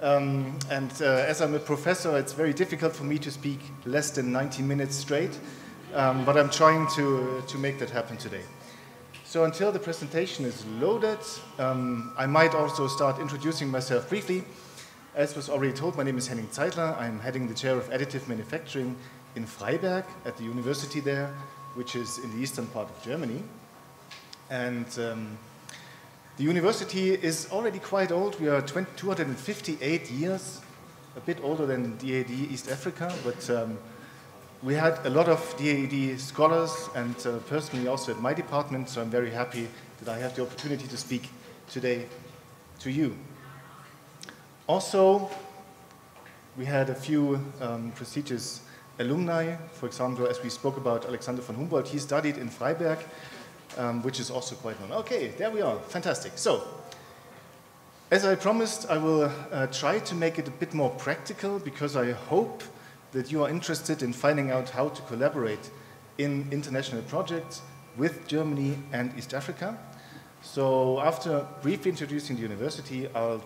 [SPEAKER 12] As I'm a professor, it's very difficult for me to speak less than 90 minutes straight, but I'm trying to make that happen today. So until the presentation is loaded, I might also start introducing myself briefly. As was already told, my name is Henning Zeitler. I'm heading the chair of additive manufacturing in Freiberg at the university there, which is in the eastern part of Germany. And the university is already quite old. We are 258 years, a bit older than DAD East Africa, but we had a lot of DAD scholars and personally also at my department, so I'm very happy that I have the opportunity to speak today to you. Also, we had a few prestigious alumni. For example, as we spoke about Alexander von Humboldt, he studied in Freiberg, which is also quite known. Okay, there we are. Fantastic. So, as I promised, I will try to make it a bit more practical because I hope that you are interested in finding out how to collaborate in international projects with Germany and East Africa. So after briefly introducing the university, I'll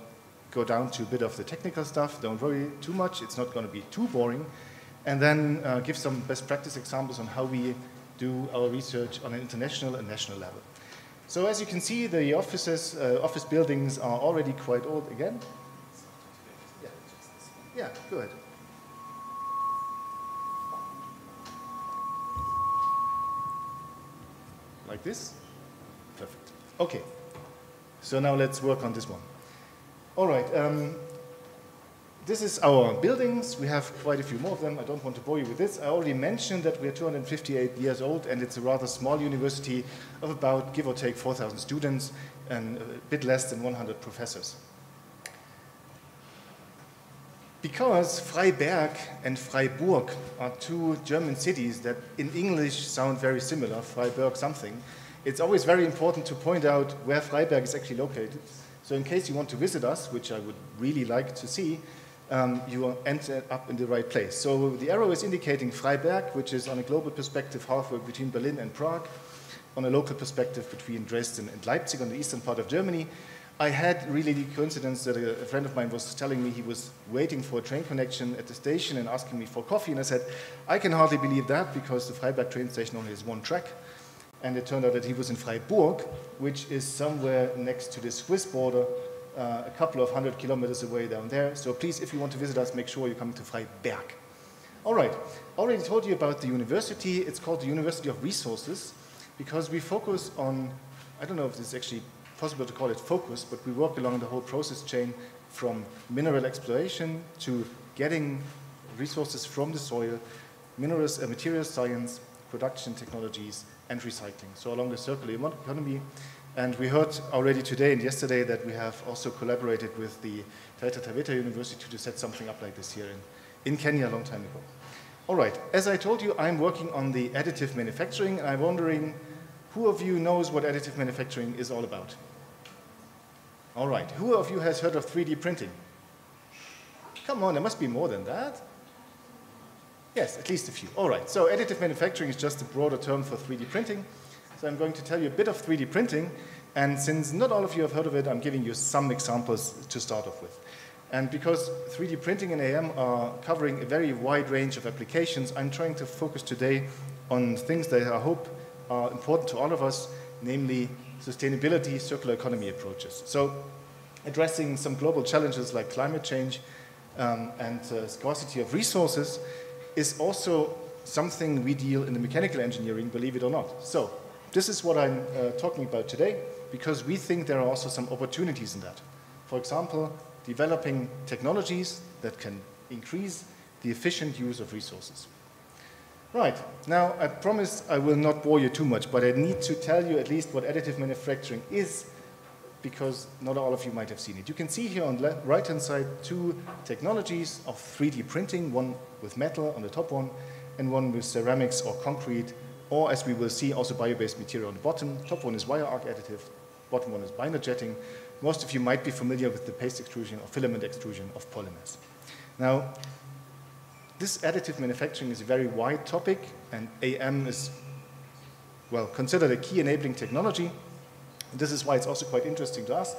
[SPEAKER 12] go down to a bit of the technical stuff. Don't worry too much. It's not going to be too boring. And then give some best practice examples on how we do our research on an international and national level. So as you can see, the office buildings are already quite old again. Yeah, go ahead. Like this? Perfect. Okay. So now let's work on this one. All right. This is our buildings. We have quite a few more of them. I don't want to bore you with this. I already mentioned that we are 258 years old, and it's a rather small university of about, give or take, 4,000 students and a bit less than 100 professors. Because Freiberg and Freiburg are two German cities that in English sound very similar, Freiburg something, it's always very important to point out where Freiberg is actually located. So in case you want to visit us, which I would really like to see, you will end up in the right place. So the arrow is indicating Freiberg, which is on a global perspective halfway between Berlin and Prague, on a local perspective between Dresden and Leipzig on the eastern part of Germany. I had really the coincidence that a friend of mine was telling me he was waiting for a train connection at the station and asking me for coffee, and I said, I can hardly believe that because the Freiberg train station only has one track. And it turned out that he was in Freiburg, which is somewhere next to the Swiss border, a couple of 100 kilometers away down there. So please, if you want to visit us, make sure you come to Freiberg. All right, already told you about the university. It's called the University of Resources because we focus on, I don't know if it's actually possible to call it focus, but we work along the whole process chain from mineral exploration to getting resources from the soil, minerals, materials science, production technologies, and recycling. So along the circular economy. And we heard already today and yesterday that we have also collaborated with the Taita Taveta University to set something up like this here in Kenya a long time ago. All right, as I told you, I'm working on the additive manufacturing, and I'm wondering who of you knows what additive manufacturing is all about? All right, who of you has heard of 3D printing? Come on, there must be more than that. Yes, at least a few. All right, so additive manufacturing is just a broader term for 3D printing. So I'm going to tell you a bit of 3D printing, and since not all of you have heard of it, I'm giving you some examples to start off with. And because 3D printing and AM are covering a very wide range of applications, I'm trying to focus today on things that I hope are important to all of us, namely sustainability, circular economy approaches. So addressing some global challenges like climate change and scarcity of resources is also something we deal in the mechanical engineering, believe it or not. So this is what I'm talking about today, because we think there are also some opportunities in that. For example, developing technologies that can increase the efficient use of resources. Right, now I promise I will not bore you too much, but I need to tell you at least what additive manufacturing is, because not all of you might have seen it. You can see here on the right-hand side two technologies of 3D printing, one with metal on the top one, and one with ceramics or concrete, or as we will see, also bio-based material on the bottom. Top one is wire arc additive, bottom one is binder jetting. Most of you might be familiar with the paste extrusion or filament extrusion of polymers. Now, this additive manufacturing is a very wide topic, and AM is, well, considered a key enabling technology. And this is why it's also quite interesting to us.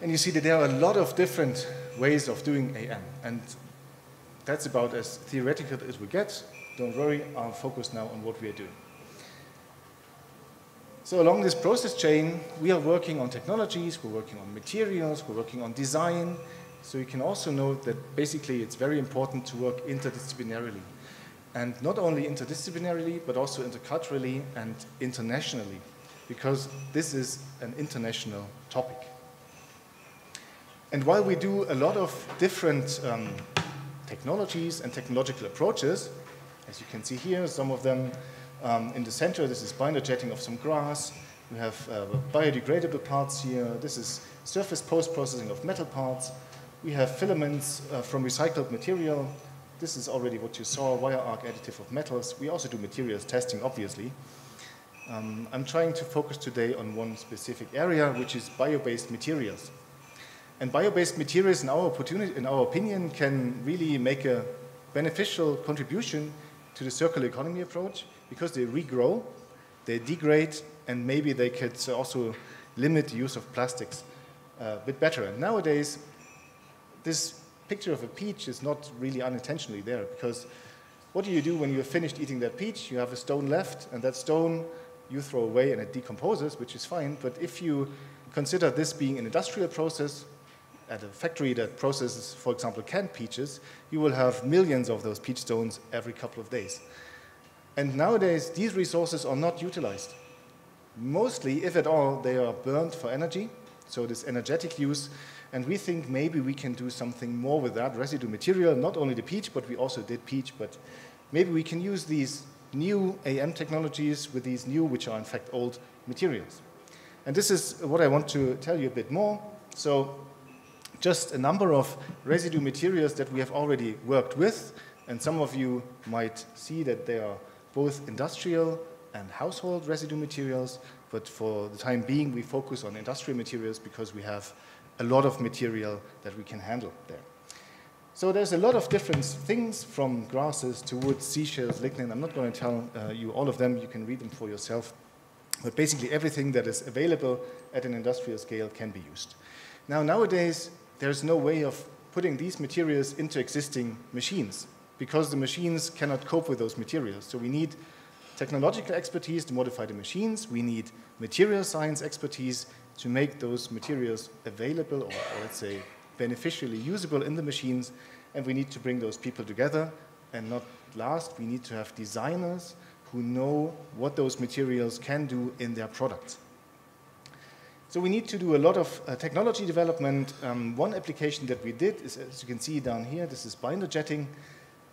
[SPEAKER 12] And you see that there are a lot of different ways of doing AM, and that's about as theoretical as we get. Don't worry, I'll focus now on what we are doing. So along this process chain, we are working on technologies, we're working on materials, we're working on design. So you can also note that basically it's very important to work interdisciplinarily. And not only interdisciplinarily, but also interculturally and internationally, because this is an international topic. And while we do a lot of different technologies and technological approaches, as you can see here, some of them in the center, this is binder jetting of some glass. We have biodegradable parts here. This is surface post-processing of metal parts. We have filaments from recycled material. This is already what you saw, wire arc additive of metals. We also do materials testing, obviously. I'm trying to focus today on one specific area, which is bio-based materials. And bio-based materials, in our opinion, can really make a beneficial contribution to the circular economy approach, because they regrow, they degrade, and maybe they could also limit the use of plastics a bit better. And nowadays, this picture of a peach is not really unintentionally there, because what do you do when you're finished eating that peach? You have a stone left, and that stone you throw away and it decomposes, which is fine. But if you consider this being an industrial process, at a factory that processes, for example, canned peaches, you will have millions of those peach stones every couple of days. And nowadays, these resources are not utilized. Mostly, if at all, they are burned for energy, so this energetic use, and we think maybe we can do something more with that residue material, not only the peach, but we also did peach, but maybe we can use these new AM technologies with these new, which are in fact old materials. And this is what I want to tell you a bit more. So just a number of residue materials that we have already worked with, and some of you might see that they are both industrial and household residue materials, but for the time being we focus on industrial materials because we have a lot of material that we can handle there. So there's a lot of different things, from grasses to wood, seashells, lignin. I'm not going to tell you all of them, you can read them for yourself. But basically everything that is available at an industrial scale can be used. Now, nowadays, there's no way of putting these materials into existing machines because the machines cannot cope with those materials. So we need technological expertise to modify the machines. We need material science expertise to make those materials available or let's say beneficially usable in the machines. And we need to bring those people together. And not last, we need to have designers who know what those materials can do in their products. So we need to do a lot of technology development. One application that we did is, as you can see down here, this is binder jetting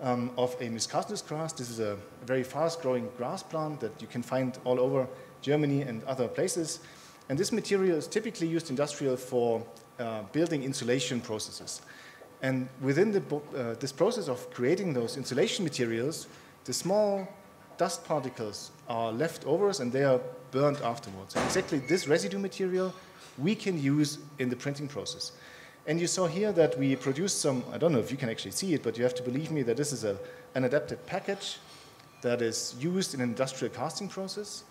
[SPEAKER 12] of a Miscanthus grass. This is a very fast-growing grass plant that you can find all over Germany and other places. And this material is typically used industrial for building insulation processes. And within this process of creating those insulation materials, the small dust particles are leftovers and they are burned afterwards. And exactly this residue material we can use in the printing process. And you saw here that we produced some, I don't know if you can actually see it, but you have to believe me that this is an adapted package that is used in an industrial casting process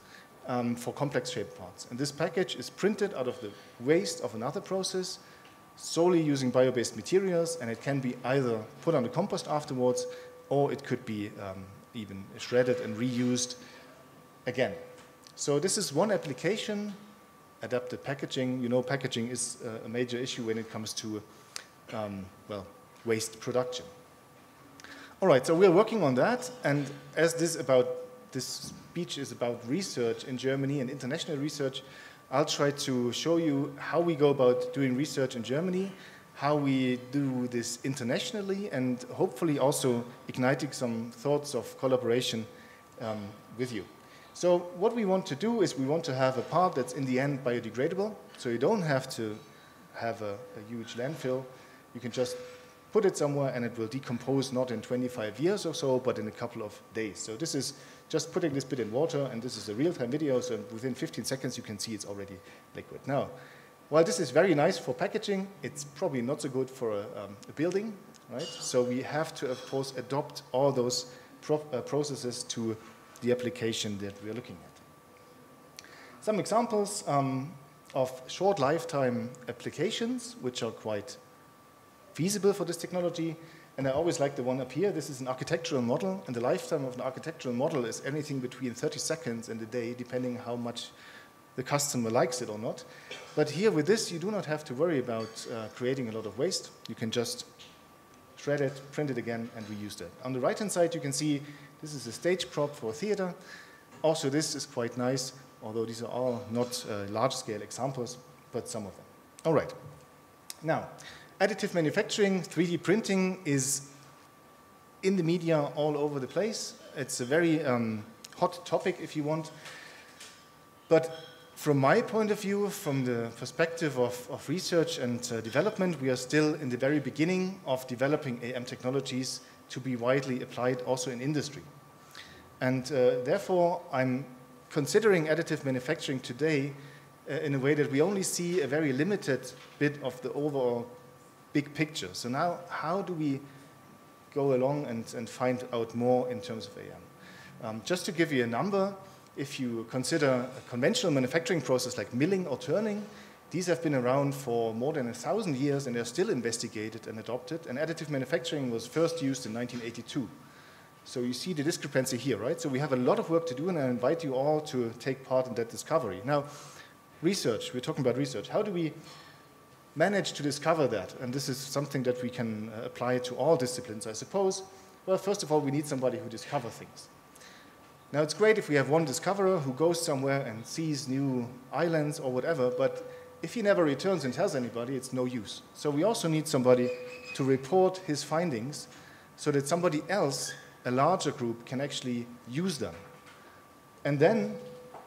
[SPEAKER 12] for complex shaped parts. And this package is printed out of the waste of another process, solely using bio-based materials, and it can be either put on the compost afterwards, or it could be even shredded and reused again. So this is one application. Adapted packaging. You know, packaging is a major issue when it comes to, well, waste production. All right, so we're working on that, and as this speech is about research in Germany and international research, I'll try to show you how we go about doing research in Germany, how we do this internationally, and hopefully also igniting some thoughts of collaboration with you. So what we want to do is we want to have a part that's in the end biodegradable, so you don't have to have a huge landfill. You can just put it somewhere and it will decompose not in 25 years or so, but in a couple of days. So this is just putting this bit in water, and this is a real-time video, so within 15 seconds you can see it's already liquid. Now, while this is very nice for packaging, it's probably not so good for a building, right? So we have to, of course, adopt all those processes to the application that we are looking at. Some examples of short lifetime applications, which are quite feasible for this technology. And I always like the one up here. This is an architectural model, and the lifetime of an architectural model is anything between 30 seconds and a day, depending how much the customer likes it or not. But here with this, you do not have to worry about creating a lot of waste. You can just shred it, print it again, and reuse that. On the right-hand side, you can see this is a stage prop for theater. Also, this is quite nice, although these are all not large-scale examples, but some of them. All right. Now, additive manufacturing, 3D printing is in the media all over the place. It's a very hot topic, if you want. But from my point of view, from the perspective of research and development, we are still in the very beginning of developing AM technologies to be widely applied also in industry. And therefore, I'm considering additive manufacturing today in a way that we only see a very limited bit of the overall big picture. So now, how do we go along and find out more in terms of AM? Just to give you a number, if you consider a conventional manufacturing process like milling or turning, these have been around for more than 1,000 years and they're still investigated and adopted. And additive manufacturing was first used in 1982. So you see the discrepancy here, right? So we have a lot of work to do, and I invite you all to take part in that discovery. Now, research, we're talking about research. How do we manage to discover that, and this is something that we can apply to all disciplines, I suppose, well, first of all, we need somebody who discovers things. Now, it's great if we have one discoverer who goes somewhere and sees new islands or whatever, but if he never returns and tells anybody, it's no use. So we also need somebody to report his findings so that somebody else, a larger group, can actually use them. And then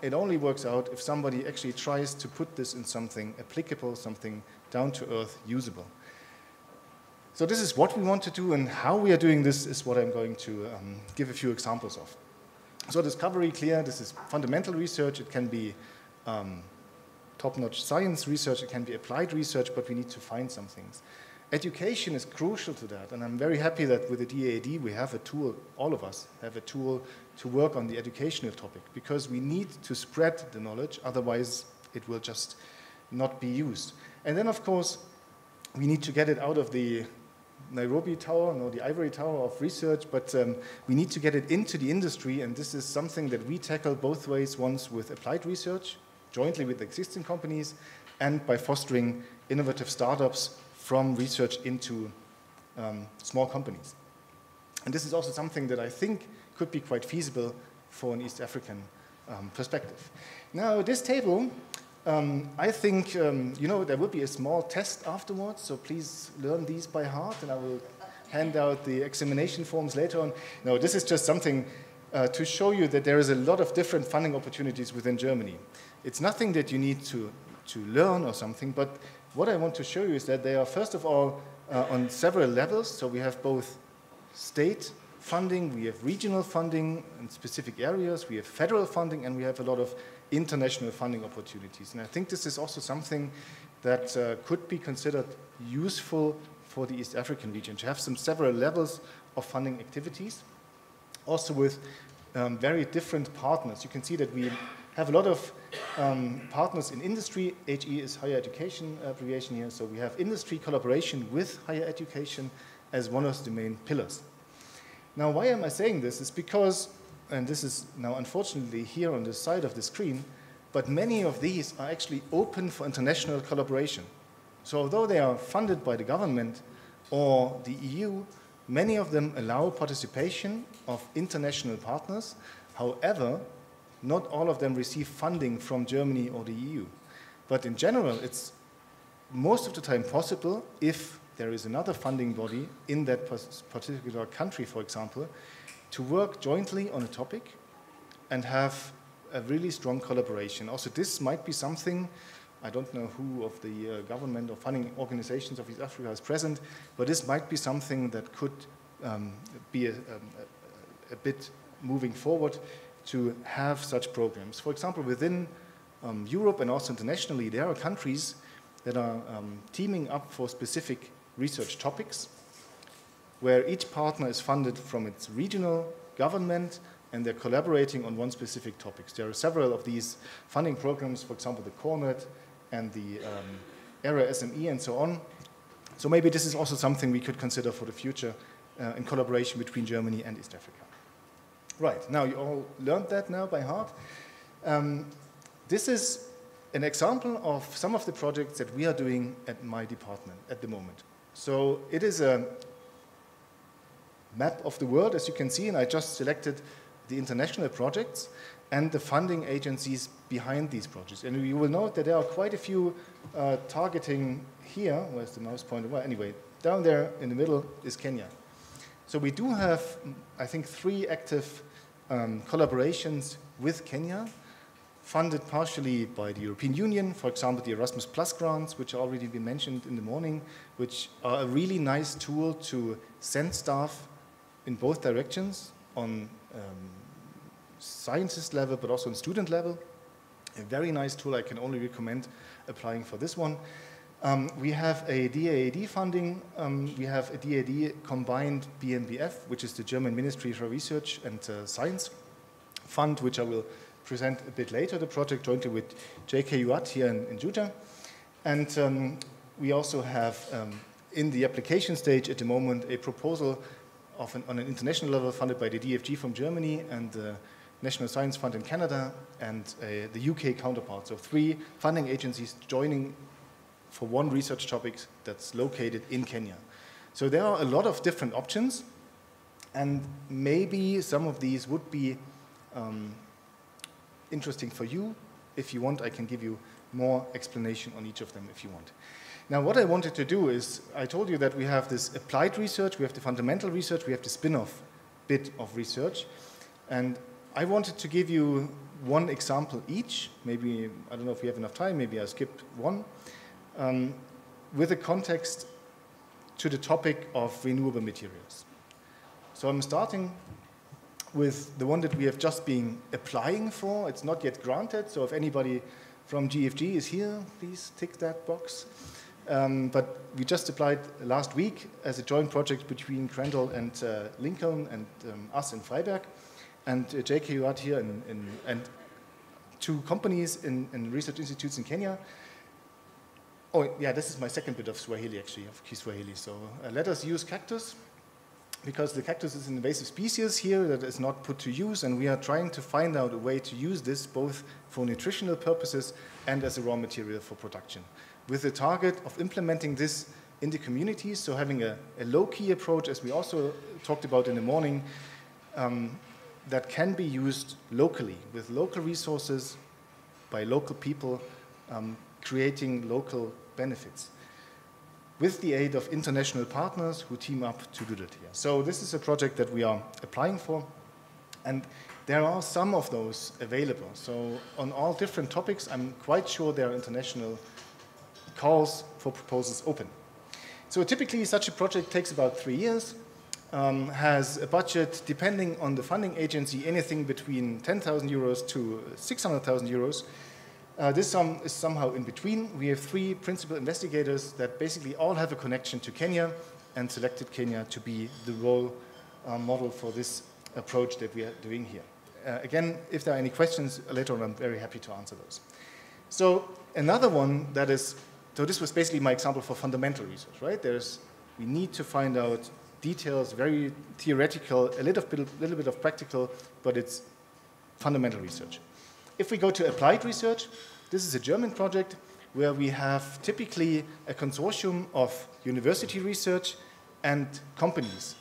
[SPEAKER 12] it only works out if somebody actually tries to put this in something applicable, something down-to-earth, usable. So this is what we want to do, and how we are doing this is what I'm going to give a few examples of. So discovery, clear, this is fundamental research. It can be top-notch science research, it can be applied research, but we need to find some things. Education is crucial to that, and I'm very happy that with the DAAD we have a tool, all of us have a tool to work on the educational topic, because we need to spread the knowledge, otherwise it will just not be used. And then, of course, we need to get it out of the Nairobi Tower, no, the ivory tower of research, but we need to get it into the industry, and this is something that we tackle both ways, once with applied research, jointly with existing companies, and by fostering innovative startups from research into small companies. And this is also something that I think could be quite feasible for an East African perspective. Now, this table, I think, you know, there will be a small test afterwards, so please learn these by heart, and I will hand out the examination forms later on. No, this is just something to show you that there is a lot of different funding opportunities within Germany. It's nothing that you need to learn or something, but what I want to show you is that they are, first of all, on several levels. So we have both state funding, we have regional funding in specific areas, we have federal funding, and we have a lot of international funding opportunities. And I think this is also something that could be considered useful for the East African region, to have several levels of funding activities, also with very different partners. You can see that we have a lot of partners in industry. HE is higher education abbreviation here, so we have industry collaboration with higher education as one of the main pillars. Now, why am I saying this? It's because, and this is now unfortunately here on the side of the screen, but many of these are actually open for international collaboration. So although they are funded by the government or the EU, many of them allow participation of international partners. However, not all of them receive funding from Germany or the EU. But in general, it's most of the time possible if there is another funding body in that particular country, for example, to work jointly on a topic and have a really strong collaboration. Also, this might be something, I don't know who of the government or funding organizations of East Africa is present, but this might be something that could be a bit moving forward to have such programs. For example, within Europe and also internationally, there are countries that are teaming up for specific research topics, where each partner is funded from its regional government, and they're collaborating on one specific topic. There are several of these funding programs, for example, the CORNET and the ERA SME and so on. So maybe this is also something we could consider for the future in collaboration between Germany and East Africa. Right, now you all learned that now by heart. This is an example of some of the projects that we are doing at my department at the moment. So it is a map of the world, as you can see, and I just selected the international projects and the funding agencies behind these projects. And you will note that there are quite a few targeting here. Where's the mouse pointer? Well, anyway, down there in the middle is Kenya. So we do have, I think, 3 active collaborations with Kenya, funded partially by the European Union, for example, the Erasmus Plus grants, which already been mentioned in the morning, which are a really nice tool to send staff in both directions on scientist level, but also on student level. A very nice tool. I can only recommend applying for this one. We have a DAAD funding. We have a DAAD combined BMBF, which is the German Ministry for Research and Science Fund, which I will present a bit later, the project jointly with JKUAT here in Juja. And we also have, in the application stage at the moment, a proposal on an international level funded by the DFG from Germany and the National Science Fund in Canada and the UK counterpart. So 3 funding agencies joining for one research topic that's located in Kenya. So there are a lot of different options, and maybe some of these would be interesting for you. If you want, I can give you more explanation on each of them if you want. Now, what I wanted to do is, I told you that we have this applied research, we have the fundamental research, we have the spin-off bit of research, and I wanted to give you one example each. Maybe, I don't know if we have enough time, maybe I'll skip one, with a context to the topic of renewable materials. So I'm starting with the one that we have just been applying for. It's not yet granted, so if anybody from GFG is here, please tick that box. But we just applied last week as a joint project between Crandall and Lincoln and us in Freiberg, and JKUAT here and two companies in research institutes in Kenya. Oh, yeah, this is my second bit of Swahili, actually, of Kiswahili. So let us use cactus, because the cactus is an invasive species here that is not put to use, and we are trying to find out a way to use this both for nutritional purposes and as a raw material for production, with the target of implementing this in the communities, so having a low-key approach, as we also talked about in the morning, that can be used locally, with local resources, by local people, creating local benefits, with the aid of international partners who team up to do that here. So this is a project that we are applying for, and there are some of those available. So on all different topics, I'm quite sure there are international calls for proposals open. So typically such a project takes about 3 years, has a budget, depending on the funding agency, anything between 10,000 euros to 600,000 euros. This sum is somehow in between. We have 3 principal investigators that basically all have a connection to Kenya and selected Kenya to be the role model for this approach that we are doing here. Again, if there are any questions later on, I'm very happy to answer those. So another one that is, so this was basically my example for fundamental research, right? We need to find out details, very theoretical, a little bit of practical, but it's fundamental research. If we go to applied research, this is a German project where we have typically a consortium of university research and companies.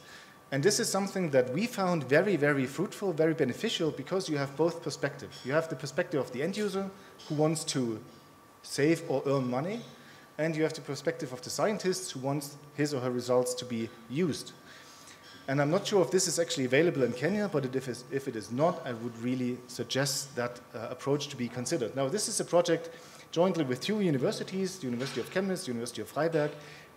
[SPEAKER 12] And this is something that we found very, very fruitful, very beneficial, because you have both perspectives. You have the perspective of the end user who wants to save or earn money, and you have the perspective of the scientists who wants his or her results to be used. And I'm not sure if this is actually available in Kenya, but if it is not, I would really suggest that approach to be considered. Now, this is a project jointly with 2 universities, the University of Chemnitz, the University of Freiberg,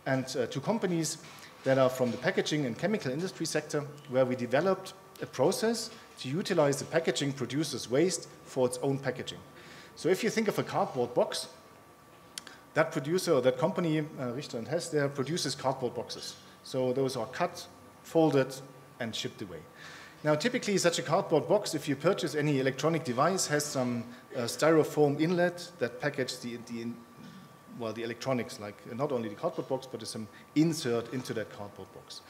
[SPEAKER 12] and 2 companies that are from the packaging and chemical industry sector, where we developed a process to utilize the packaging producer's waste for its own packaging. So if you think of a cardboard box, that producer or that company, Richter and Hess, there produces cardboard boxes. So those are cut, folded, and shipped away. Now, typically, such a cardboard box, if you purchase any electronic device, has some styrofoam inlet that package the electronics, like not only the cardboard box, but there's some insert into that cardboard box.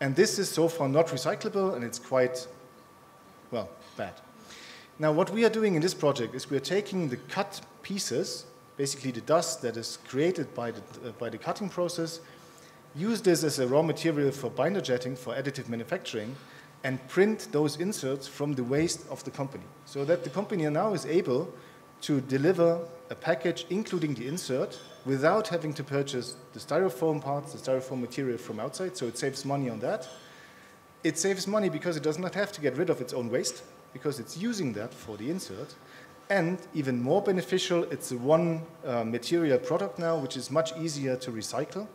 [SPEAKER 12] And this is so far not recyclable, and it's quite, well, bad. Now, what we are doing in this project is we are taking the cut pieces, basically the dust that is created by the cutting process, use this as a raw material for binder jetting, for additive manufacturing, and print those inserts from the waste of the company. So that the company now is able to deliver a package, including the insert, without having to purchase the styrofoam parts, the styrofoam material from outside, so it saves money on that. It saves money because it does not have to get rid of its own waste, because it's using that for the insert. And even more beneficial, it's a one material product now, which is much easier to recycle.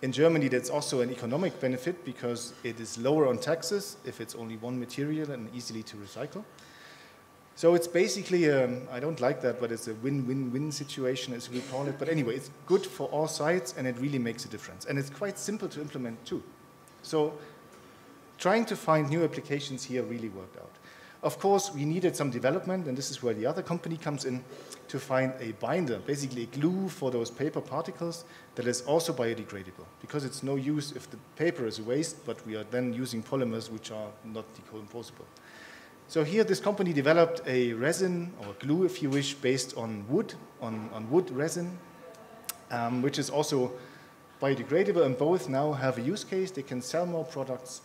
[SPEAKER 12] In Germany, that's also an economic benefit because it is lower on taxes if it's only one material and easily to recycle. So it's basically, I don't like that, but it's a win-win-win situation, as we call it. But anyway, it's good for all sides, and it really makes a difference. And it's quite simple to implement, too. So trying to find new applications here really worked out. Of course, we needed some development, and this is where the other company comes in, to find a binder, basically a glue for those paper particles that is also biodegradable, because it's no use if the paper is a waste, but we are then using polymers which are not decomposable. So here this company developed a resin, or glue if you wish, based on wood, on wood resin, which is also biodegradable, and both now have a use case. They can sell more products,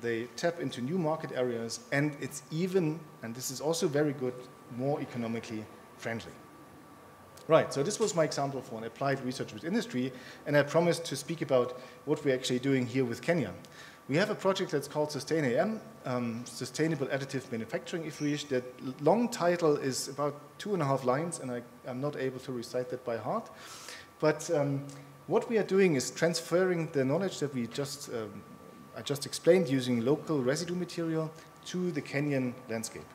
[SPEAKER 12] they tap into new market areas, and it's even, and this is also very good, more economically friendly. Right, so this was my example for an applied research with industry, and I promised to speak about what we're actually doing here with Kenya. We have a project that's called SustainAM, Sustainable Additive Manufacturing, if we wish. The long title is about 2.5 lines, and I'm not able to recite that by heart. But what we are doing is transferring the knowledge that we I just explained using local residue material to the Kenyan landscape.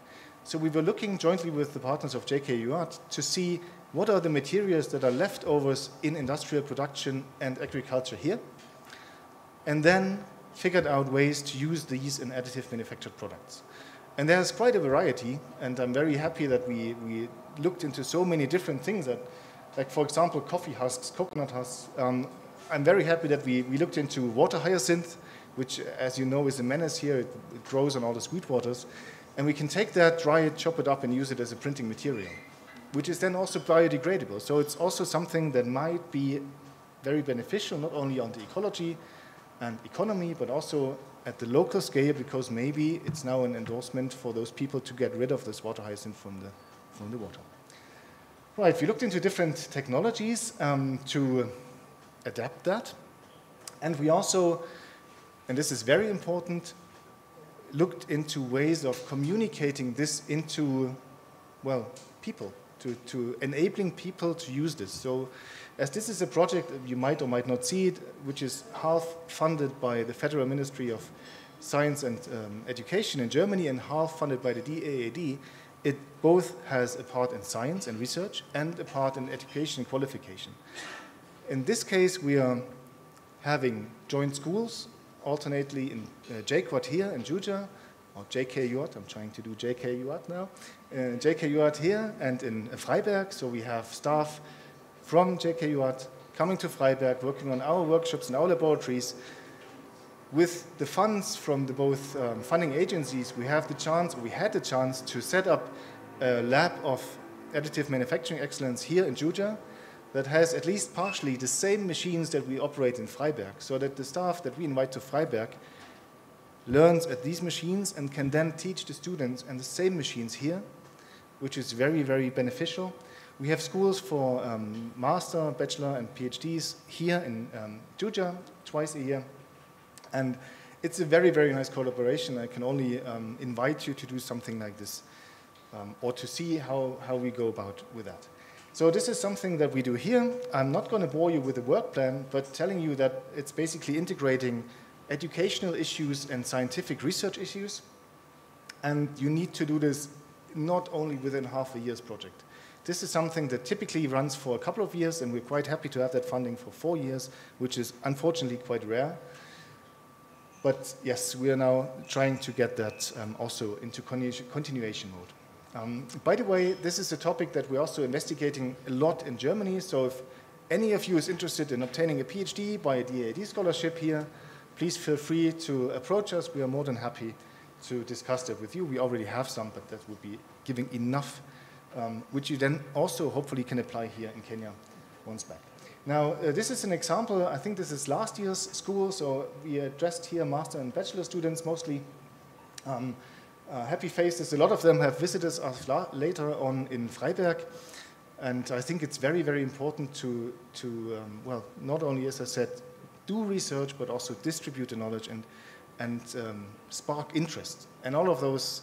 [SPEAKER 12] So we were looking jointly with the partners of JKUAT to see what are the materials that are leftovers in industrial production and agriculture here, and then figured out ways to use these in additive manufactured products. And there's quite a variety, and I'm very happy that we looked into so many different things that, like for example, coffee husks, coconut husks. I'm very happy that we looked into water hyacinth, which, as you know, is a menace here. It grows on all the sweet waters. And we can take that, dry it, chop it up, and use it as a printing material, which is then also biodegradable. So it's also something that might be very beneficial, not only on the ecology and economy, but also at the local scale, because maybe it's now an endorsement for those people to get rid of this water hyacinth from the water. Right, we looked into different technologies to adapt that. And we also, and this is very important, looked into ways of communicating this into, well, people, to enabling people to use this. So as this is a project, you might or might not see it, which is half funded by the Federal Ministry of Science and Education in Germany and half funded by the DAAD, it both has a part in science and research and a part in education and qualification. In this case, we are having joint schools alternately in JKUAT here in Juja, or JKUAT, I'm trying to do JKUAT now, JKUAT here and in Freiberg. So we have staff from JKUAT coming to Freiberg, working on our workshops and our laboratories. With the funds from the both funding agencies, we had the chance to set up a lab of additive manufacturing excellence here in Juja that has at least partially the same machines that we operate in Freiberg, so that the staff that we invite to Freiberg learns at these machines and can then teach the students and the same machines here, which is very, very beneficial. We have schools for master, bachelor, and PhDs here in Juja twice a year. And it's a very, very nice collaboration. I can only invite you to do something like this or to see how we go about with that. So this is something that we do here. I'm not going to bore you with the work plan, but telling you that it's basically integrating educational issues and scientific research issues. And you need to do this not only within half a year's project. This is something that typically runs for a couple of years, and we're quite happy to have that funding for 4 years, which is unfortunately quite rare. But yes, we are now trying to get that also into continuation mode. By the way, this is a topic that we're also investigating a lot in Germany. So if any of you is interested in obtaining a PhD by a DAAD scholarship here, please feel free to approach us. We are more than happy to discuss that with you. We already have some, but that would be giving enough, which you then also hopefully can apply here in Kenya once back. Now, this is an example. I think this is last year's school, so we addressed here master and bachelor students mostly. Happy faces. A lot of them have visited us later on in Freiberg, and I think it's very, very important to well, not only, as I said, do research, but also distribute the knowledge and spark interest. And all of those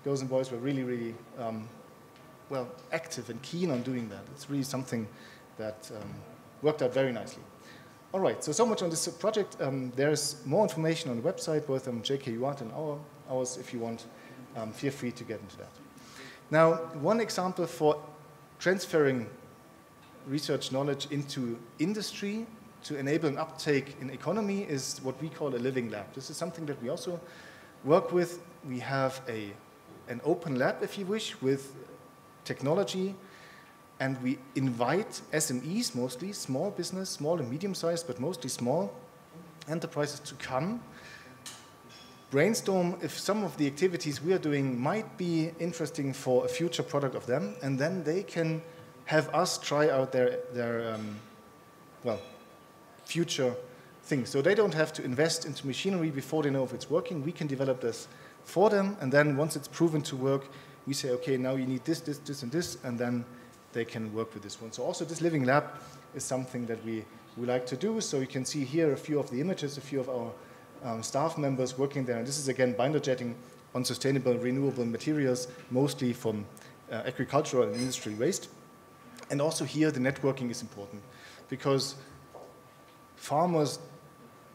[SPEAKER 12] girls and boys were really, really well, active and keen on doing that. It's really something that worked out very nicely. All right, so much on this project. There's more information on the website, both on JKUAT and ours, if you want. Feel free to get into that. Now, one example for transferring research knowledge into industry to enable an uptake in economy is what we call a living lab. This is something that we also work with. We have an open lab, if you wish, with technology, and we invite SMEs, mostly small business, small and medium-sized, but mostly small enterprises to come, brainstorm if some of the activities we are doing might be interesting for a future product of them, and then they can have us try out their future things. So they don't have to invest into machinery before they know if it's working. We can develop this for them, and then once it's proven to work, we say, okay, now you need this, this, this, and this, and then they can work with this one. So also this living lab is something that we like to do. So you can see here a few of the images, a few of our staff members working there. And this is again binder jetting on sustainable renewable materials, mostly from agricultural and industry waste. And also here the networking is important because farmers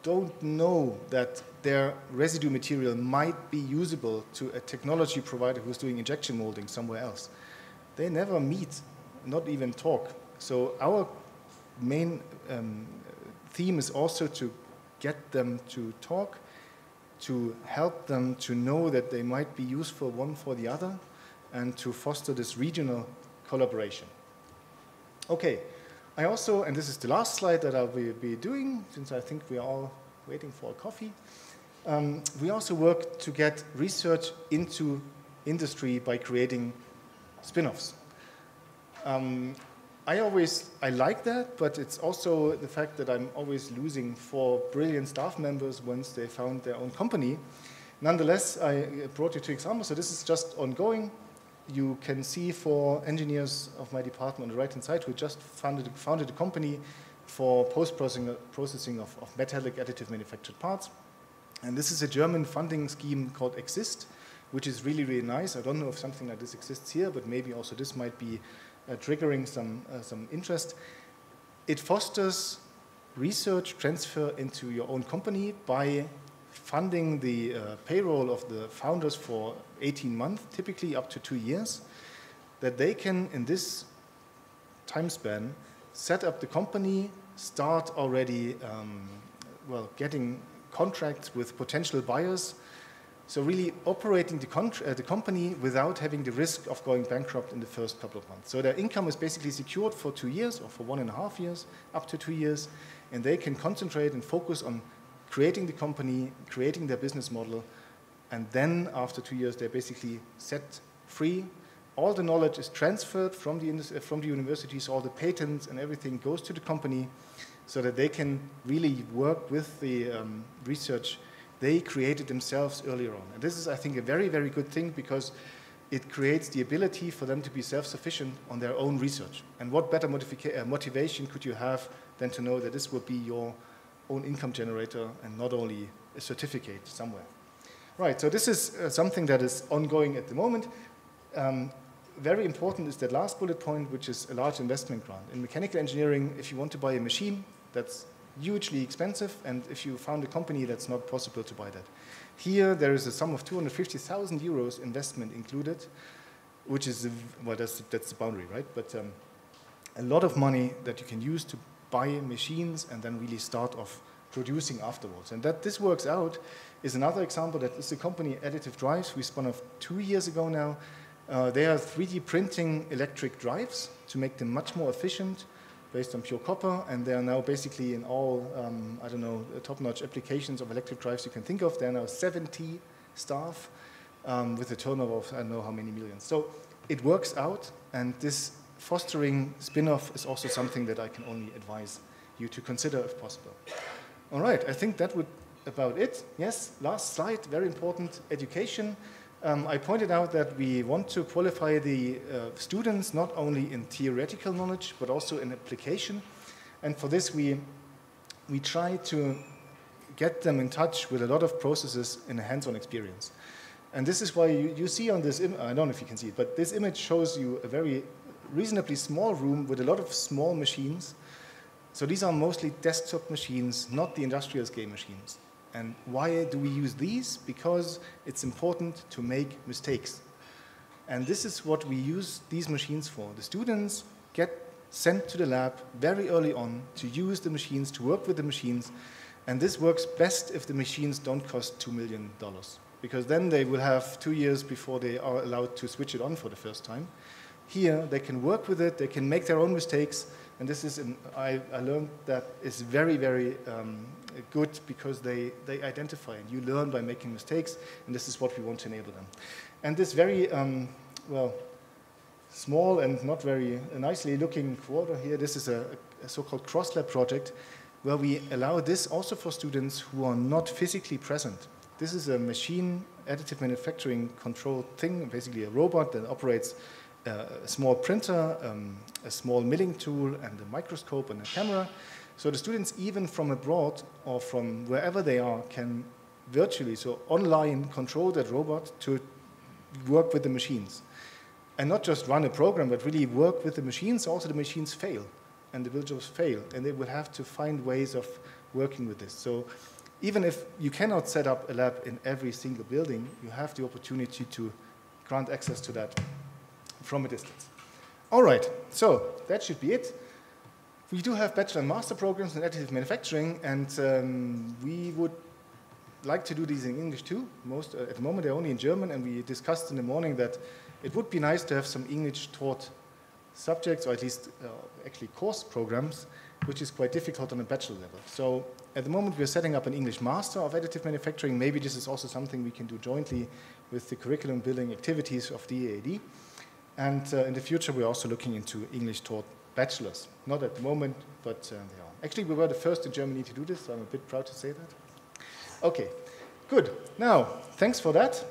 [SPEAKER 12] don't know that their residue material might be usable to a technology provider who's doing injection molding somewhere else. They never meet, not even talk. So our main theme is also to get them to talk, to help them to know that they might be useful one for the other, and to foster this regional collaboration. Okay, I also, and this is the last slide that I'll be doing, since I think we are all waiting for a coffee. We also work to get research into industry by creating spin-offs. I like that, but it's also the fact that I'm always losing 4 brilliant staff members once they found their own company. Nonetheless, I brought you 2 examples. So this is just ongoing. You can see 4 engineers of my department on the right-hand side who just founded a company for post-processing of metallic additive manufactured parts. And this is a German funding scheme called Exist, which is really, really nice. I don't know if something like this exists here, but maybe also this might be triggering some interest. It fosters research transfer into your own company by funding the payroll of the founders for 18 months, typically up to 2 years, that they can, in this time span, set up the company, start already getting contracts with potential buyers. So really operating the company without having the risk of going bankrupt in the first couple of months. So their income is basically secured for 2 years or for 1.5 years, up to 2 years, and they can concentrate and focus on creating the company, creating their business model, and then after 2 years they're basically set free. All the knowledge is transferred from the universities, all the patents and everything goes to the company so that they can really work with the research they created themselves earlier on. And this is, I think, a very, very good thing because it creates the ability for them to be self-sufficient on their own research. And what better motivation could you have than to know that this will be your own income generator and not only a certificate somewhere. Right, so this is something that is ongoing at the moment. Very important is that last bullet point, which is a large investment grant. In mechanical engineering, if you want to buy a machine, that's hugely expensive, and if you found a company, that's not possible to buy that. Here, there is a sum of 250,000 euros investment included, which is, well, that's the boundary, right? But a lot of money that you can use to buy machines and then really start off producing afterwards. And that this works out is another example. That is the company Additive Drives. We spun off 2 years ago now. They are 3D printing electric drives to make them much more efficient, based on pure copper, and they are now basically in all, top-notch applications of electric drives you can think of. There are now 70 staff with a turnover of I don't know how many millions. So it works out, and this fostering spin-off is also something that I can only advise you to consider if possible. All right, I think that would about it. Yes, last slide, very important, education. I pointed out that we want to qualify the students not only in theoretical knowledge, but also in application. And for this, we try to get them in touch with a lot of processes in a hands-on experience. And this is why you see on this, I don't know if you can see it, but this image shows you a very reasonably small room with a lot of small machines. So these are mostly desktop machines, not the industrial scale machines. And why do we use these? Because it's important to make mistakes. And this is what we use these machines for. The students get sent to the lab very early on to use the machines, to work with the machines. And this works best if the machines don't cost $2 million. Because then they will have 2 years before they are allowed to switch it on for the first time. Here, they can work with it, they can make their own mistakes. And this is, I learned that is very, very good because they identify and you learn by making mistakes, and this is what we want to enable them. And this very, small and not very nicely looking quarter here. This is a so-called cross-lab project where we allow this also for students who are not physically present. This is a machine additive manufacturing controlled thing, basically a robot that operates a small printer, a small milling tool, and a microscope and a camera. So the students, even from abroad or from wherever they are, can virtually, so online, control that robot to work with the machines. And not just run a program, but really work with the machines. Also, the machines fail, and the builders fail, and they will have to find ways of working with this. So even if you cannot set up a lab in every single building, you have the opportunity to grant access to that from a distance. All right, so that should be it. We do have bachelor and master programs in additive manufacturing, and we would like to do these in English too. At the moment, they're only in German, and we discussed in the morning that it would be nice to have some English taught subjects, or at least actually course programs, which is quite difficult on a bachelor level. So at the moment, we're setting up an English master of additive manufacturing. Maybe this is also something we can do jointly with the curriculum building activities of DAAD. And in the future, we're also looking into English taught bachelors. Not at the moment, but they are. Actually, we were the first in Germany to do this, so I'm a bit proud to say that. Okay, good. Now, thanks for that.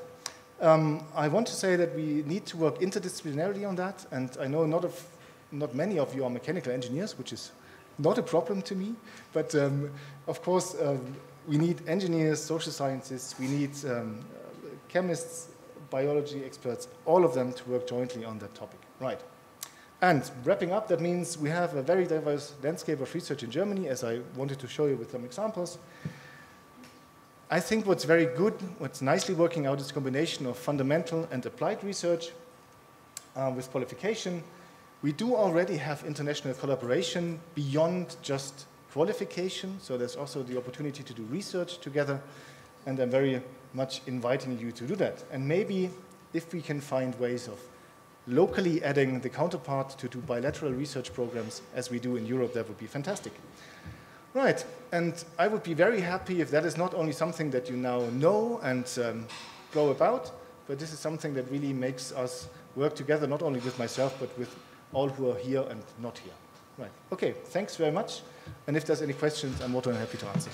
[SPEAKER 12] I want to say that we need to work interdisciplinarily on that, and I know not many of you are mechanical engineers, which is not a problem to me, but of course we need engineers, social scientists, we need chemists, biology experts, all of them to work jointly on that topic. Right. And wrapping up, that means we have a very diverse landscape of research in Germany, as I wanted to show you with some examples. I think what's very good, what's nicely working out is a combination of fundamental and applied research with qualification. We do already have international collaboration beyond just qualification, so there's also the opportunity to do research together, and I'm very much inviting you to do that. And maybe if we can find ways of locally adding the counterpart to do bilateral research programs as we do in Europe, that would be fantastic. Right, and I would be very happy if that is not only something that you now know and go about, but this is something that really makes us work together, not only with myself, but with all who are here and not here. Right, okay, thanks very much. And if there's any questions, I'm more than happy to answer.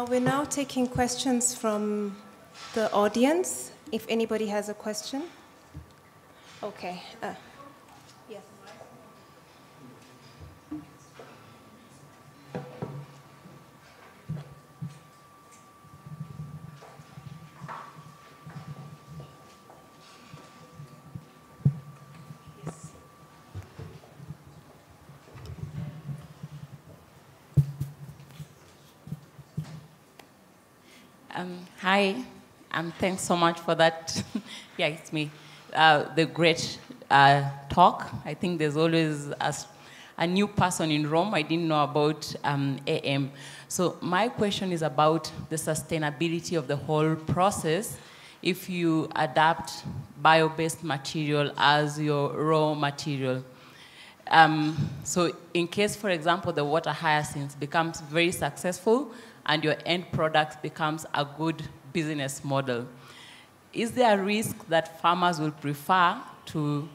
[SPEAKER 1] We're now taking questions from the audience, if anybody has a question. Okay. Yes.
[SPEAKER 13] Hi, thanks so much for that. Yeah, it's me. The great talk. I think there's always a new person in Rome I didn't know about AM. So my question is about the sustainability of the whole process if you adapt bio-based material as your raw material. So in case, for example, the water hyacinth becomes very successful and your end product becomes a good business model, is there a risk that farmers will prefer to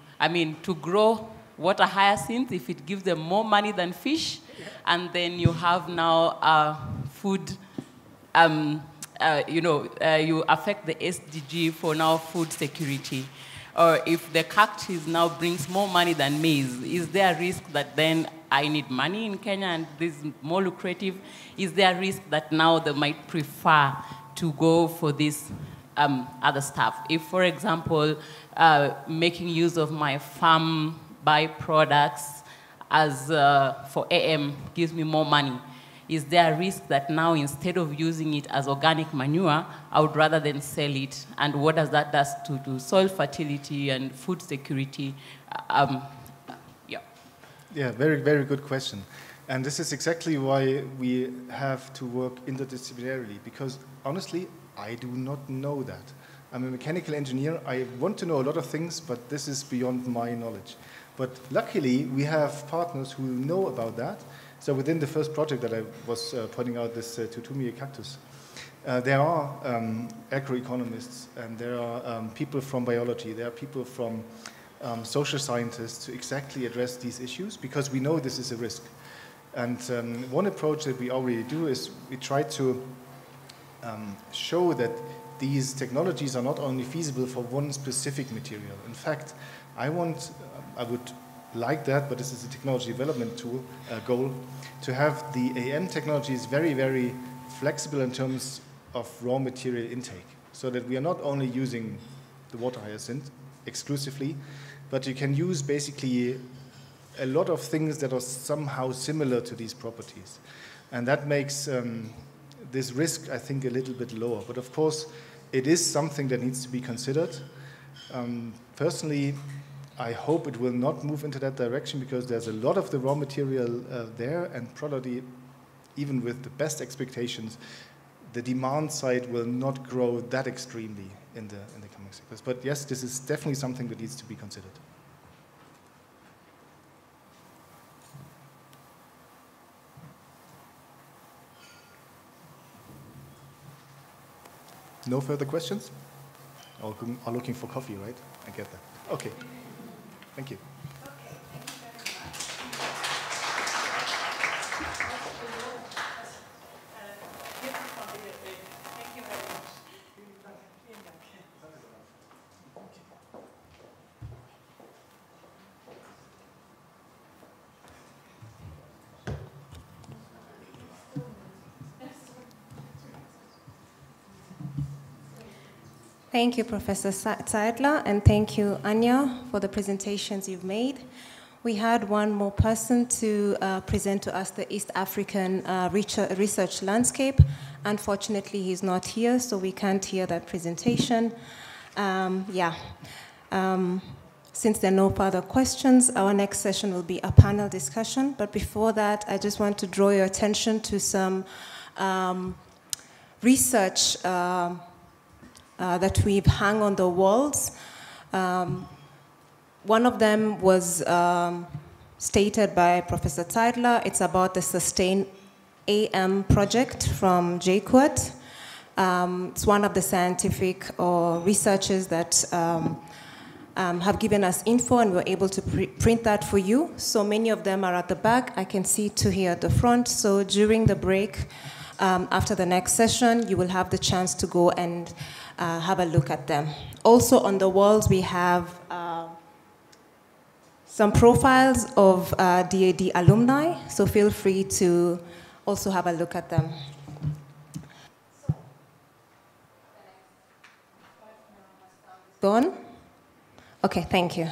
[SPEAKER 13] grow water hyacinth if it gives them more money than fish, and then you have now food, you affect the SDG for now food security? Or if the cactus now brings more money than maize, is there a risk that then I need money in Kenya and this is more lucrative? Is there a risk that now they might prefer to go for this other stuff? If, for example, making use of my farm byproducts as for AM gives me more money, is there a risk that now instead of using it as organic manure, I would rather than sell it? And what does that do to soil fertility and food security?
[SPEAKER 12] Yeah, very, very good question. And this is exactly why we have to work interdisciplinarily, because honestly, I do not know that. I'm a mechanical engineer. I want to know a lot of things, but this is beyond my knowledge. But luckily, we have partners who know about that. So within the first project that I was pointing out, this Tutumia cactus, there are agroeconomists, and there are people from biology, there are people from social scientists to exactly address these issues, because we know this is a risk. And one approach that we already do is we try to show that these technologies are not only feasible for one specific material. In fact, I would like that, but this is a technology development tool, goal, to have the AM technologies very, very flexible in terms of raw material intake, so that we are not only using the water hyacinth exclusively, but you can use basically a lot of things that are somehow similar to these properties. And that makes this risk, I think, a little bit lower. But of course, it is something that needs to be considered. Personally, I hope it will not move into that direction, because there's a lot of the raw material there, and probably even with the best expectations, the demand side will not grow that extremely in the coming cycles. But yes, this is definitely something that needs to be considered. No further questions? All looking for coffee, right? I get that. Okay. Thank you.
[SPEAKER 1] Thank you, Professor Zeidler, and thank you, Anya, for the presentations you've made. We had one more person to present to us the East African research landscape. Unfortunately, he's not here, so we can't hear that presentation. Since there are no further questions, our next session will be a panel discussion. But before that, I just want to draw your attention to some research that we've hung on the walls. One of them was stated by Professor Zeidler. It's about the Sustain AM project from JKUAT. It's one of the scientific or researchers that have given us info, and we're able to print that for you. So many of them are at the back. I can see two here at the front. So during the break, after the next session, you will have the chance to go and have a look at them. Also on the walls, we have some profiles of DAD alumni, so feel free to also have a look at them. Gone? Okay, thank you.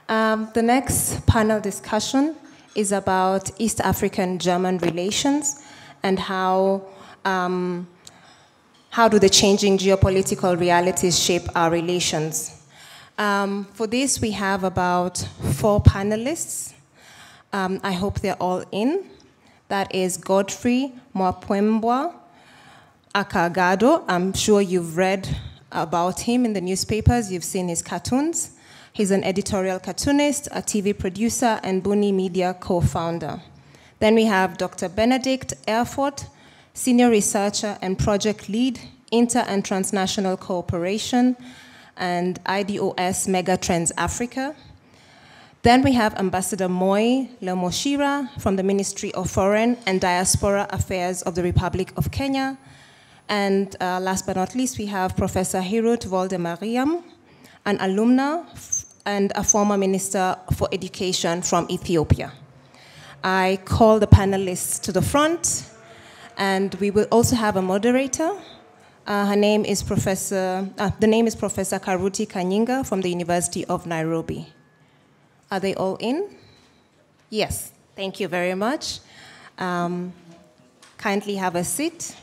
[SPEAKER 1] The next panel discussion is about East African-German relations and how do the changing geopolitical realities shape our relations. For this, we have about 4 panelists. I hope they're all in. That is Godfrey Mwapwembwa Akagado. I'm sure you've read about him in the newspapers. You've seen his cartoons. He's an editorial cartoonist, a TV producer, and Buni Media co-founder. Then we have Dr. Benedict Erfurt, senior researcher and project lead, inter- and transnational cooperation, and IDOS Megatrends Africa. Then we have Ambassador Moi Lemoshira from the Ministry of Foreign and Diaspora Affairs of the Republic of Kenya. And last but not least, we have Professor Hirut Voldemariam, an alumna and a former Minister for Education from Ethiopia. I call the panelists to the front, and we will also have a moderator. The name is Professor Karuti Kanyinga from the University of Nairobi. Are they all in? Yes, thank you very much. Kindly have a seat.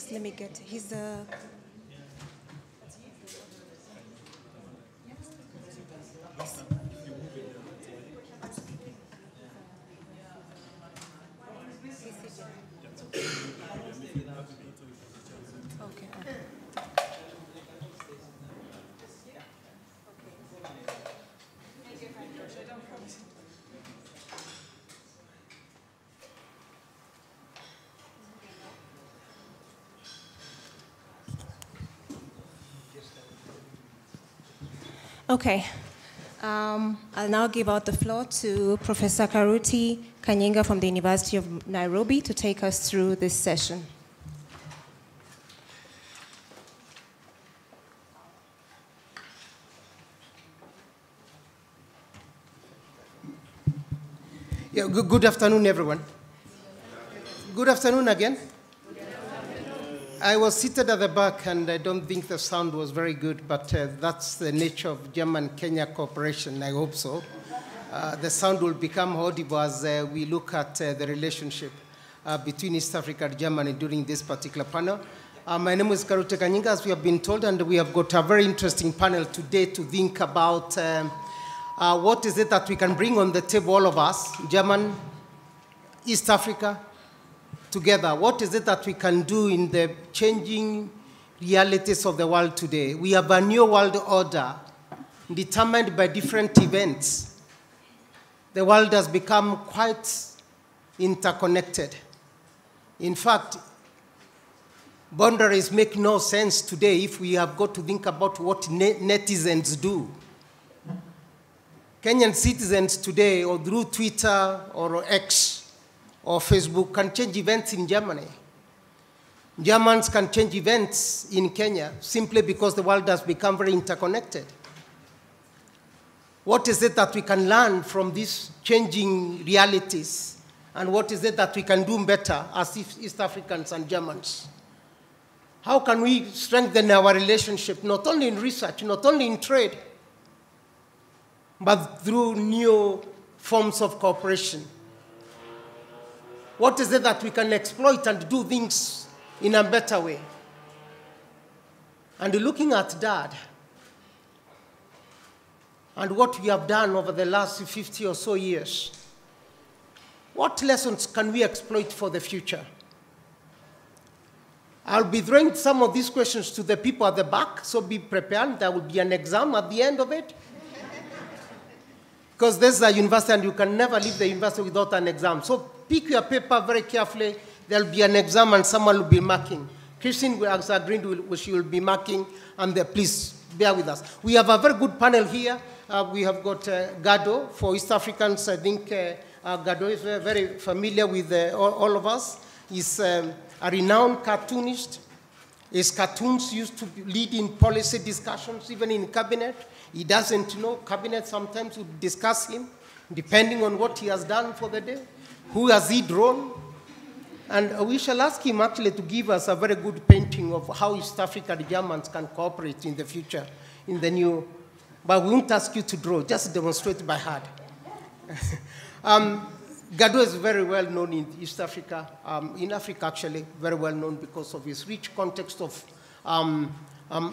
[SPEAKER 1] Just let me get, he's the... Okay. I'll now give out the floor to Professor Karuti Kanyinga from the University of Nairobi to take us through this session.
[SPEAKER 14] Yeah, good afternoon, everyone. Good afternoon again. I was seated at the back, and I don't think the sound was very good, but that's the nature of German-Kenya cooperation. I hope so. The sound will become audible as we look at the relationship between East Africa and Germany during this particular panel. My name is Karuti Kanyinga, as we have been told, and we have got a very interesting panel today to think about what is it that we can bring on the table, all of us, German, East Africa, together. What is it that we can do in the changing realities of the world today? We have a new world order determined by different events. The world has become quite interconnected. In fact, boundaries make no sense today if we have got to think about what netizens do. Kenyan citizens today, or through Twitter or X, or Facebook, can change events in Germany. Germans can change events in Kenya simply because the world has become very interconnected. What is it that we can learn from these changing realities? And what is it that we can do better as East Africans and Germans? How can we strengthen our relationship, not only in research, not only in trade, but through new forms of cooperation? What is it that we can exploit and do things in a better way? And looking at that, and what we have done over the last 50 or so years, what lessons can we exploit for the future? I'll be throwing some of these questions to the people at the back, so be prepared. There will be an exam at the end of it. Because this is a university and you can never leave the university without an exam. So pick your paper very carefully. There'll be an exam and someone will be marking. Christine has agreed she will be marking, and please bear with us. We have a very good panel here. We have got Gado for East Africans. I think Gado is very familiar with all of us. He's a renowned cartoonist. His cartoons used to lead in policy discussions, even in cabinet. He doesn't know. Cabinet sometimes would discuss him, depending on what he has done for the day, who has he drawn. And we shall ask him actually to give us a very good painting of how East African Germans can cooperate in the future, in the new. But we won't ask you to draw, just demonstrate by heart. Gado is very well known in East Africa, in Africa actually, very well known because of his rich context of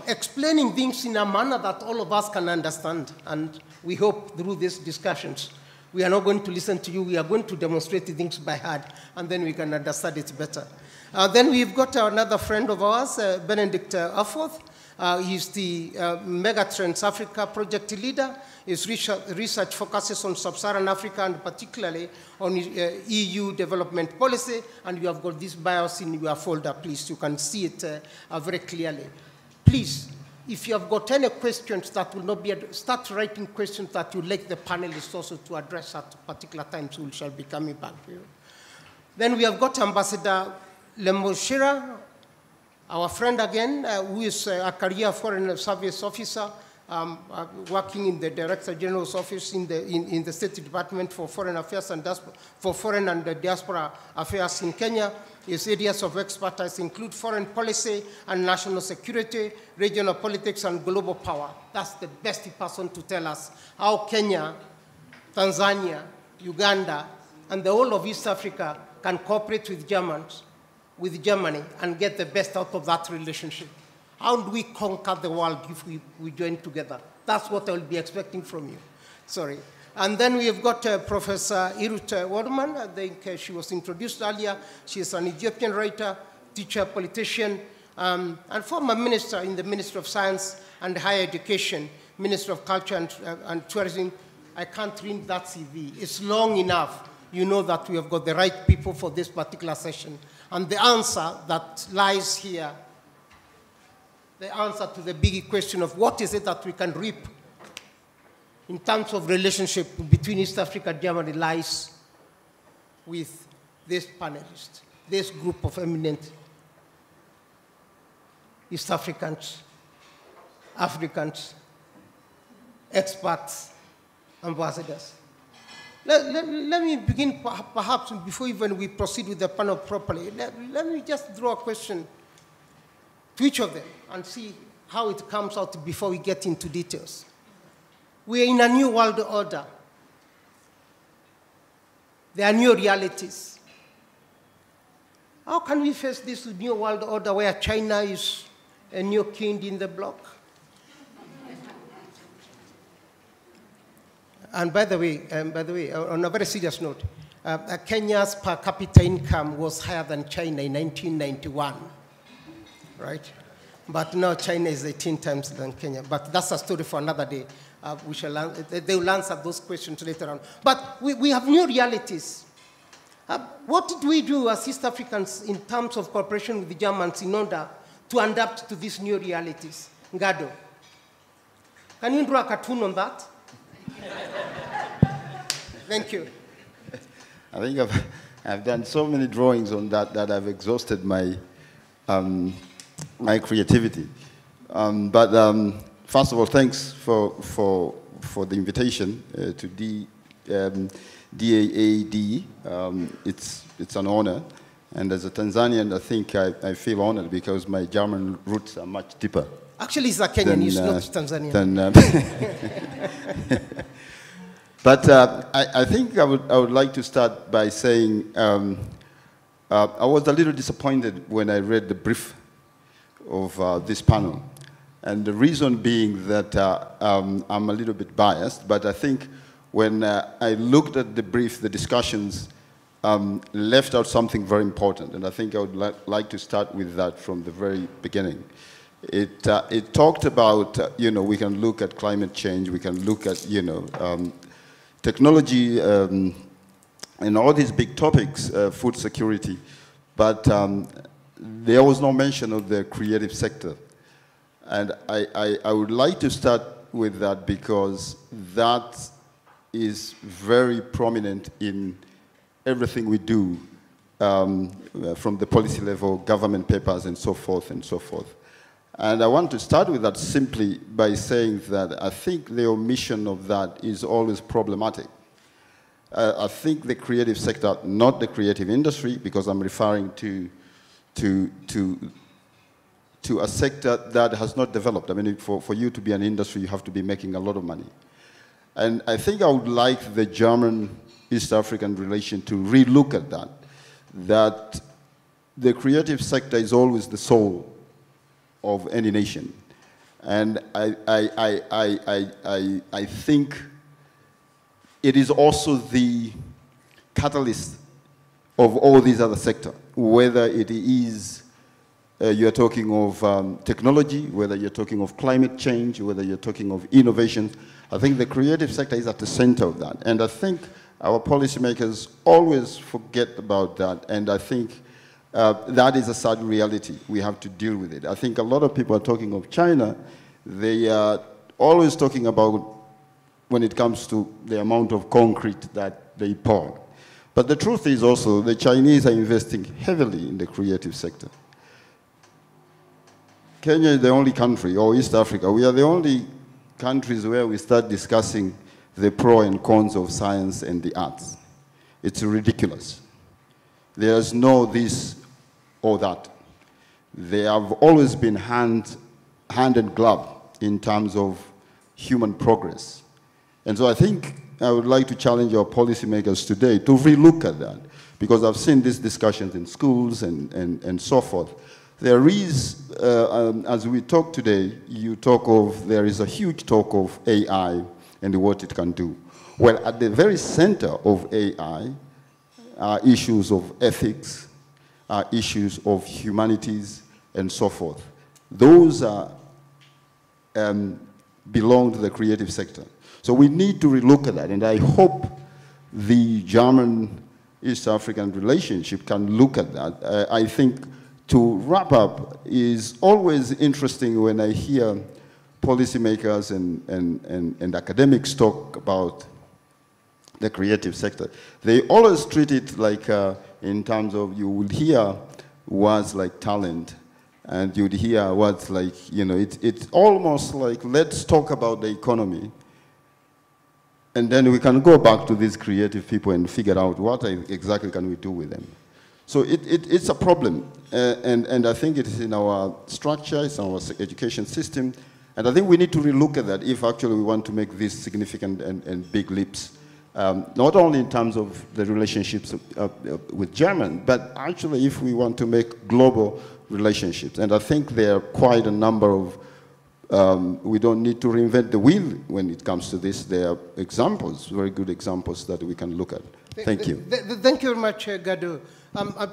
[SPEAKER 14] explaining things in a manner that all of us can understand. And we hope through these discussions, we are not going to listen to you, we are going to demonstrate things by heart, and then we can understand it better. Then we've got another friend of ours, Benedict Aforth. He's the Megatrends Africa project leader. His research focuses on sub-Saharan Africa and particularly on EU development policy. And you have got this bios in your folder, please. You can see it very clearly. Please, if you have got any questions that will not be, start writing questions that you like the panelists also to address at particular times. We shall be coming back to you. Then we have got Ambassador Lemoshira, our friend again, who is a career foreign service officer, working in the Director General's office in the State Department for Foreign Affairs and Diaspora Affairs in Kenya. His areas of expertise include foreign policy and national security, regional politics, and global power. That's the best person to tell us how Kenya, Tanzania, Uganda, and the whole of East Africa can cooperate with Germans with Germany and get the best out of that relationship? How do we conquer the world if we join together? That's what I will be expecting from you. Sorry. And then we have got Professor Irut Wadman. I think she was introduced earlier. She is an Ethiopian writer, teacher, politician, and former minister in the Ministry of Science and Higher Education, Minister of Culture and Tourism. I can't read that CV. It's long enough. You know that we have got the right people for this particular session. And the answer that lies here, the answer to the big question of what is it that we can reap in terms of relationship between East Africa and Germany lies with this panelist, this group of eminent East Africans, experts, ambassadors. Let me begin, perhaps, before even we proceed with the panel properly. Let me just draw a question to each of them and see how it comes out before we get into details. We are in a new world order. There are new realities. How can we face this new world order where China is a new king in the block? And by the way, on a very serious note, Kenya's per capita income was higher than China in 1991, right? But now China is 18 times than Kenya. But that's a story for another day. They will answer those questions later on. But we have new realities. What did we do as East Africans in terms of cooperation with the Germans in order to adapt to these new realities? Ngado, can you draw a cartoon on that? Thank you.
[SPEAKER 15] I think I've done so many drawings on that that I've exhausted my my creativity. First of all, thanks for the invitation to DAAD. It's an honor, and as a Tanzanian, I think I feel honored because my German roots are much deeper.
[SPEAKER 14] Actually, he's a Kenyan, he's not Tanzanian.
[SPEAKER 15] But I think I would like to start by saying I was a little disappointed when I read the brief of this panel. And the reason being that I'm a little bit biased, but I think when I looked at the brief, the discussions left out something very important. And I think I would like to start with that from the very beginning. It talked about, we can look at climate change, we can look at, technology, and all these big topics, food security, but there was no mention of the creative sector. And I would like to start with that because that is very prominent in everything we do, from the policy level, government papers, and so forth and so forth. And I want to start with that simply by saying that I think the omission of that is always problematic. I think the creative sector, not the creative industry, because I'm referring to a sector that has not developed. I mean, for you to be an industry, you have to be making a lot of money. And I think I would like the German-East African relation to relook at that the creative sector is always the soul of any nation. And I think it is also the catalyst of all these other sectors, whether it is you're talking of technology, whether you're talking of climate change, whether you're talking of innovation. I think the creative sector is at the center of that. And I think our policymakers always forget about that. And I think that is a sad reality. We have to deal with it. I think a lot of people are talking of China. They are always talking about when it comes to the amount of concrete that they pour. But the truth is also the Chinese are investing heavily in the creative sector. Kenya is the only country, or East Africa, we are the only countries where we start discussing the pros and cons of science and the arts. It's ridiculous. There's no this or that. They have always been hand and glove in terms of human progress. And so I think I would like to challenge our policymakers today to relook at that, because I've seen these discussions in schools and so forth. There is, as we talk today, there is a huge talk of AI and what it can do. Well, at the very center of AI are issues of ethics, are issues of humanities, and so forth. Those are, belong to the creative sector. So we need to relook at that, and I hope the German-East African relationship can look at that. I think to wrap up, is always interesting when I hear policymakers and academics talk about the creative sector. They always treat it like, in terms of, you will hear words like talent, and you'd hear words like, it's almost like, let's talk about the economy, and then we can go back to these creative people and figure out what exactly can we do with them. So it's a problem, and I think it is in our structure, it's in our education system, and I think we need to relook at that if actually we want to make these significant and big leaps, not only in terms of the relationships with German, but actually if we want to make global relationships. And I think there are quite a number of, we don't need to reinvent the wheel when it comes to this. There are examples, very good examples that we can look at. Thank you.
[SPEAKER 14] Thank you very much, Gado.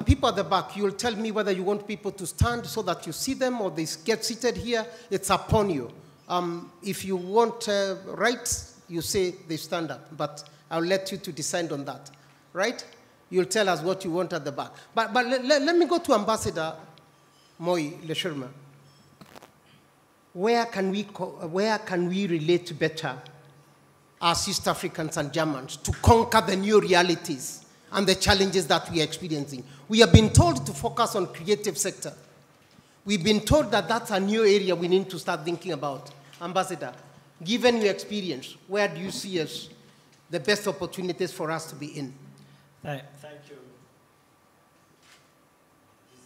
[SPEAKER 14] People at the back, you'll tell me whether you want people to stand so that you see them or they get seated here. It's upon you. If you want rights, you say they stand up, but I'll let you to decide on that, right? You'll tell us what you want at the back. But let me go to Ambassador Moi Leshurma. Where can we relate better as East Africans and Germans to conquer the new realities and the challenges that we are experiencing? We have been told to focus on creative sector. We've been told that that's a new area we need to start thinking about. Ambassador, given your experience, where do you see as the best opportunities for us to be in?
[SPEAKER 16] Thank you.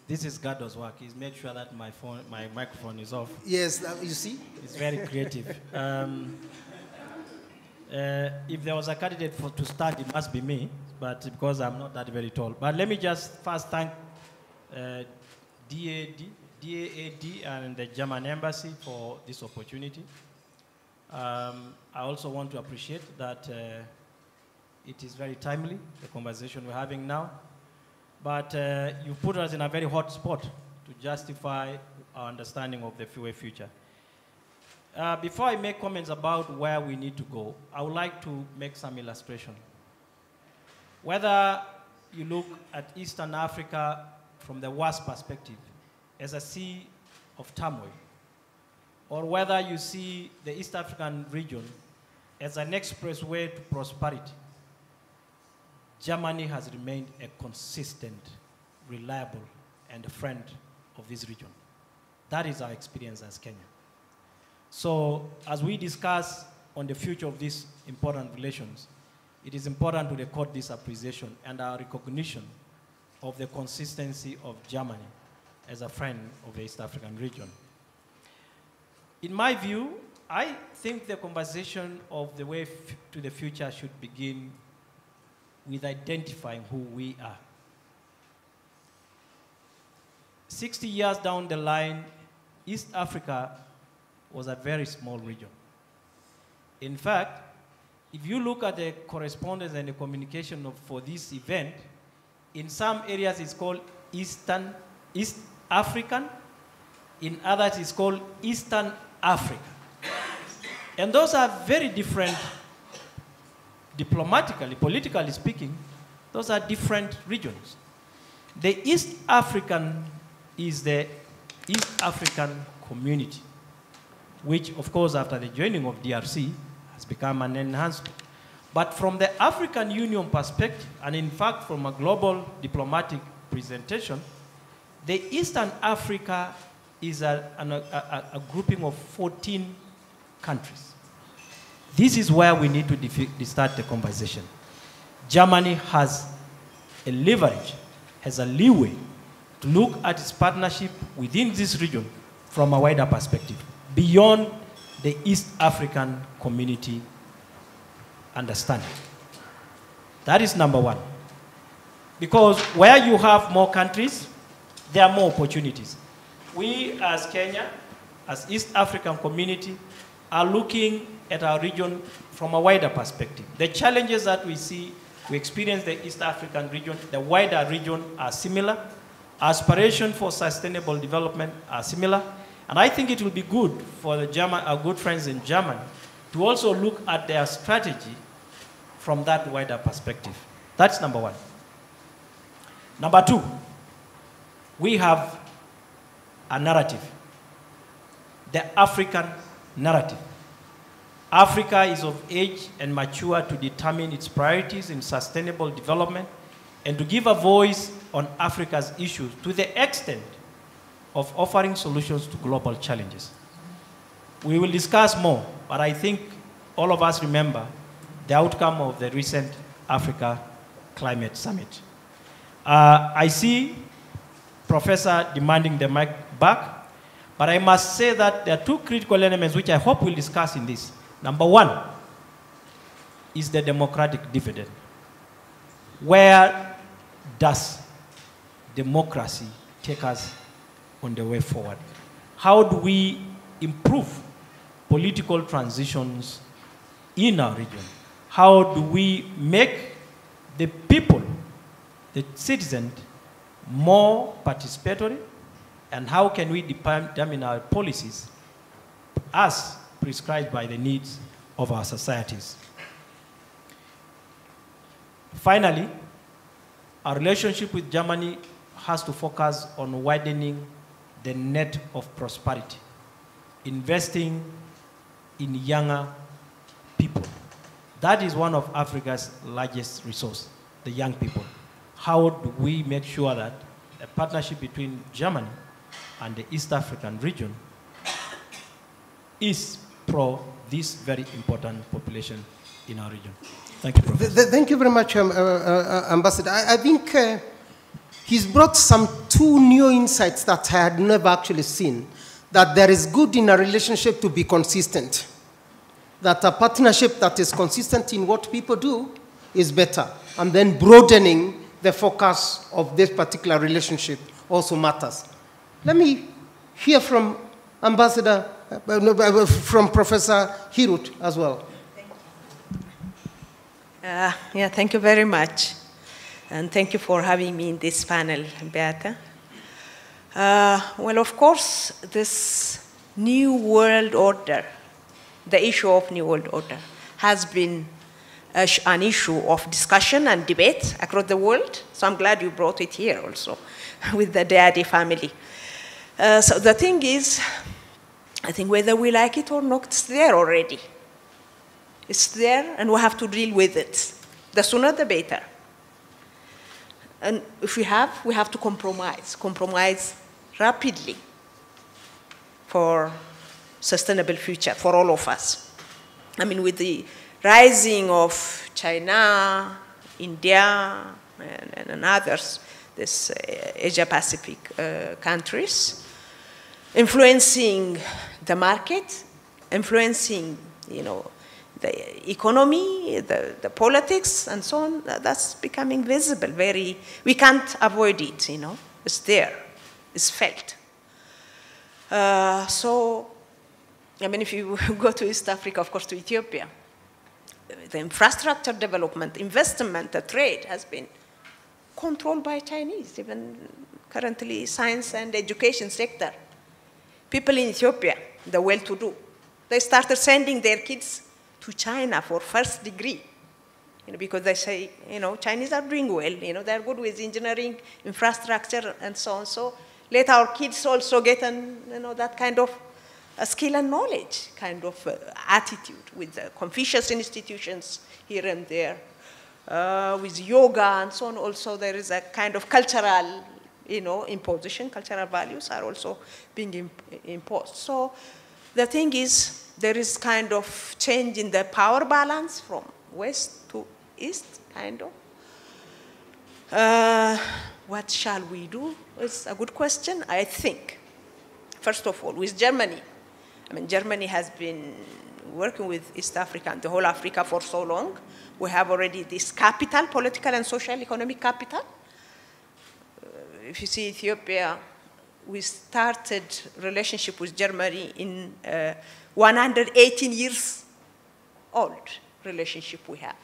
[SPEAKER 16] This is Gado's work. He's made sure that my microphone is off.
[SPEAKER 14] Yes, you see?
[SPEAKER 16] It's very creative. If there was a candidate to start, it must be me, but because I'm not that very tall. But let me just first thank DAAD and the German Embassy for this opportunity. I also want to appreciate that it is very timely, the conversation we're having now. But you put us in a very hot spot to justify our understanding of the future. Before I make comments about where we need to go, I would like to make some illustration. Whether you look at Eastern Africa from the worst perspective, as a sea of turmoil, or whether you see the East African region as an expressway to prosperity, Germany has remained a consistent, reliable, and a friend of this region. That is our experience as Kenya. So as we discuss on the future of these important relations, it is important to record this appreciation and our recognition of the consistency of Germany as a friend of the East African region. In my view, I think the conversation of the way to the future should begin with identifying who we are. 60 years down the line, East Africa was a very small region. In fact, if you look at the correspondence and the communication for this event, in some areas it's called East African, in others it's called Eastern Africa. And those are very different, diplomatically, politically speaking, those are different regions. The East African is the East African community, which of course after the joining of DRC has become an enhancement. But from the African Union perspective, and in fact from a global diplomatic presentation, the Eastern Africa is a grouping of 14 countries. This is where we need to start the conversation. Germany has a leverage, has a leeway to look at its partnership within this region from a wider perspective, beyond the East African community understanding. That is number one. Because where you have more countries, there are more opportunities. We as Kenya, as East African community, are looking at our region from a wider perspective. The challenges that we see, we experience the East African region, the wider region are similar. Aspirations for sustainable development are similar. And I think it will be good for our good friends in Germany to also look at their strategy from that wider perspective. That's number one. Number two, we have a narrative, the African narrative. Africa is of age and mature to determine its priorities in sustainable development and to give a voice on Africa's issues to the extent of offering solutions to global challenges. We will discuss more, but I think all of us remember the outcome of the recent Africa Climate Summit. I see Professor demanding the mic back, but I must say that there are two critical elements which I hope we'll discuss in this. Number one is the democratic dividend. Where does democracy take us on the way forward? How do we improve political transitions in our region? How do we make the people, the citizens, more participatory? And how can we determine our policies as prescribed by the needs of our societies? Finally, our relationship with Germany has to focus on widening the net of prosperity, investing in younger people. That is one of Africa's largest resources, the young people. How do we make sure that a partnership between Germany and the East African region is pro this very important population in our region? Thank you, Professor.
[SPEAKER 14] Thank you very much, Ambassador. I think he's brought some two new insights that I had never actually seen. That there is good in a relationship to be consistent. That a partnership that is consistent in what people do is better. And then broadening the focus of this particular relationship also matters. Let me hear from Ambassador, from Professor Hirut as well.
[SPEAKER 17] Yeah, thank you very much. And thank you for having me in this panel, Beata. Well, of course, this new world order, the issue of new world order, has been an issue of discussion and debate across the world. So I'm glad you brought it here also with the Deade family. So the thing is, I think whether we like it or not, it's there already. It's there, and we have to deal with it. The sooner, the better. And if we have to compromise rapidly for and future for all of us. I mean, with the rising of China, India, and others, this Asia-Pacific countries, influencing the market, influencing, the economy, the politics, and so on. That's becoming visible. We can't avoid it. It's there. It's felt. So, I mean, if you go to East Africa, of course, to Ethiopia, the infrastructure development, investment, the trade has been controlled by Chinese. Even currently, science and education sector. People in Ethiopia, the well-to-do, they started sending their kids to China for first degree, because they say, Chinese are doing well, they're good with engineering, infrastructure, and so on. So let our kids also get that kind of skill and knowledge kind of attitude with the Confucius institutions here and there, with yoga and so on. Also, there is a kind of cultural, imposition. Cultural values are also being imposed. So the thing is, there is kind of change in the power balance from west to east, kind of. What shall we do? It's a good question. I think, first of all, with Germany, I mean, Germany has been working with East Africa and the whole Africa for so long. We have already this capital, political and social economic capital. If you see Ethiopia, we started relationship with Germany in 118 years old relationship we have.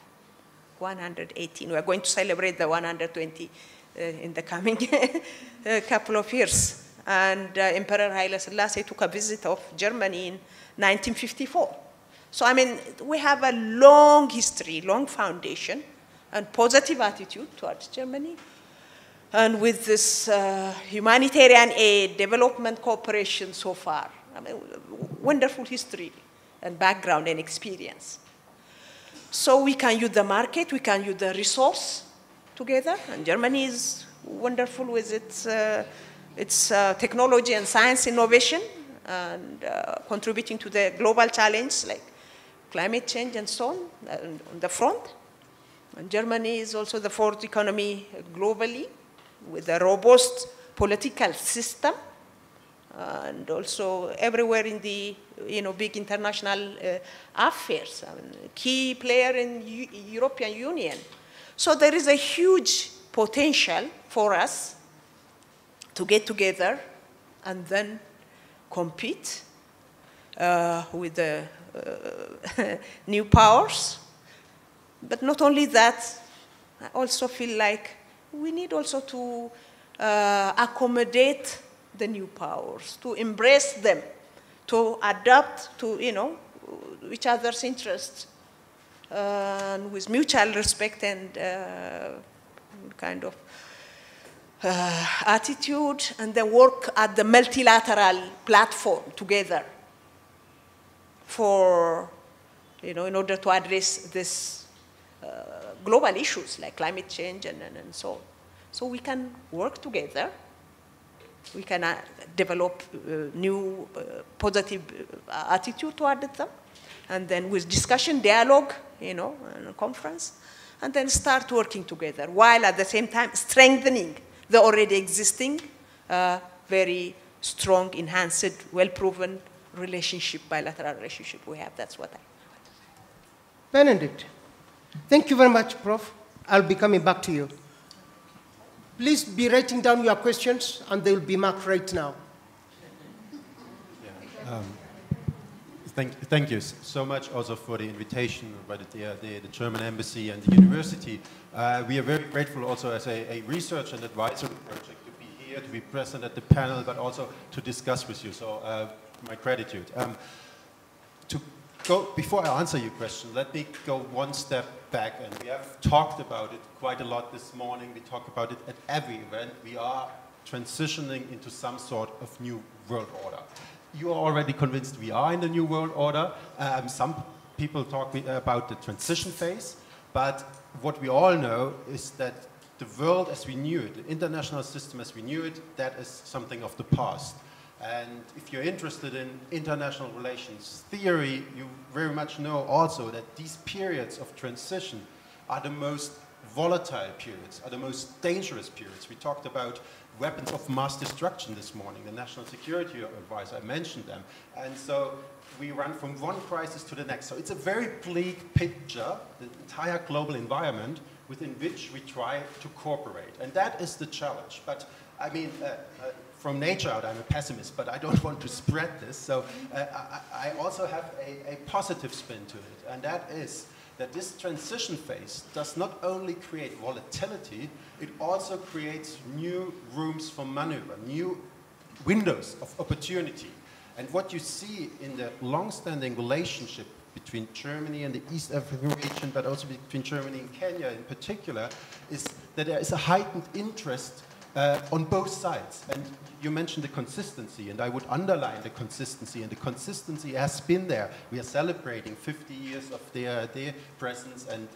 [SPEAKER 17] 118. We are going to celebrate the 120 in the coming couple of years. And Emperor Haile Selassie took a visit of Germany in 1954. So, I mean, we have a long history, long foundation, and positive attitude towards Germany. And with this humanitarian aid, development cooperation so far, I mean, wonderful history and background and experience. So we can use the market, we can use the resource together, and Germany is wonderful with its technology and science innovation, and contributing to the global challenge like climate change and so on the front. And Germany is also the fourth economy globally with a robust political system, and also everywhere in the big international affairs, I mean, key player in European Union. So there is a huge potential for us to get together and then compete with the new powers. But not only that, I also feel like we need also to accommodate the new powers, to embrace them, to adapt to each other's interests, with mutual respect and kind of attitude, and then work at the multilateral platform together for, in order to address this global issues like climate change and so on. So we can work together. We can develop new positive attitude toward them, and then with discussion, dialogue, and a conference, and then start working together, while at the same time strengthening the already existing, very strong, enhanced, well-proven relationship, bilateral relationship we have. That's what I.
[SPEAKER 14] Benedict, thank you very much, Prof. I'll be coming back to you. Please be writing down your questions, and they will be marked right now.
[SPEAKER 18] Thank you so much also for the invitation by the German Embassy and the university. We are very grateful also as a research and advisory project to be here, to be present at the panel, but also to discuss with you. So my gratitude. Before I answer your question, let me go one step back. And we have talked about it quite a lot this morning. We talk about it at every event. We are transitioning into some sort of new world order. You are already convinced we are in the new world order. Some people talk about the transition phase. But what we all know is that the world as we knew it, the international system as we knew it, that is something of the past. And if you're interested in international relations theory, you very much know also that these periods of transition are the most volatile periods, are the most dangerous periods. We talked about weapons of mass destruction this morning. The National Security Advisor, I mentioned them. And so we run from one crisis to the next. So it's a very bleak picture, the entire global environment within which we try to cooperate. And that is the challenge. But I mean, from nature out, I'm a pessimist, but I don't want to spread this. So I also have a positive spin to it, and that is that this transition phase does not only create volatility, it also creates new rooms for maneuver, new windows of opportunity. And what you see in the long-standing relationship between Germany and the East African region, but also between Germany and Kenya in particular, is that there is a heightened interest on both sides. And you mentioned the consistency, and I would underline the consistency, and the consistency has been there. We are celebrating 50 years of their presence and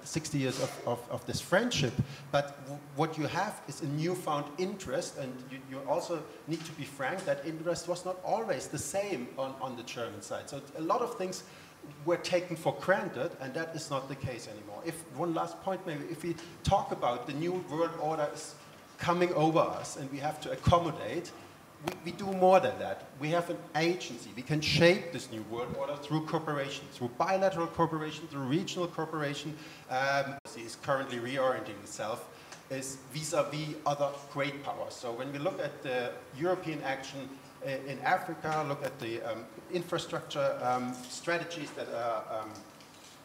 [SPEAKER 18] 60 years of this friendship, but what you have is a newfound interest, and you also need to be frank, that interest was not always the same on the German side. So a lot of things were taken for granted, and that is not the case anymore. One last point maybe, if we talk about the new world order is coming over us and we have to accommodate, we do more than that. We have an agency. We can shape this new world order through cooperation, through bilateral cooperation, through regional cooperation. Is currently reorienting itself is vis-a-vis other great powers. So when we look at the European action in Africa, look at the infrastructure strategies that are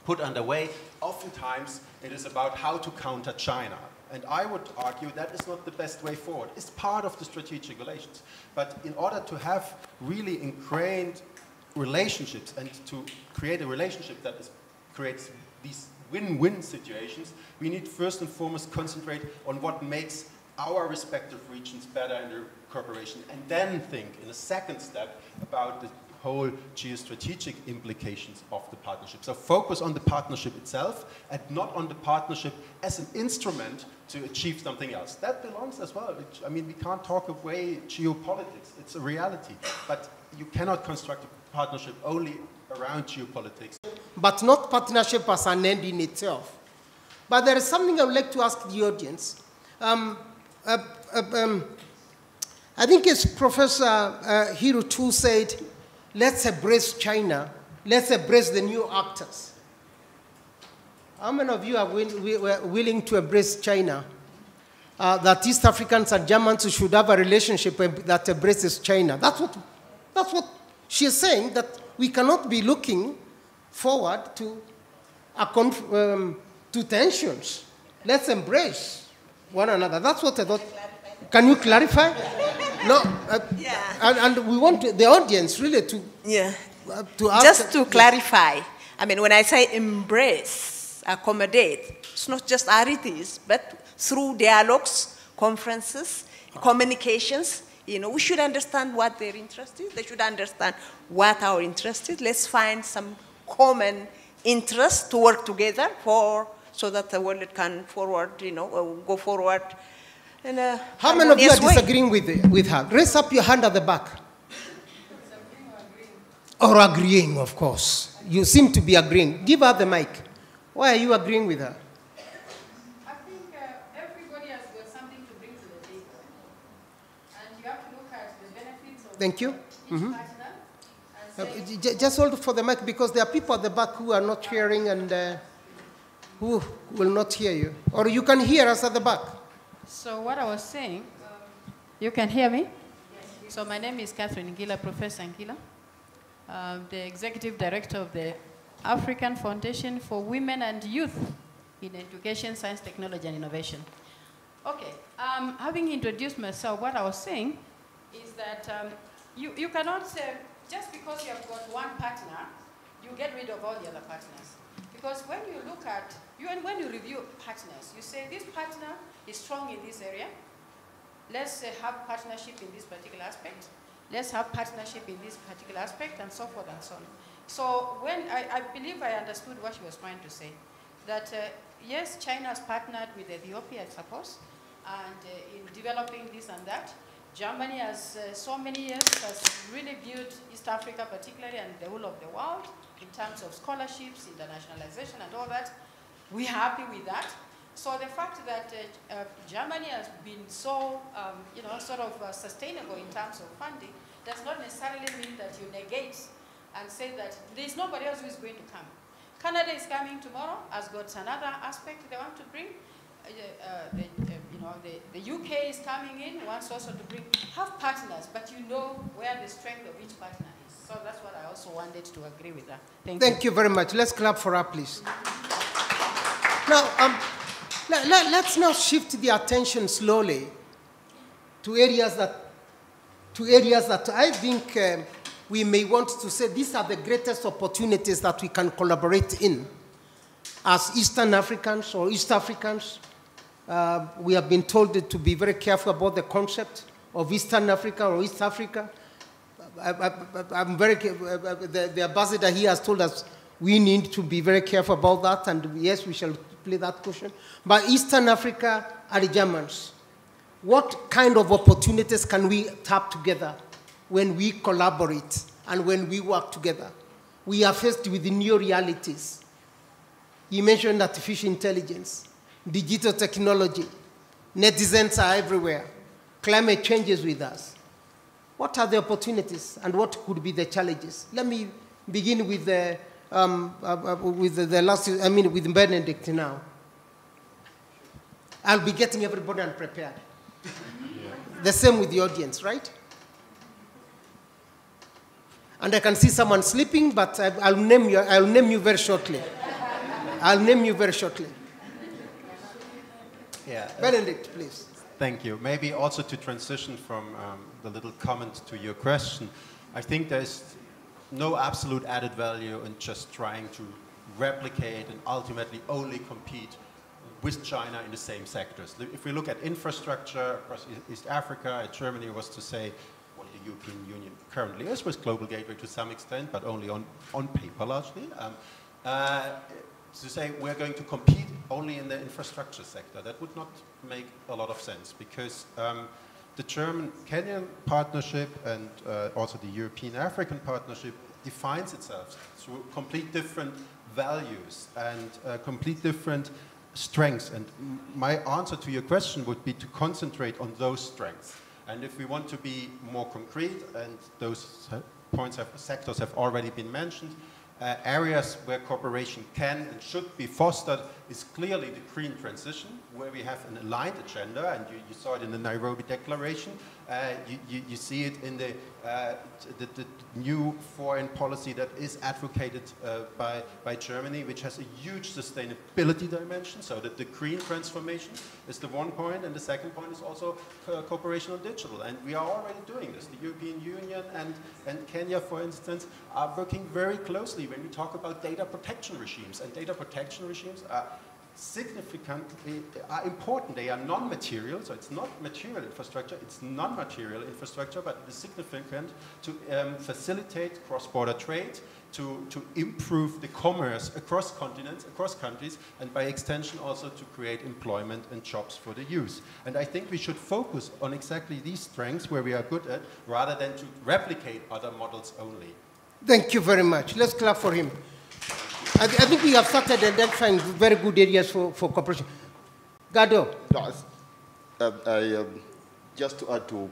[SPEAKER 18] put underway, oftentimes it is about how to counter China. And I would argue that is not the best way forward. It's part of the strategic relations. But in order to have really ingrained relationships and to create a relationship that creates these win-win situations, we need first and foremost concentrate on what makes our respective regions better in their cooperation, and then think in a second step about the whole geostrategic implications of the partnership. So focus on the partnership itself and not on the partnership as an instrument to achieve something else. That belongs as well. I mean, we can't talk away geopolitics. It's a reality. But you cannot construct a partnership only around geopolitics.
[SPEAKER 14] But not partnership as an end in itself. But there is something I would like to ask the audience. I think as Professor Hiro Chu said, let's embrace China. Let's embrace the new actors. How many of you are willing to embrace China? That East Africans and Germans should have a relationship that embraces China. That's what she is saying, that we cannot be looking forward to tensions. Let's embrace one another. That's what I thought. Can you clarify? No. And we want the audience really to ask.
[SPEAKER 17] Just to clarify, I mean, when I say embrace, accommodate, it's not just arities, but through dialogues, conferences, communications. You know, we should understand what their interest is. They should understand what our interest is. Let's find some common interest to work together so that the world can forward, go forward.
[SPEAKER 14] How many of you are disagreeing with her? Raise up your hand at the back. Or agreeing, of course. You seem to be agreeing. Give her the mic. Why are you agreeing with her?
[SPEAKER 19] I think everybody has got something to bring to the table. And you have to look at the benefits of
[SPEAKER 14] Thank you.
[SPEAKER 19] each partner.
[SPEAKER 14] Just hold for the mic, because there are people at the back who are not hearing and who will not hear you. Or you can hear us at the back.
[SPEAKER 19] So what I was saying, you can hear me? Yes. So my name is Catherine Ngila, Professor Ngila, the Executive Director of the African Foundation for Women and Youth in Education, Science, Technology, and Innovation. Okay, having introduced myself, what I was saying is that you cannot say, just because you have got one partner, you get rid of all the other partners. Because when you look at, when you review partners, you say this partner is strong in this area. Let's have partnership in this particular aspect. Let's have partnership in this particular aspect, and so forth and so on. So when I believe I understood what she was trying to say, that yes, China has partnered with Ethiopia, I suppose, and in developing this and that. Germany has so many years has really viewed East Africa particularly and the whole of the world in terms of scholarships, internationalization and all that. We're happy with that. So the fact that Germany has been so, sort of sustainable in terms of funding does not necessarily mean that you negate and say that there's nobody else who is going to come. Canada is coming tomorrow, has got another aspect they want to bring. The UK is coming in, wants also to bring, have partners, but you know where the strength of each partner is. So that's what I also wanted to agree with that.
[SPEAKER 14] Thank you very much. Let's clap for her, please. Now, let's now shift the attention slowly to areas that I think we may want to say these are the greatest opportunities that we can collaborate in. As Eastern Africans or East Africans, we have been told to be very careful about the concept of Eastern Africa or East Africa. I'm very the ambassador here has told us we need to be very careful about that, and yes, we shall play that question. But Eastern Africa are the Germans. What kind of opportunities can we tap together when we collaborate and when we work together? We are faced with new realities. You mentioned artificial intelligence, digital technology, netizens are everywhere, climate change is with us. what are the opportunities and what could be the challenges? Let me begin with the last, with Benedict now. I'll be getting everybody unprepared. The same with the audience, right? And I can see someone sleeping, but I'll name you very shortly. I'll name you very shortly.
[SPEAKER 18] Yeah.
[SPEAKER 14] Benedict, please.
[SPEAKER 18] Thank you. Maybe also to transition from the little comment to your question, I think there's no absolute added value in just trying to replicate and ultimately only compete with China in the same sectors. If we look at infrastructure across East Africa, Germany was to say what the European Union currently is with Global Gateway to some extent, but only on paper largely. To say we're going to compete only in the infrastructure sector, that would not make a lot of sense, because the German-Kenyan partnership and also the European-African partnership defines itself through complete different values and complete different strengths. And my answer to your question would be to concentrate on those strengths. And if we want to be more concrete, and those sectors have already been mentioned, areas where cooperation can and should be fostered is clearly the green transition, where we have an aligned agenda, and you saw it in the Nairobi Declaration. You see it in the new foreign policy that is advocated by Germany, which has a huge sustainability dimension, so that the green transformation is the one point, and the second point is also cooperation on digital. And we are already doing this. The European Union and Kenya, for instance, are working very closely when we talk about data protection regimes. And data protection regimes are significantly important. They are non-material, so it's not material infrastructure, it's non-material infrastructure, but it is significant to facilitate cross-border trade, to improve the commerce across continents, across countries, and by extension also to create employment and jobs for the youth. And I think we should focus on exactly these strengths where we are good at, rather than to replicate other models only.
[SPEAKER 14] Thank you very much. Let's clap for him. I think we have started identifying very good areas for cooperation. Gado.
[SPEAKER 15] Just to add to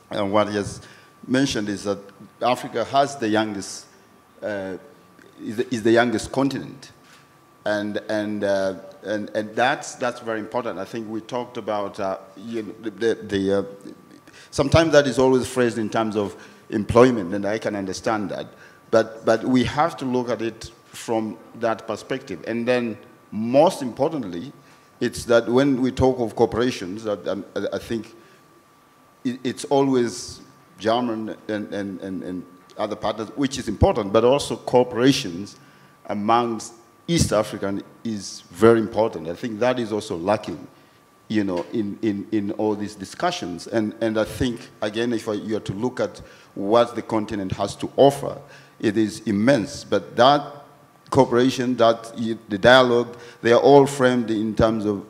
[SPEAKER 15] what he has mentioned is that Africa has the youngest, is the youngest continent, and that's very important. I think we talked about sometimes that is always phrased in terms of employment, and I can understand that. But we have to look at it from that perspective. And then, most importantly, it's that when we talk of corporations, I think it's always German and other partners, which is important, but also corporations amongst East African is very important. I think that is also lacking, you know, in all these discussions. And I think, again, if you are to look at what the continent has to offer, it is immense, but that cooperation, the dialogue, they are all framed in terms of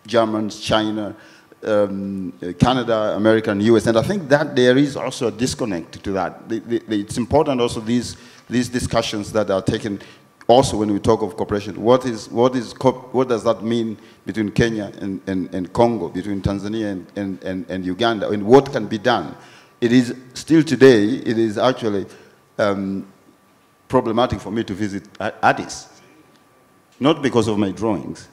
[SPEAKER 15] Germans, China, Canada, America, and US, and I think that there is also a disconnect to that. It's important also these discussions that are taken also when we talk of cooperation. What does that mean between Kenya and Congo, between Tanzania and Uganda, and what can be done? It is still today, it is actually problematic for me to visit Addis, not because of my drawings,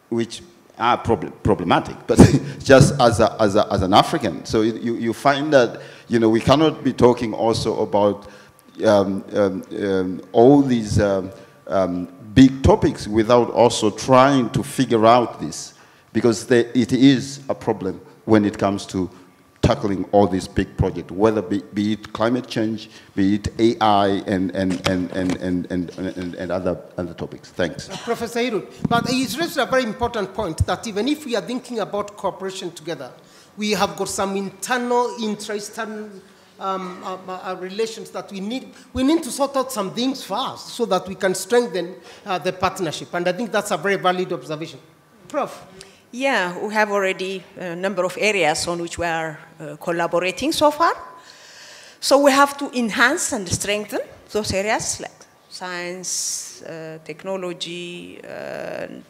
[SPEAKER 15] which are problematic, but just as an African. So you find that, you know, we cannot be talking also about all these big topics without also trying to figure out this, because it is a problem when it comes to tackling all these big projects, whether be it climate change, be it AI, and other topics. Thanks.
[SPEAKER 14] Professor Hirut, but it's raised a very important point that even if we are thinking about cooperation together, we have got some internal interest and relations that we need to sort out some things first so that we can strengthen the partnership. And I think that's a very valid observation. Prof.
[SPEAKER 17] Yeah, we have already a number of areas on which we are collaborating so far. So we have to enhance and strengthen those areas like science, technology,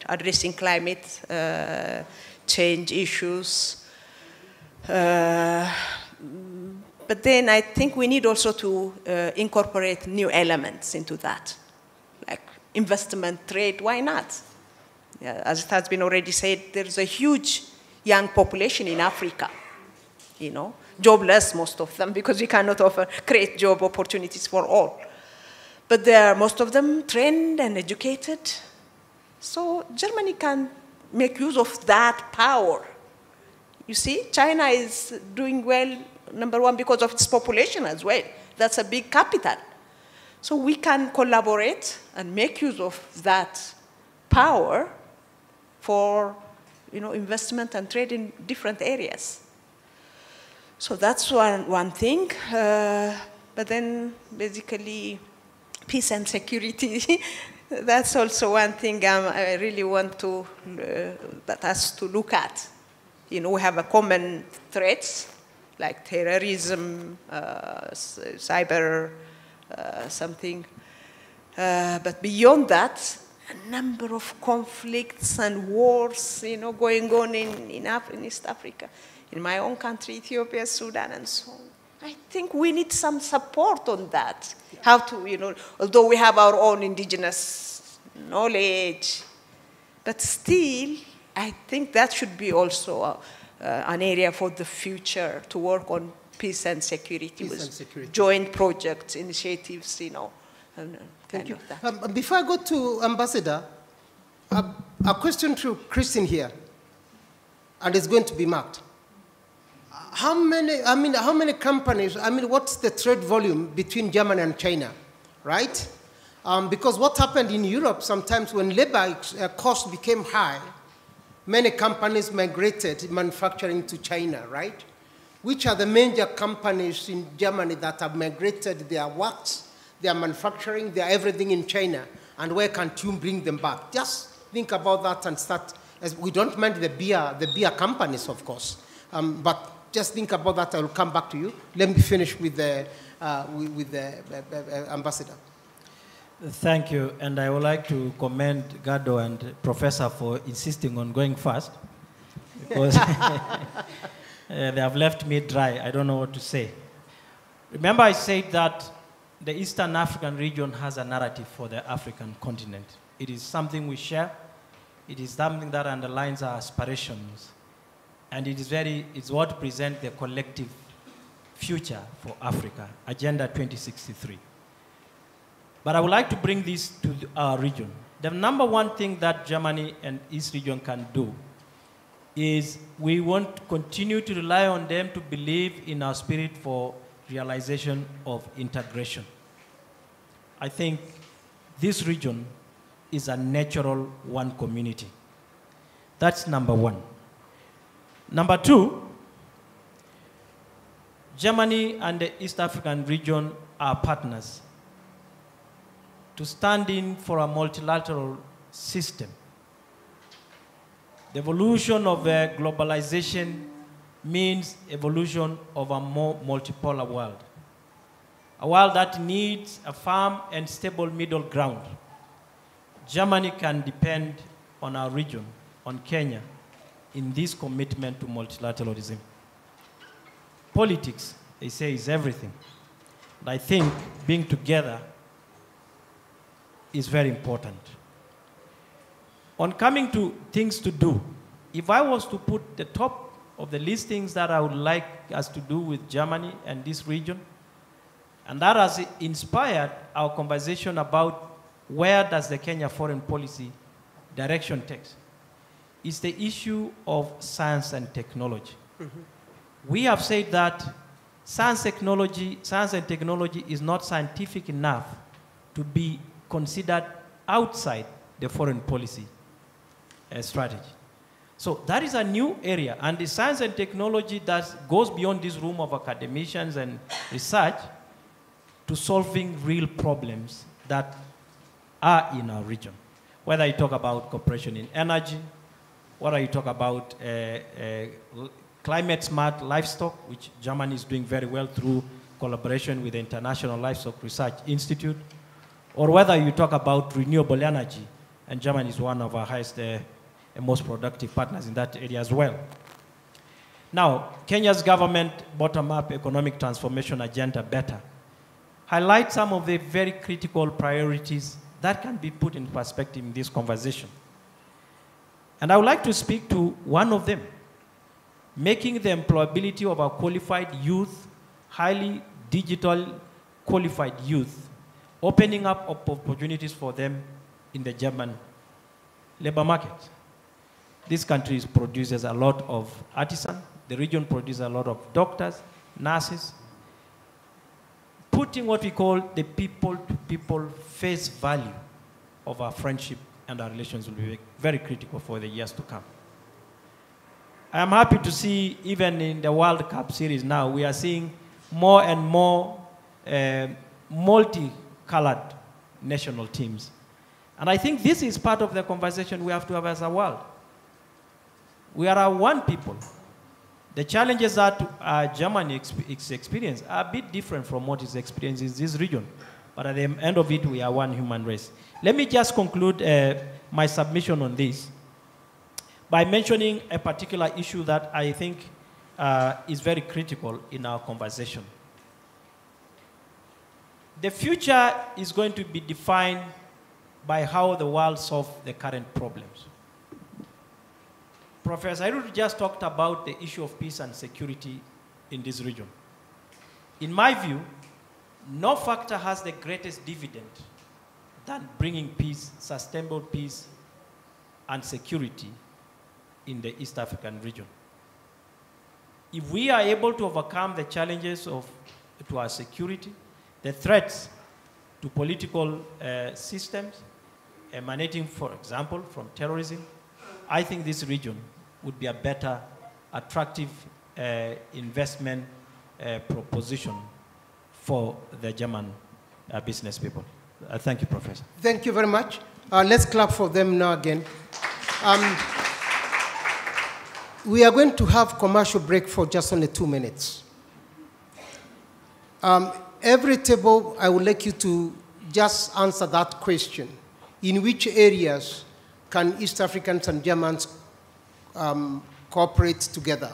[SPEAKER 17] addressing climate change issues. But then I think we need also to incorporate new elements into that, like investment, trade, why not? Yeah, as it has been already said, there's a huge young population in Africa, you know, jobless, most of them, because we cannot create job opportunities for all. But they are, most of them, trained and educated. So Germany can make use of that power. You see, China is doing well, number one, because of its population as well. That's a big capital. So we can collaborate and make use of that power for, you know, investment and trade in different areas. So that's one thing. But then basically peace and security, that's also one thing I really want to, that us to look at. You know, we have a common threats like terrorism, cyber something. But beyond that, a number of conflicts and wars, you know, going on in East Africa, in my own country, Ethiopia, Sudan, and so on. I think we need some support on that. How to, you know, although we have our own indigenous knowledge, but still, I think that should be also an area for the future to work on peace and security, joint projects, initiatives, you know, and kind of that.
[SPEAKER 14] Before I go to Ambassador, a question to Christine here, and it's going to be marked. How many companies, what's the trade volume between Germany and China, right? Because what happened in Europe sometimes when labor costs became high, many companies migrated manufacturing to China, right? Which are the major companies in Germany that have migrated their works, their manufacturing, their everything in China, and where can't you bring them back? Just think about that and start, as we don't mind the beer companies, of course, but just think about that. I will come back to you. Let me finish with the ambassador.
[SPEAKER 16] Thank you, and I would like to commend Gado and Professor for insisting on going fast, because they have left me dry. I don't know what to say. Remember I said that the Eastern African region has a narrative for the African continent. It is something we share. It is something that underlines our aspirations. And it's what presents the collective future for Africa, Agenda 2063. But I would like to bring this to our region. The number one thing that Germany and East region can do is we want to continue to rely on them to believe in our spirit for realization of integration. I think this region is a natural one community. That's number one. Number two, Germany and the East African region are partners to stand in for a multilateral system. The evolution of globalization means evolution of a more multipolar world. A world that needs a firm and stable middle ground. Germany can depend on our region, on Kenya, in this commitment to multilateralism. Politics, they say, is everything. And I think being together is very important. On coming to things to do, if I was to put the top of the listings that I would like us to do with Germany and this region, and that has inspired our conversation about where does the Kenya foreign policy direction takes, is the issue of science and technology. Mm-hmm. We have said that science and technology is not scientific enough to be considered outside the foreign policy strategy. So that is a new area, and the science and technology that goes beyond this room of academicians and research to solving real problems that are in our region. Whether you talk about cooperation in energy, whether you talk about climate smart livestock, which Germany is doing very well through collaboration with the International Livestock Research Institute, or whether you talk about renewable energy, and Germany is one of our highest and most productive partners in that area as well. Now, Kenya's government bottom-up economic transformation agenda, BETTER, highlights some of the very critical priorities that can be put in perspective in this conversation. And I would like to speak to one of them, making the employability of our qualified youth, highly digital qualified youth, opening up opportunities for them in the German labor market. This country produces a lot of artisans. The region produces a lot of doctors, nurses. Putting what we call the people-to-people face value of our friendship and our relations will be very critical for the years to come. I am happy to see, even in the World Cup series now, we are seeing more and more multicolored national teams. And I think this is part of the conversation we have to have as a world. We are a one people. The challenges that Germany experience are a bit different from what is experienced in this region. But at the end of it, we are one human race. Let me just conclude my submission on this by mentioning a particular issue that I think is very critical in our conversation. The future is going to be defined by how the world solves the current problems. Professor Airutu just talked about the issue of peace and security in this region. In my view, no factor has the greatest dividend than bringing peace, sustainable peace and security in the East African region. If we are able to overcome the challenges to our security, the threats to political systems emanating, for example, from terrorism, I think this region would be a better, attractive investment proposition for the German business people. Thank you, Professor.
[SPEAKER 14] Thank you very much. Let's clap for them now again. We are going to have commercial break for just only 2 minutes. Every table, I would like you to just answer that question. In which areas can East Africans and Germans cooperate together?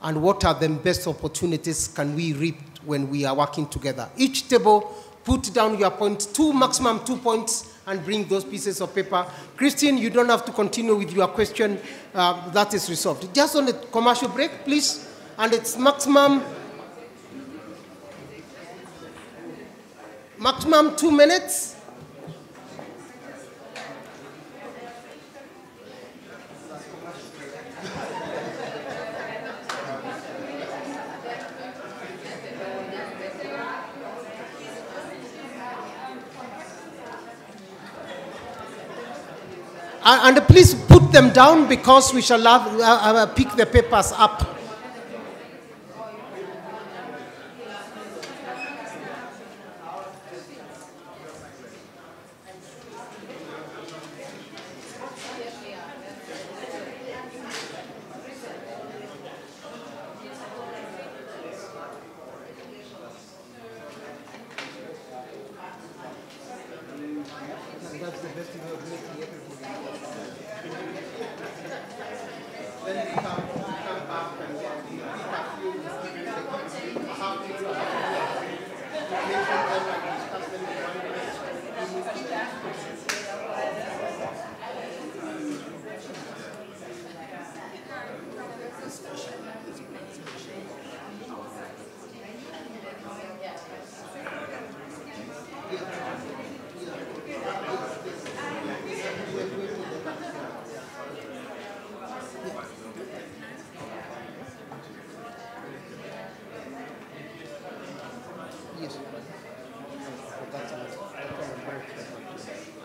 [SPEAKER 14] And what are the best opportunities can we reap when we are working together? Each table, put down your point, maximum 2 points, and bring those pieces of paper. Christine, you don't have to continue with your question. That is resolved. Just on the commercial break, please. And it's maximum 2 minutes. And please put them down because we shall have, pick the papers up.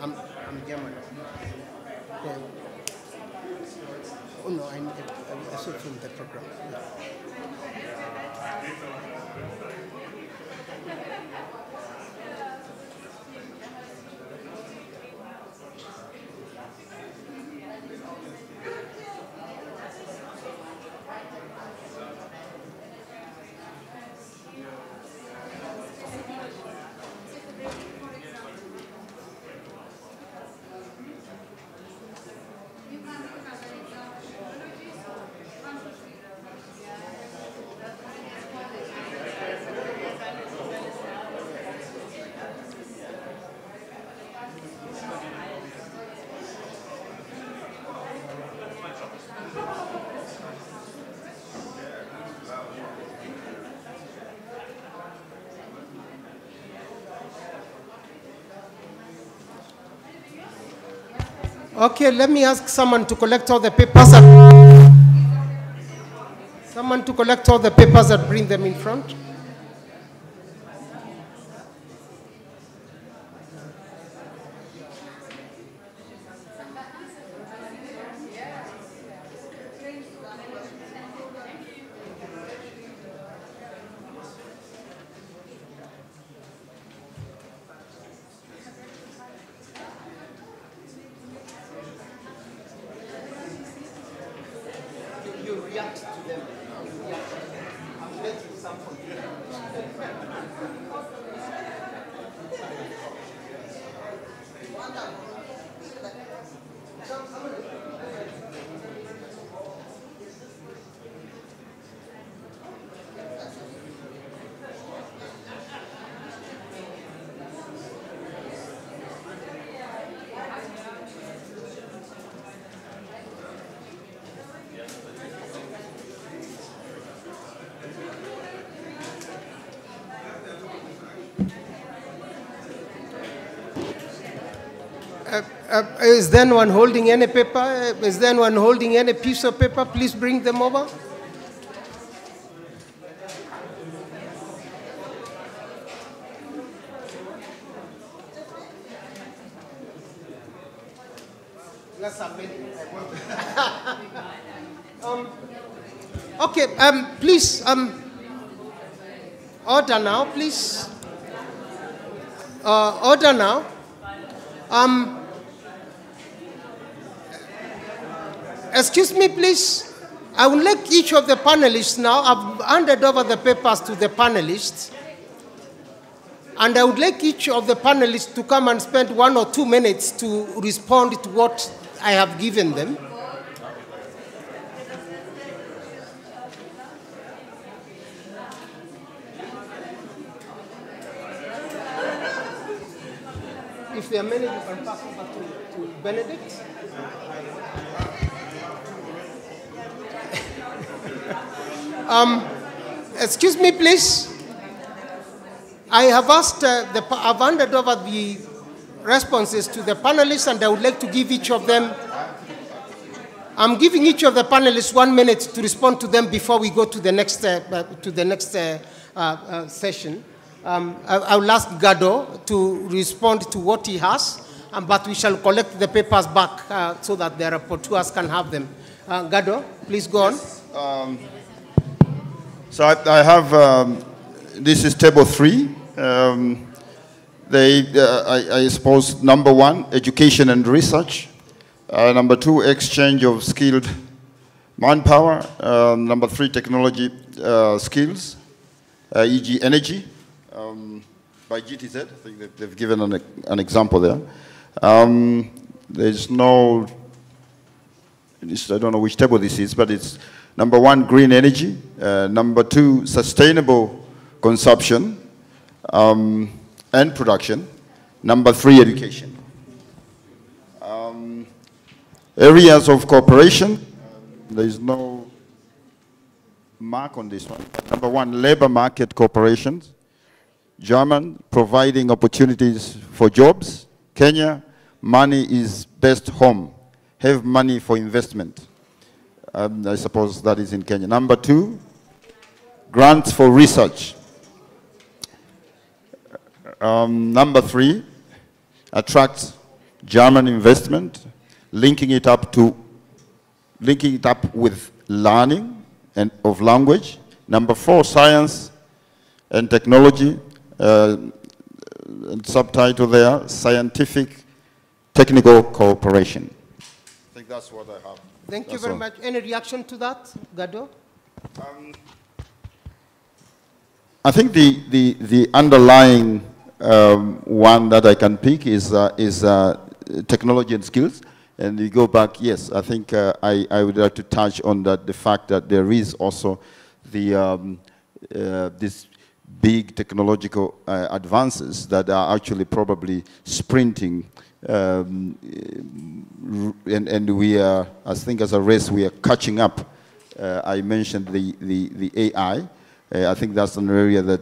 [SPEAKER 14] I'm German. Oh no, I saw from the program. Yeah. Okay, let me ask someone to collect all the papers. Someone to collect all the papers and bring them in front. Is there anyone holding any paper? Is there anyone holding any piece of paper? Please bring them over. Okay, please, order now, please. Order now. Excuse me, please. I would like each of the panelists now. I've handed over the papers to the panelists. And I would like each of the panelists to come and spend 1 or 2 minutes to respond to what I have given them. If there are many, you can pass over to Benedict. Excuse me, please. I have asked, I've handed over the responses to the panelists, and I would like to give each of them, I'm giving each of the panelists 1 minute to respond to them before we go to the next, session. I will ask Gado to respond to what he has, but we shall collect the papers back so that the rapporteurs can have them. Gado, please go on.
[SPEAKER 15] So I have, this is table 3. I suppose number 1, education and research. Number 2, exchange of skilled manpower. Number 3, technology skills, e.g. energy. By GTZ, I think they've given an example there. There's no, I don't know which table this is, but it's number 1, green energy. Number 2, sustainable consumption and production. Number 3, education. Areas of cooperation. There's no mark on this one. Number 1, labor market corporations. German, providing opportunities for jobs. Kenya, money is best home. Have money for investment. I suppose that is in Kenya. Number 2, grants for research. Number 3, attract German investment, linking it up with learning and of language. Number 4, science and technology. And subtitle there, scientific technical cooperation. I think that's what I have.
[SPEAKER 14] Thank you very much. Any reaction to that, Gado?
[SPEAKER 15] I think the underlying one that I can pick is technology and skills. And you go back, yes, I think I would like to touch on that, the fact that there is also the this big technological advances that are actually probably sprinting, and we are, I think as a race, we are catching up. I mentioned the AI. I think that's an area that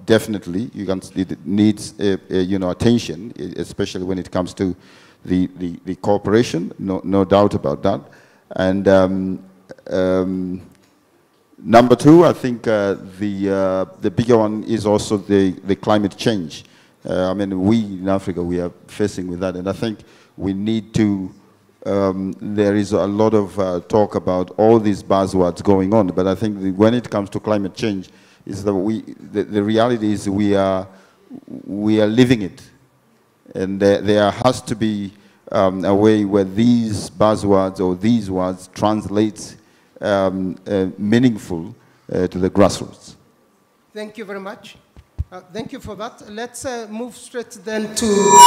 [SPEAKER 15] definitely it needs attention, especially when it comes to the cooperation, no doubt about that. And number two, I think the bigger one is also the climate change. I mean, we in Africa, we are facing with that, and I think we need to, there is a lot of talk about all these buzzwords going on, but I think when it comes to climate change, is that the reality is we are living it. And there has to be a way where these buzzwords or these words translate meaningful to the grassroots.
[SPEAKER 14] Thank you very much. Thank you for that. Let's move straight then to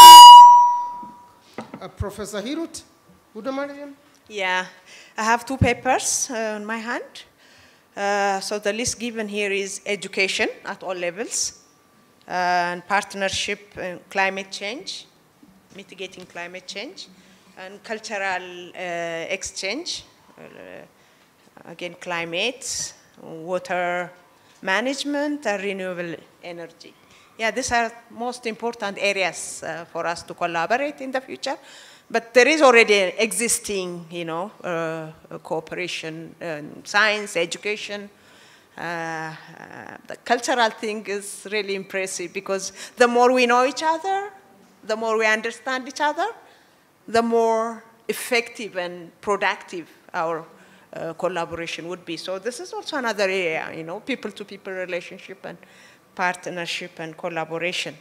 [SPEAKER 14] Professor Hirut.
[SPEAKER 17] Yeah, I have two papers in my hand. So the list given here is education at all levels, and partnership in climate change, mitigating climate change, and cultural exchange, again climate, water management, and renewable energy. Yeah, these are most important areas for us to collaborate in the future. But there is already existing, cooperation in science, education. The cultural thing is really impressive because the more we know each other, the more we understand each other, the more effective and productive our collaboration would be. So this is also another area, people-to-people relationship and partnership and collaboration.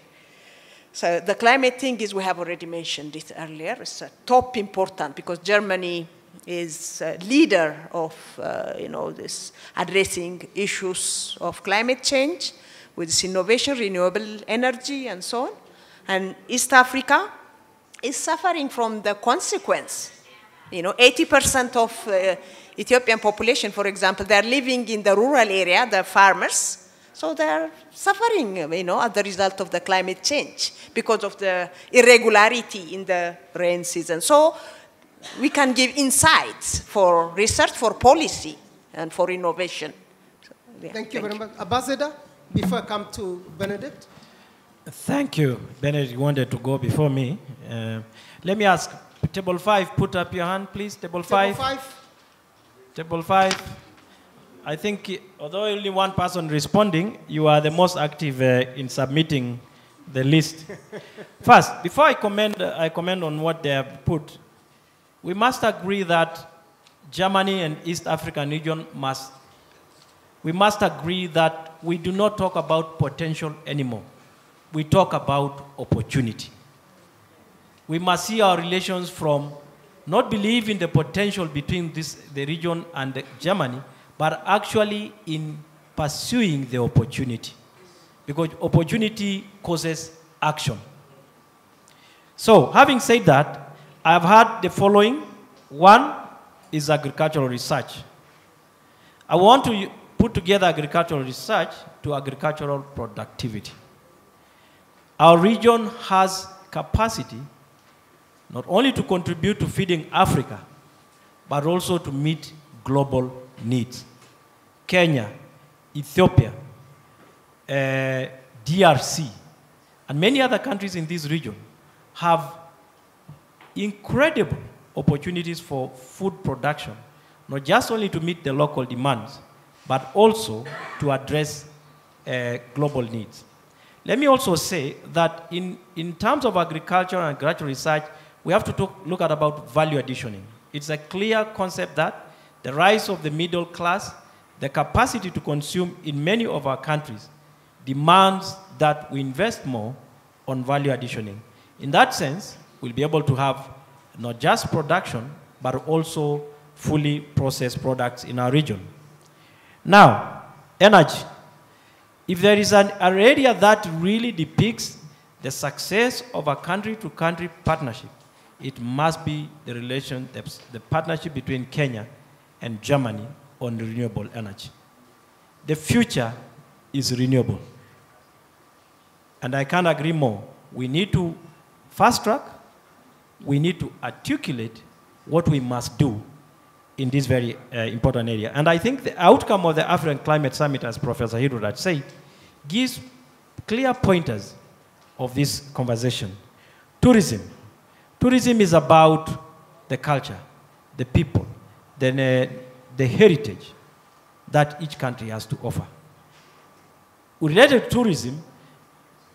[SPEAKER 17] So the climate thing is, we have already mentioned it earlier, it's top important because Germany is a leader of, this addressing issues of climate change with this innovation, renewable energy, and so on. And East Africa is suffering from the consequence. 80% of Ethiopian population, for example, they're living in the rural area, they're farmers. So they're suffering, as the result of the climate change because of the irregularity in the rain season. So we can give insights for research, for policy, and for innovation. So, yeah,
[SPEAKER 14] thank you very much. Ambassador, before I come to Benedict.
[SPEAKER 16] Thank you. Benedict wanted to go before me. Let me ask, table 5, put up your hand, please. Table 5.
[SPEAKER 14] Table 5.
[SPEAKER 16] Table 5. I think, although only one person responding, you are the most active in submitting the list. First, before I comment on what they have put, we must agree that Germany and East African region we must agree that we do not talk about potential anymore. We talk about opportunity. We must see our relations from not believe in the potential between the region and Germany, but actually in pursuing the opportunity. Because opportunity causes action. So, having said that, I've had the following. One is agricultural research. I want to put together agricultural research to agricultural productivity. Our region has capacity not only to contribute to feeding Africa, but also to meet global needs. Kenya, Ethiopia, DRC, and many other countries in this region have incredible opportunities for food production, not just only to meet the local demands, but also to address global needs. Let me also say that in terms of agriculture and agricultural research, we have to look at about value additioning. It's a clear concept that the rise of the middle class, the capacity to consume in many of our countries demands that we invest more on value additioning. In that sense, we'll be able to have not just production, but also fully processed products in our region. Now, energy. If there is an area that really depicts the success of a country-to-country partnership, it must be the partnership between Kenya and Germany on renewable energy. The future is renewable. And I can't agree more. We need to fast track, we need to articulate what we must do in this very important area. And I think the outcome of the African Climate Summit, as Professor Hiruraj said, gives clear pointers of this conversation. Tourism. Tourism is about the culture, the people, the heritage that each country has to offer. Related to tourism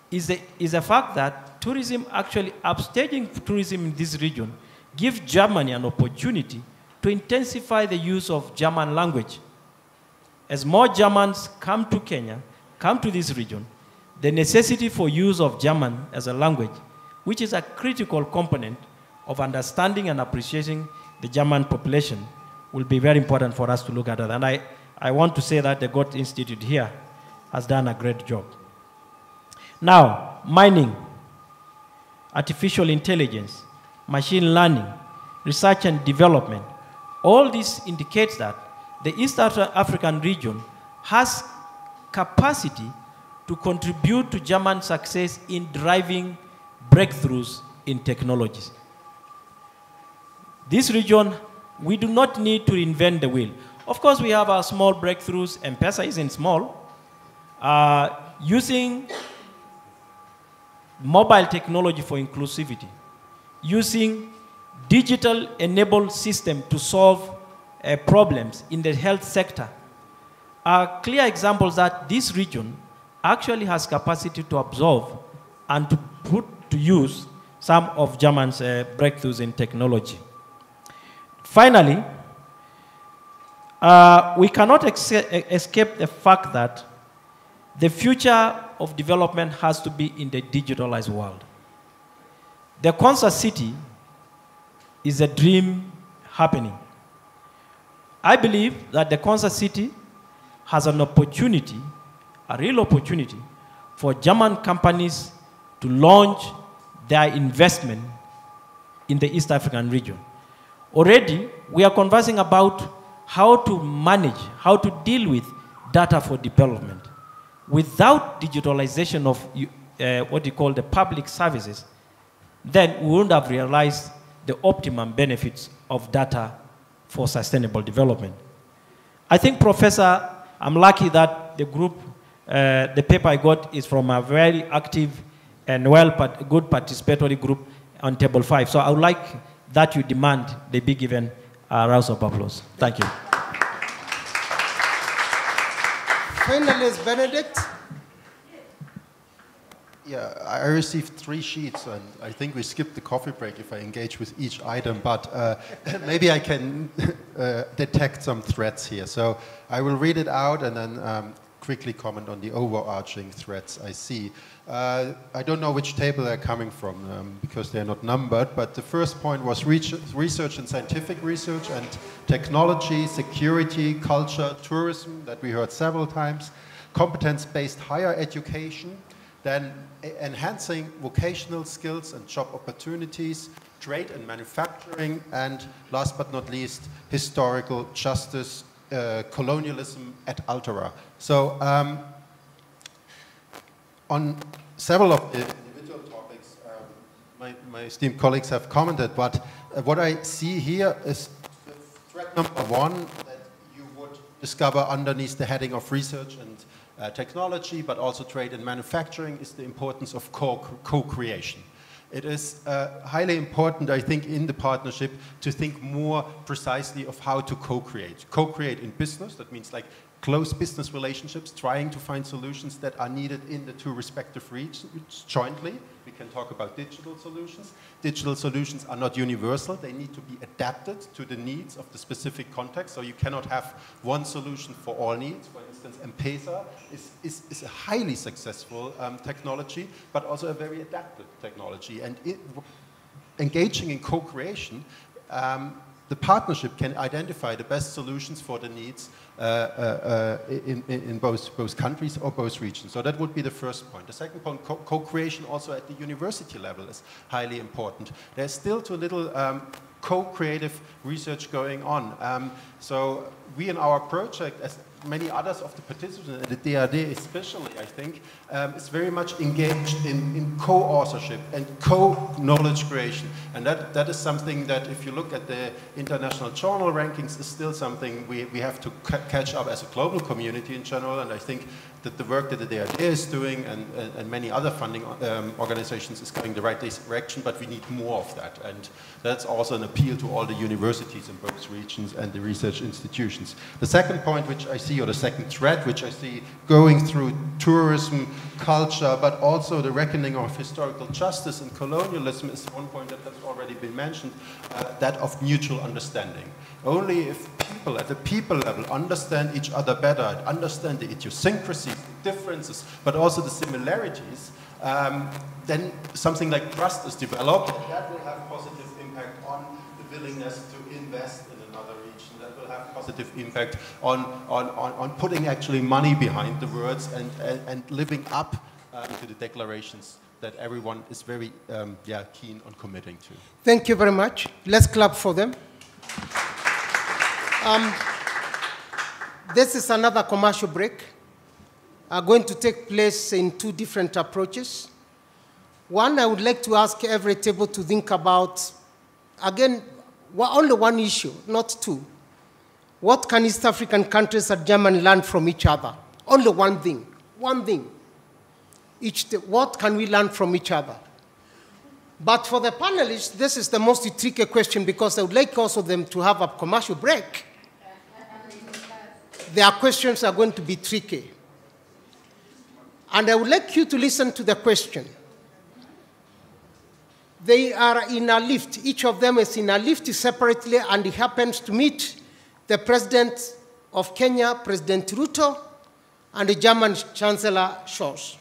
[SPEAKER 16] is the fact that tourism, actually upstaging tourism in this region, gives Germany an opportunity to intensify the use of German language. As more Germans come to Kenya, come to this region, the necessity for use of German as a language, which is a critical component of understanding and appreciating the German population, will be very important for us to look at it. And I want to say that the Goethe Institute here has done a great job. Now, mining, artificial intelligence, machine learning, research and development, all this indicates that the East African region has capacity to contribute to German success in driving breakthroughs in technologies. This region, we do not need to reinvent the wheel. Of course, we have our small breakthroughs. M-Pesa isn't small. Using mobile technology for inclusivity, using digital-enabled system to solve problems in the health sector, are clear examples that this region actually has capacity to absorb and to put to use some of Germany's breakthroughs in technology. Finally, we cannot escape the fact that the future of development has to be in the digitalized world. The Concert City is a dream happening. I believe that the Concert City has an opportunity, a real opportunity, for German companies to launch their investment in the East African region. Already, we are conversing about how to manage, how to deal with data for development. Without digitalization of what you call the public services, then we wouldn't have realized the optimum benefits of data for sustainable development. I think, Professor, I'm lucky that the group, the paper I got is from a very active and good participatory group on Table 5. So I would like that you demand they be given a round of applause. Thank you.
[SPEAKER 14] Finalist Benedict.
[SPEAKER 18] Yeah, I received 3 sheets, and I think we skipped the coffee break if I engage with each item, but maybe I can detect some threads here. So I will read it out and then quickly comment on the overarching threads I see. I don't know which table they're coming from because they're not numbered, but the first point was research and scientific research and technology, security, culture, tourism, that we heard several times, competence-based higher education, then enhancing vocational skills and job opportunities, trade and manufacturing, and last but not least, historical justice, colonialism et altera. So on several of the individual topics, my esteemed colleagues have commented, but what I see here is thread number 1 that you would discover underneath the heading of research and technology, but also trade and manufacturing, is the importance of co-creation. It is highly important, I think, in the partnership to think more precisely of how to co-create. Co-create in business, that means like close business relationships, trying to find solutions that are needed in the 2 respective regions jointly. We can talk about digital solutions. Digital solutions are not universal. They need to be adapted to the needs of the specific context. So you cannot have one solution for all needs. For instance, M-Pesa is a highly successful technology, but also a very adapted technology. And engaging in co-creation, the partnership can identify the best solutions for the needs in both countries or both regions. So that would be the first point. The second point, co-creation also at the university level is highly important. There's still too little co-creative research going on. So we in our project, as many others of the participants, and the DRD especially, I think, is very much engaged in co-authorship and co-knowledge creation. And that is something that, if you look at the international journal rankings, is still something we have to catch up as a global community in general. And I think that the work that the DAAD is doing and many other funding organizations is going the right direction, but we need more of that. And that's also an appeal to all the universities in both regions and the research institutions. The second point which I see, or the second thread which I see going through tourism, culture, but also the reckoning of historical justice and colonialism is one point that has already been mentioned, that of mutual understanding. Only if people at the people level understand each other better, and understand the idiosyncrasies, the differences, but also the similarities, then something like trust is developed. That will have positive impact on the willingness to invest in another region. That will have positive impact on putting actually money behind the words and living up to the declarations that everyone is very keen on committing to.
[SPEAKER 14] Thank you very much. Let's clap for them. This is another commercial break. Going to take place in two different approaches. One, I would like to ask every table to think about, again, only one issue, not two. What can East African countries and Germany learn from each other? Only one thing. One thing. What can we learn from each other? But for the panelists, this is the most tricky question because I would like also them to have a commercial break. Their questions are going to be tricky. And I would like you to listen to the question. They are in a lift. Each of them is in a lift separately, and he happens to meet the President of Kenya, President Ruto, and the German Chancellor Scholz.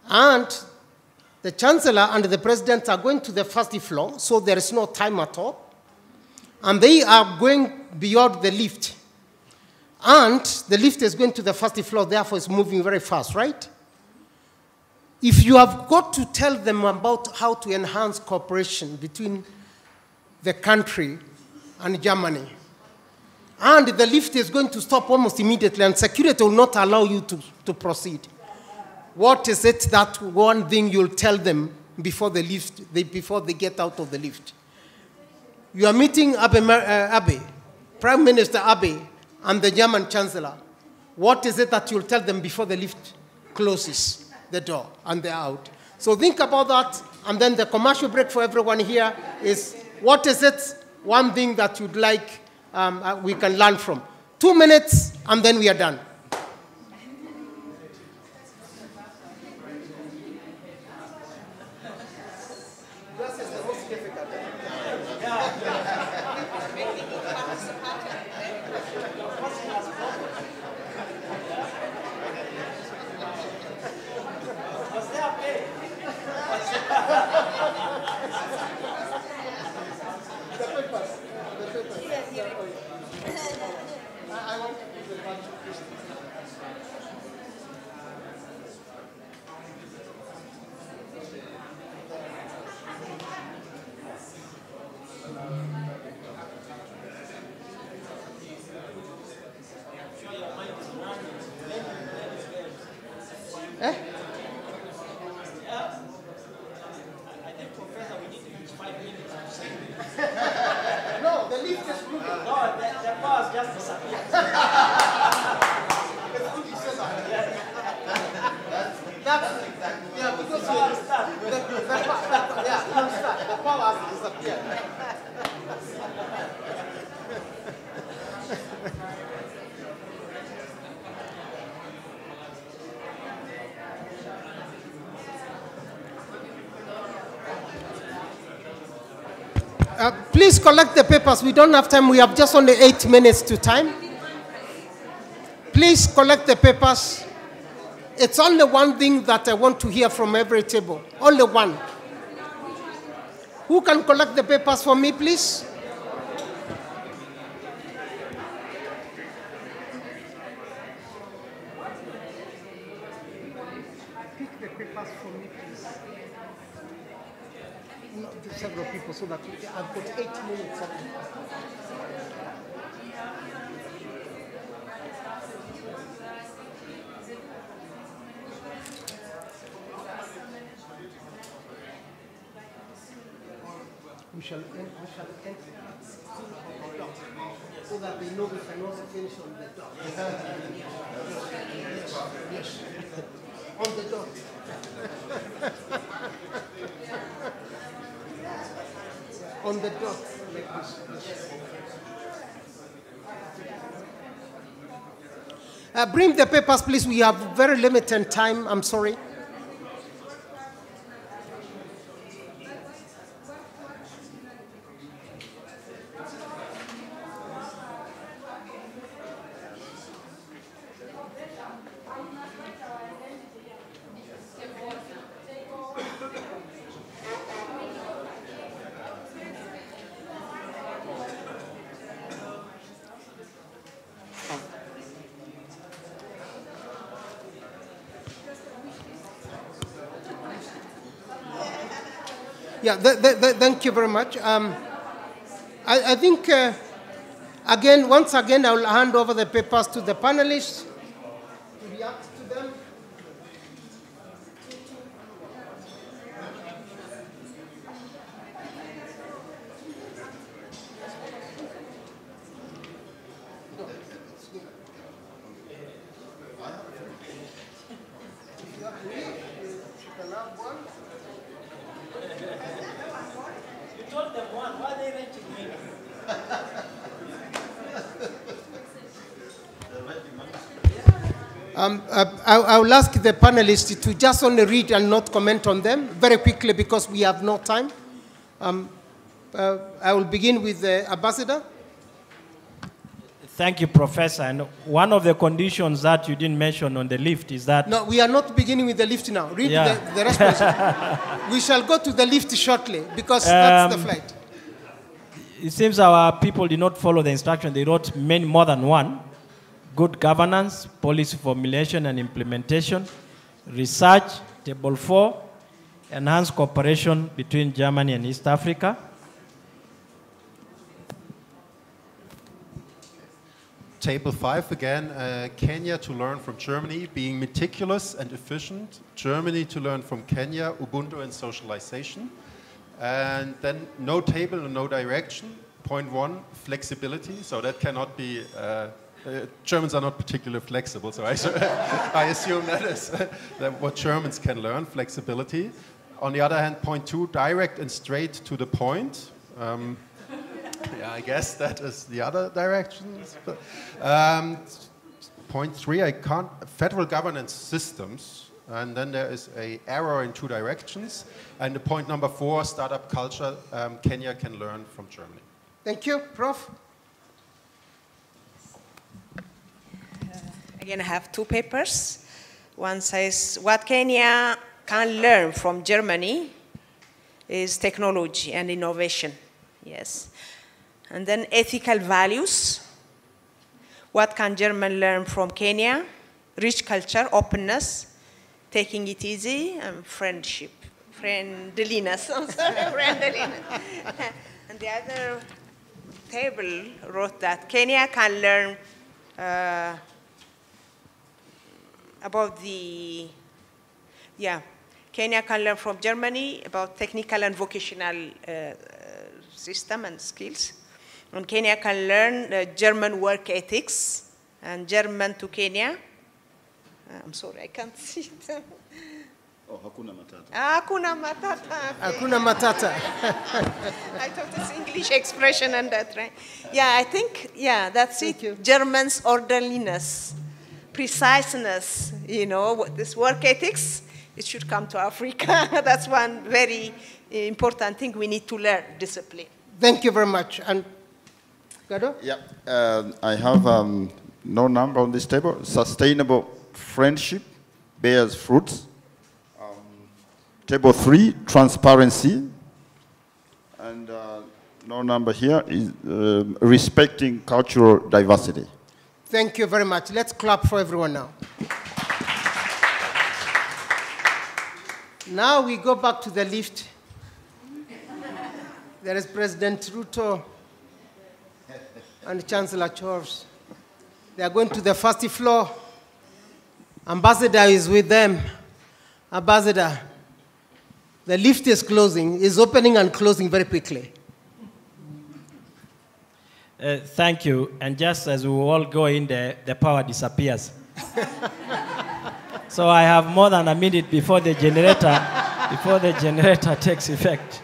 [SPEAKER 14] And the Chancellor and the President are going to the first floor, so there is no time at all. And they are going beyond the lift. And the lift is going to the first floor, therefore it's moving very fast, right? If you have got to tell them about how to enhance cooperation between the country and Germany, and the lift is going to stop almost immediately, and security will not allow you to proceed, what is it that one thing you'll tell them before they get out of the lift? You are meeting Abe, Prime Minister Abe, and the German Chancellor. What is it that you'll tell them before the lift closes the door and they're out? So think about that, and then the commercial break for everyone here is, what is it, one thing that you'd like we can learn from? 2 minutes, and then we are done. Please collect the papers. We don't have time. We have just only 8 minutes to time. Please collect the papers. It's only one thing that I want to hear from every table. Only one. Who can collect the papers for me, please? Pick the papers for me, please. Several people so that I've got 8 minutes. We shall end so that they know we can also finish on the dot. Yes. On the dot. On the dot, like this. Bring the papers, please. We have very limited time. I'm sorry. Yeah, thank you very much. I think, once again, I will hand over the papers to the panelists to react to them. I will ask the panelists to just only read and not comment on them very quickly because we have no time. I will begin with the ambassador.
[SPEAKER 16] Thank you, Professor. And one of the conditions that you didn't mention on the lift is that...
[SPEAKER 14] No, we are not beginning with the lift now. Read the response. We shall go to the lift shortly because that's the flight.
[SPEAKER 16] It seems our people did not follow the instruction. They wrote more than one. Good governance, policy formulation and implementation, research, table 4, enhanced cooperation between Germany and East Africa.
[SPEAKER 18] Table 5 again, Kenya to learn from Germany, being meticulous and efficient. Germany to learn from Kenya, Ubuntu and socialization. And then no table and no direction. Point 1, flexibility. So that cannot be... Germans are not particularly flexible, so I assume that is what Germans can learn, flexibility. On the other hand, point 2, direct and straight to the point. Yeah, I guess that is the other direction. Point 3, federal governance systems, and then there is an error in 2 directions. And the point number 4, startup culture, Kenya can learn from Germany.
[SPEAKER 14] Thank you, Prof.
[SPEAKER 17] Again, I have 2 papers. One says, what Kenya can learn from Germany is technology and innovation. Yes. And then ethical values. What can Germany learn from Kenya? Rich culture, openness, taking it easy, and friendship. Friendliness, I'm sorry, friendliness. And the other table wrote that Kenya can learn about Kenya can learn from Germany about technical and vocational system and skills. And Kenya can learn German work ethics and German to Kenya. I'm sorry, I can't see them.
[SPEAKER 15] Oh, Hakuna Matata.
[SPEAKER 17] Hakuna Matata.
[SPEAKER 14] Hakuna Matata.
[SPEAKER 17] I thought it's English expression and that, right? Yeah, I think, that's it. German's orderliness. Preciseness, this work ethics, it should come to Africa. That's one very important thing we need to learn, discipline.
[SPEAKER 14] Thank you very much. And Gado?
[SPEAKER 15] Yeah, I have no number on this table. Sustainable friendship bears fruits. Table 3, transparency. And no number here is respecting cultural diversity.
[SPEAKER 14] Thank you very much. Let's clap for everyone now. Now we go back to the lift. There is President Ruto and Chancellor Charles. They are going to the first floor. Ambassador is with them. Ambassador, the lift is closing, is opening and closing very quickly.
[SPEAKER 16] Thank you. And just as we all go in there, the power disappears. So I have more than a minute before the generator takes effect.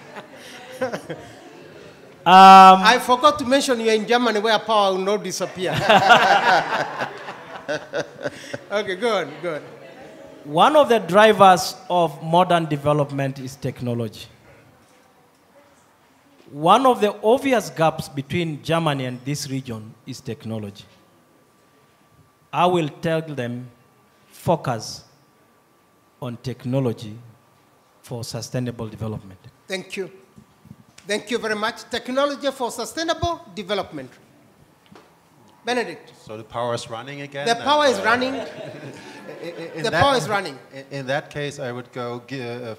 [SPEAKER 14] I forgot to mention you're in Germany where power will not disappear. Okay, go on.
[SPEAKER 16] One of the drivers of modern development is technology. One of the obvious gaps between Germany and this region is technology. I will tell them, focus on technology for sustainable development.
[SPEAKER 14] Thank you. Thank you very much. Technology for sustainable development. Benedict.
[SPEAKER 18] So the power is running again?
[SPEAKER 14] The power is running. Power is running.
[SPEAKER 18] In that case, I would go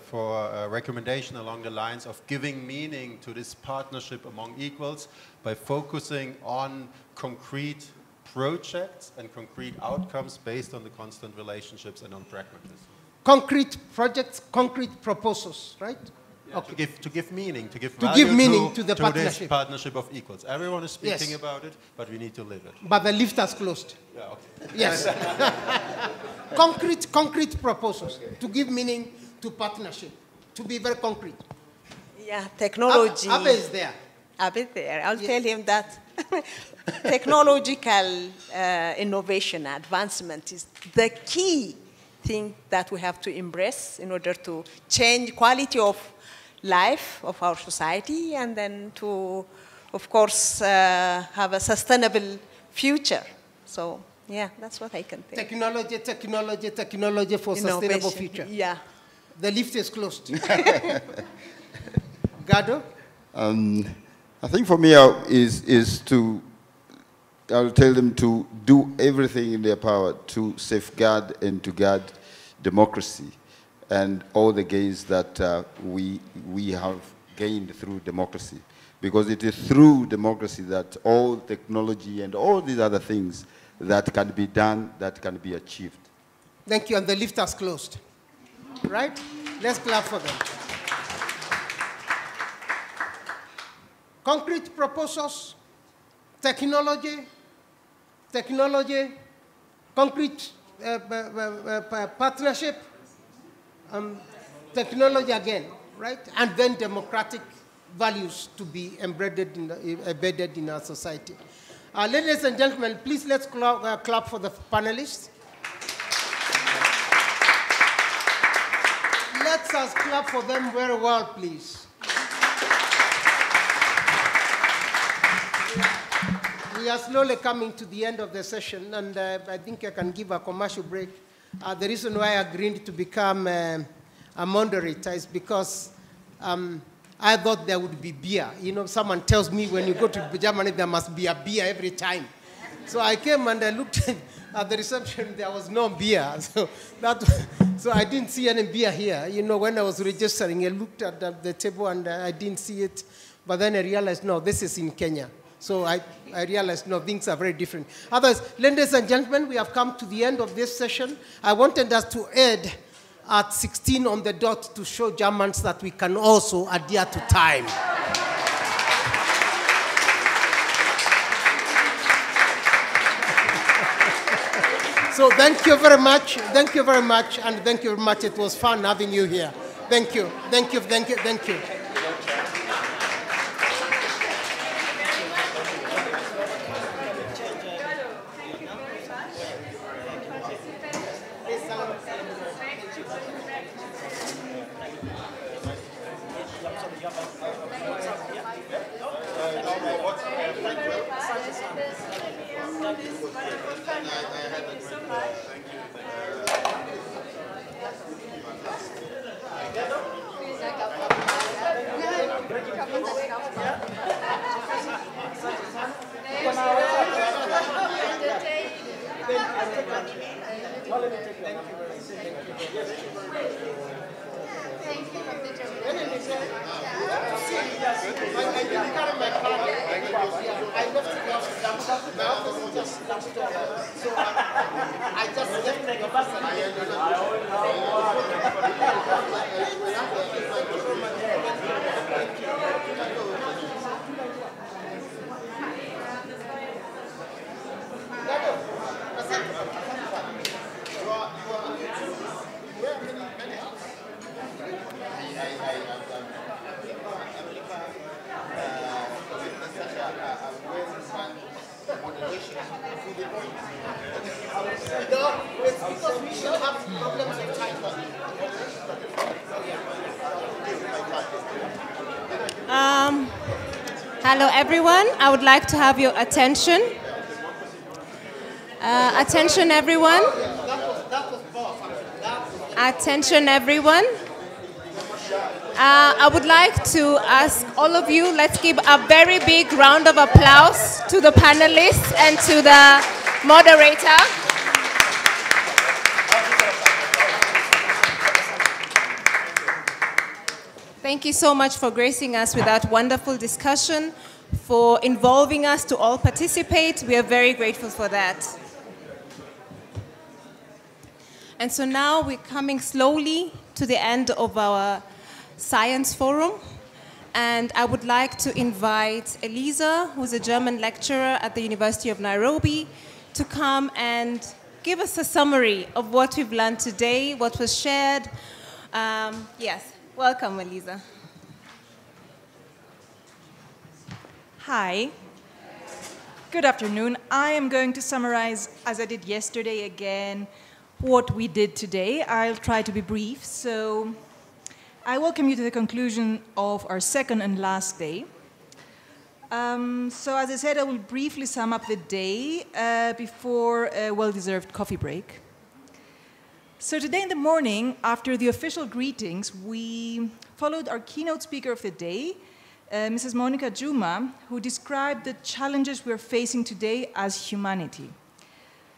[SPEAKER 18] for a recommendation along the lines of giving meaning to this partnership among equals by focusing on concrete projects and concrete outcomes based on the constant relationships and on pragmatism.
[SPEAKER 14] Concrete projects, concrete proposals, right?
[SPEAKER 18] Yeah, okay. to give meaning, to give
[SPEAKER 14] meaning to the
[SPEAKER 18] partnership. This partnership of equals. Everyone is speaking about it, but we need to live it.
[SPEAKER 14] But the lift has closed.
[SPEAKER 18] Yeah, okay.
[SPEAKER 14] Yes. concrete proposals to give meaning to partnership, to be very concrete.
[SPEAKER 17] Yeah, technology.
[SPEAKER 14] Abe is there.
[SPEAKER 17] Abe is there. I'll tell him that technological innovation, advancement is the key thing that we have to embrace in order to change quality of life of our society and then to, of course, have a sustainable future. So, yeah, that's what I can think.
[SPEAKER 14] Technology for sustainable future.
[SPEAKER 17] Yeah.
[SPEAKER 14] The lift is closed. Gado?
[SPEAKER 15] I think for me I'll tell them to do everything in their power to safeguard and to guard democracy and all the gains that we have gained through democracy. Because it is through democracy that all technology and all these other things that can be done, that can be achieved.
[SPEAKER 14] Thank you, and the lift has closed. Right? Let's clap for them. Concrete proposals, technology, concrete partnership, technology again, right? And then democratic values to be embedded in our society. Ladies and gentlemen, please let's clap for the panelists. Let us clap for them very well, please. We are slowly coming to the end of the session, and I think I can give a commercial break. The reason why I agreed to become a moderator is because I thought there would be beer. You know, someone tells me when you go to Germany, there must be a beer every time. So I came and I looked at the reception, there was no beer. So I didn't see any beer here. You know, when I was registering, I looked at the table and I didn't see it. But then I realized, no, this is in Kenya. So I realized, no, things are very different. Otherwise, ladies and gentlemen, we have come to the end of this session. I wanted us to end at 16 on the dot to show Germans that we can also adhere to time. So thank you very much. Thank you very much. And thank you very much. It was fun having you here. Thank you. Thank you. Thank you. Thank you. because we still have problems of time.
[SPEAKER 1] Hello, everyone. I would like to have your attention. Attention, everyone. Attention, everyone. I would like to ask all of you, let's give a very big round of applause to the panelists and to the moderator. Thank you so much for gracing us with that wonderful discussion, for involving us to all participate. We are very grateful for that. And so now we're coming slowly to the end of our Science Forum. And I would like to invite Elisa, who's a German lecturer at the University of Nairobi, to come and give us a summary of what we've learned today, what was shared. Yes. Welcome, Elisa.
[SPEAKER 20] Hi. Good afternoon. I am going to summarize, as I did yesterday again, what we did today. I'll try to be brief. So I welcome you to the conclusion of our second and last day. So as I said, I will briefly sum up the day before a well-deserved coffee break. So today in the morning, after the official greetings, we followed our keynote speaker of the day, Mrs. Monica Juma, who described the challenges we're facing today as humanity.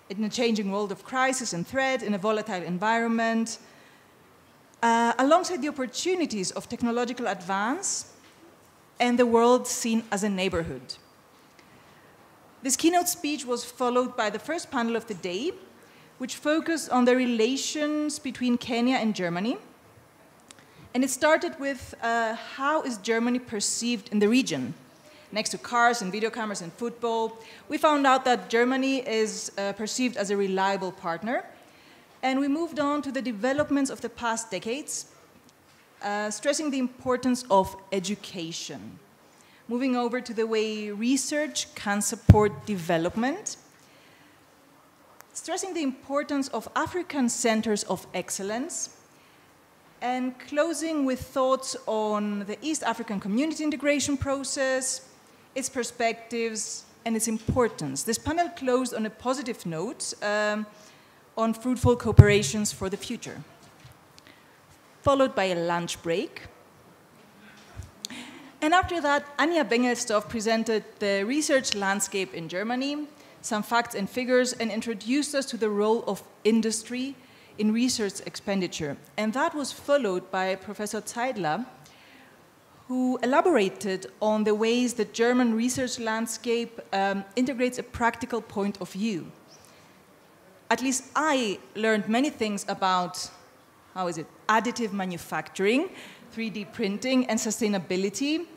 [SPEAKER 20] In a changing world of crisis and threat, in a volatile environment, alongside the opportunities of technological advance and the world seen as a neighborhood. This keynote speech was followed by the first panel of the day, which focused on the relations between Kenya and Germany. And it started with how is Germany perceived in the region? Next to cars and video cameras and football, we found out that Germany is perceived as a reliable partner. And we moved on to the developments of the past decades, stressing the importance of education. Moving over to the way research can support development, stressing the importance of African centers of excellence, and closing with thoughts on the East African community integration process, its perspectives, and its importance. This panel closed on a positive note on fruitful cooperations for the future, followed by a lunch break. And after that, Anja Bengelsdorf presented the research landscape in Germany, some facts and figures, and introduced us to the role of industry in research expenditure. And that was followed by Professor Zeidler, who elaborated on the ways the German research landscape integrates a practical point of view. At least I learned many things about, additive manufacturing, 3D printing, and sustainability.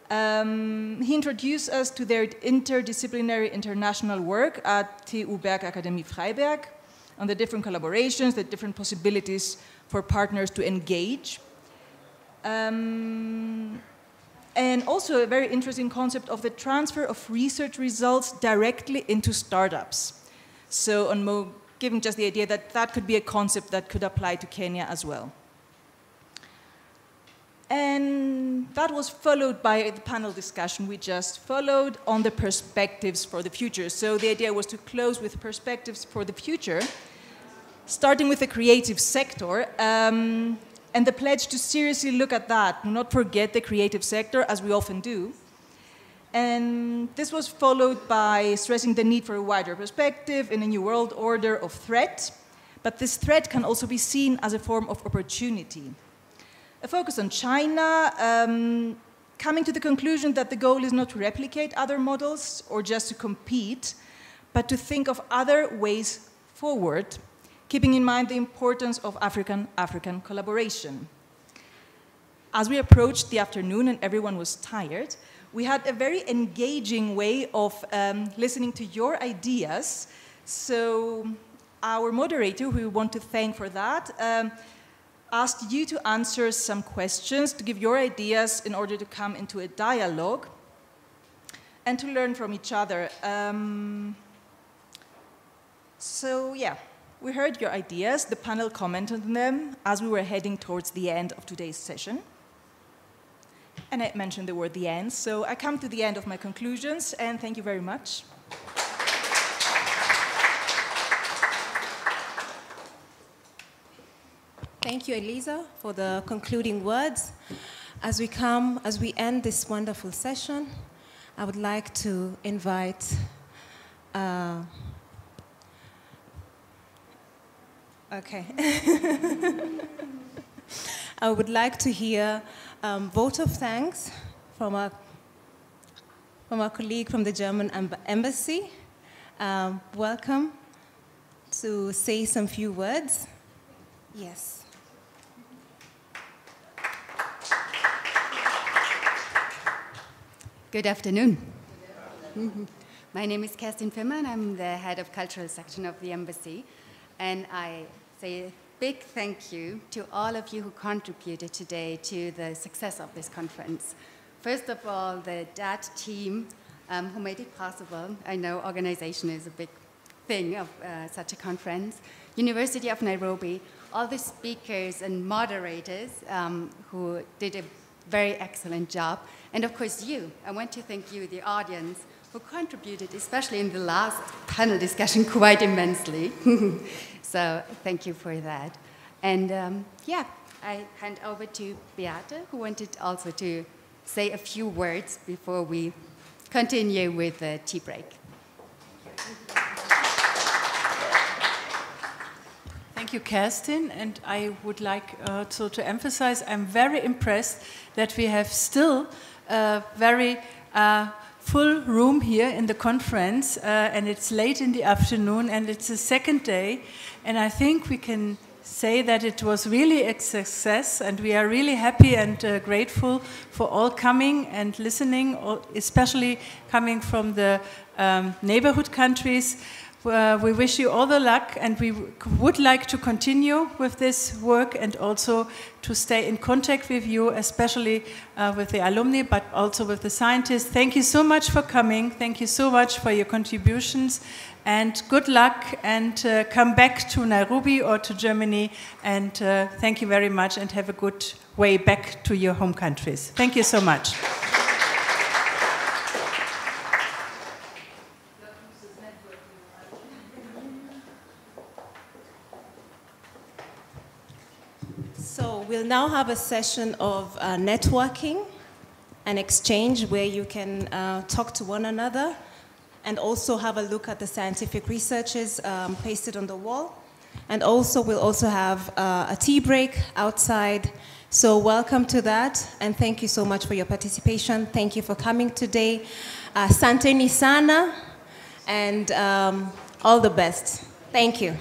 [SPEAKER 20] He introduced us to their interdisciplinary international work at TU Bergakademie Freiberg on the different collaborations, the different possibilities for partners to engage. And also a very interesting concept of the transfer of research results directly into startups. So giving just the idea that that could be a concept that could apply to Kenya as well. And that was followed by the panel discussion we just followed on the perspectives for the future. So the idea was to close with perspectives for the future, starting with the creative sector, and the pledge to seriously look at that, not forget the creative sector, as we often do. And this was followed by stressing the need for a wider perspective in a new world order of threat, but this threat can also be seen as a form of opportunity. A focus on China, coming to the conclusion that the goal is not to replicate other models or just to compete, but to think of other ways forward, keeping in mind the importance of African collaboration. As we approached the afternoon and everyone was tired, we had a very engaging way of listening to your ideas. So our moderator, who we want to thank for that, asked you to answer some questions, to give your ideas in order to come into a dialogue and to learn from each other. So yeah, we heard your ideas. The panel commented on them as we were heading towards the end of today's session. And I mentioned the word the end, so I come to the end of my conclusions, and thank you very much.
[SPEAKER 1] Thank you, Elisa, for the concluding words. As we end this wonderful session, I would like to invite I would like to hear vote of thanks from our colleague from the German embassy. Welcome to say some few words. Yes.
[SPEAKER 21] Good afternoon. My name is Kerstin Fimmer, and I'm the head of cultural section of the embassy. And I say a big thank you to all of you who contributed today to the success of this conference. First of all, the DAT team who made it possible. I know organization is a big thing of such a conference. University of Nairobi, all the speakers and moderators who did a very excellent job. And of course you, I want to thank you, the audience, who contributed, especially in the last panel discussion, quite immensely. So thank you for that. And yeah, I hand over to Beate, who wanted also to say a few words before we continue with the tea break.
[SPEAKER 22] Thank you, Kerstin, and I would like also to emphasize I'm very impressed that we have still a very full room here in the conference, and it's late in the afternoon, and it's the second day, and I think we can say that it was really a success, and we are really happy and grateful for all coming and listening, especially coming from the neighborhood countries. We wish you all the luck, and we would like to continue with this work and also to stay in contact with you, especially with the alumni, but also with the scientists. Thank you so much for coming. Thank you so much for your contributions, and good luck, and come back to Nairobi or to Germany, and thank you very much, and have a good way back to your home countries. Thank you so much.
[SPEAKER 1] So we'll now have a session of networking and exchange where you can talk to one another and also have a look at the scientific researches pasted on the wall. And also we'll also have a tea break outside. So welcome to that, and thank you so much for your participation. Thank you for coming today. Asanteni sana, and all the best. Thank you.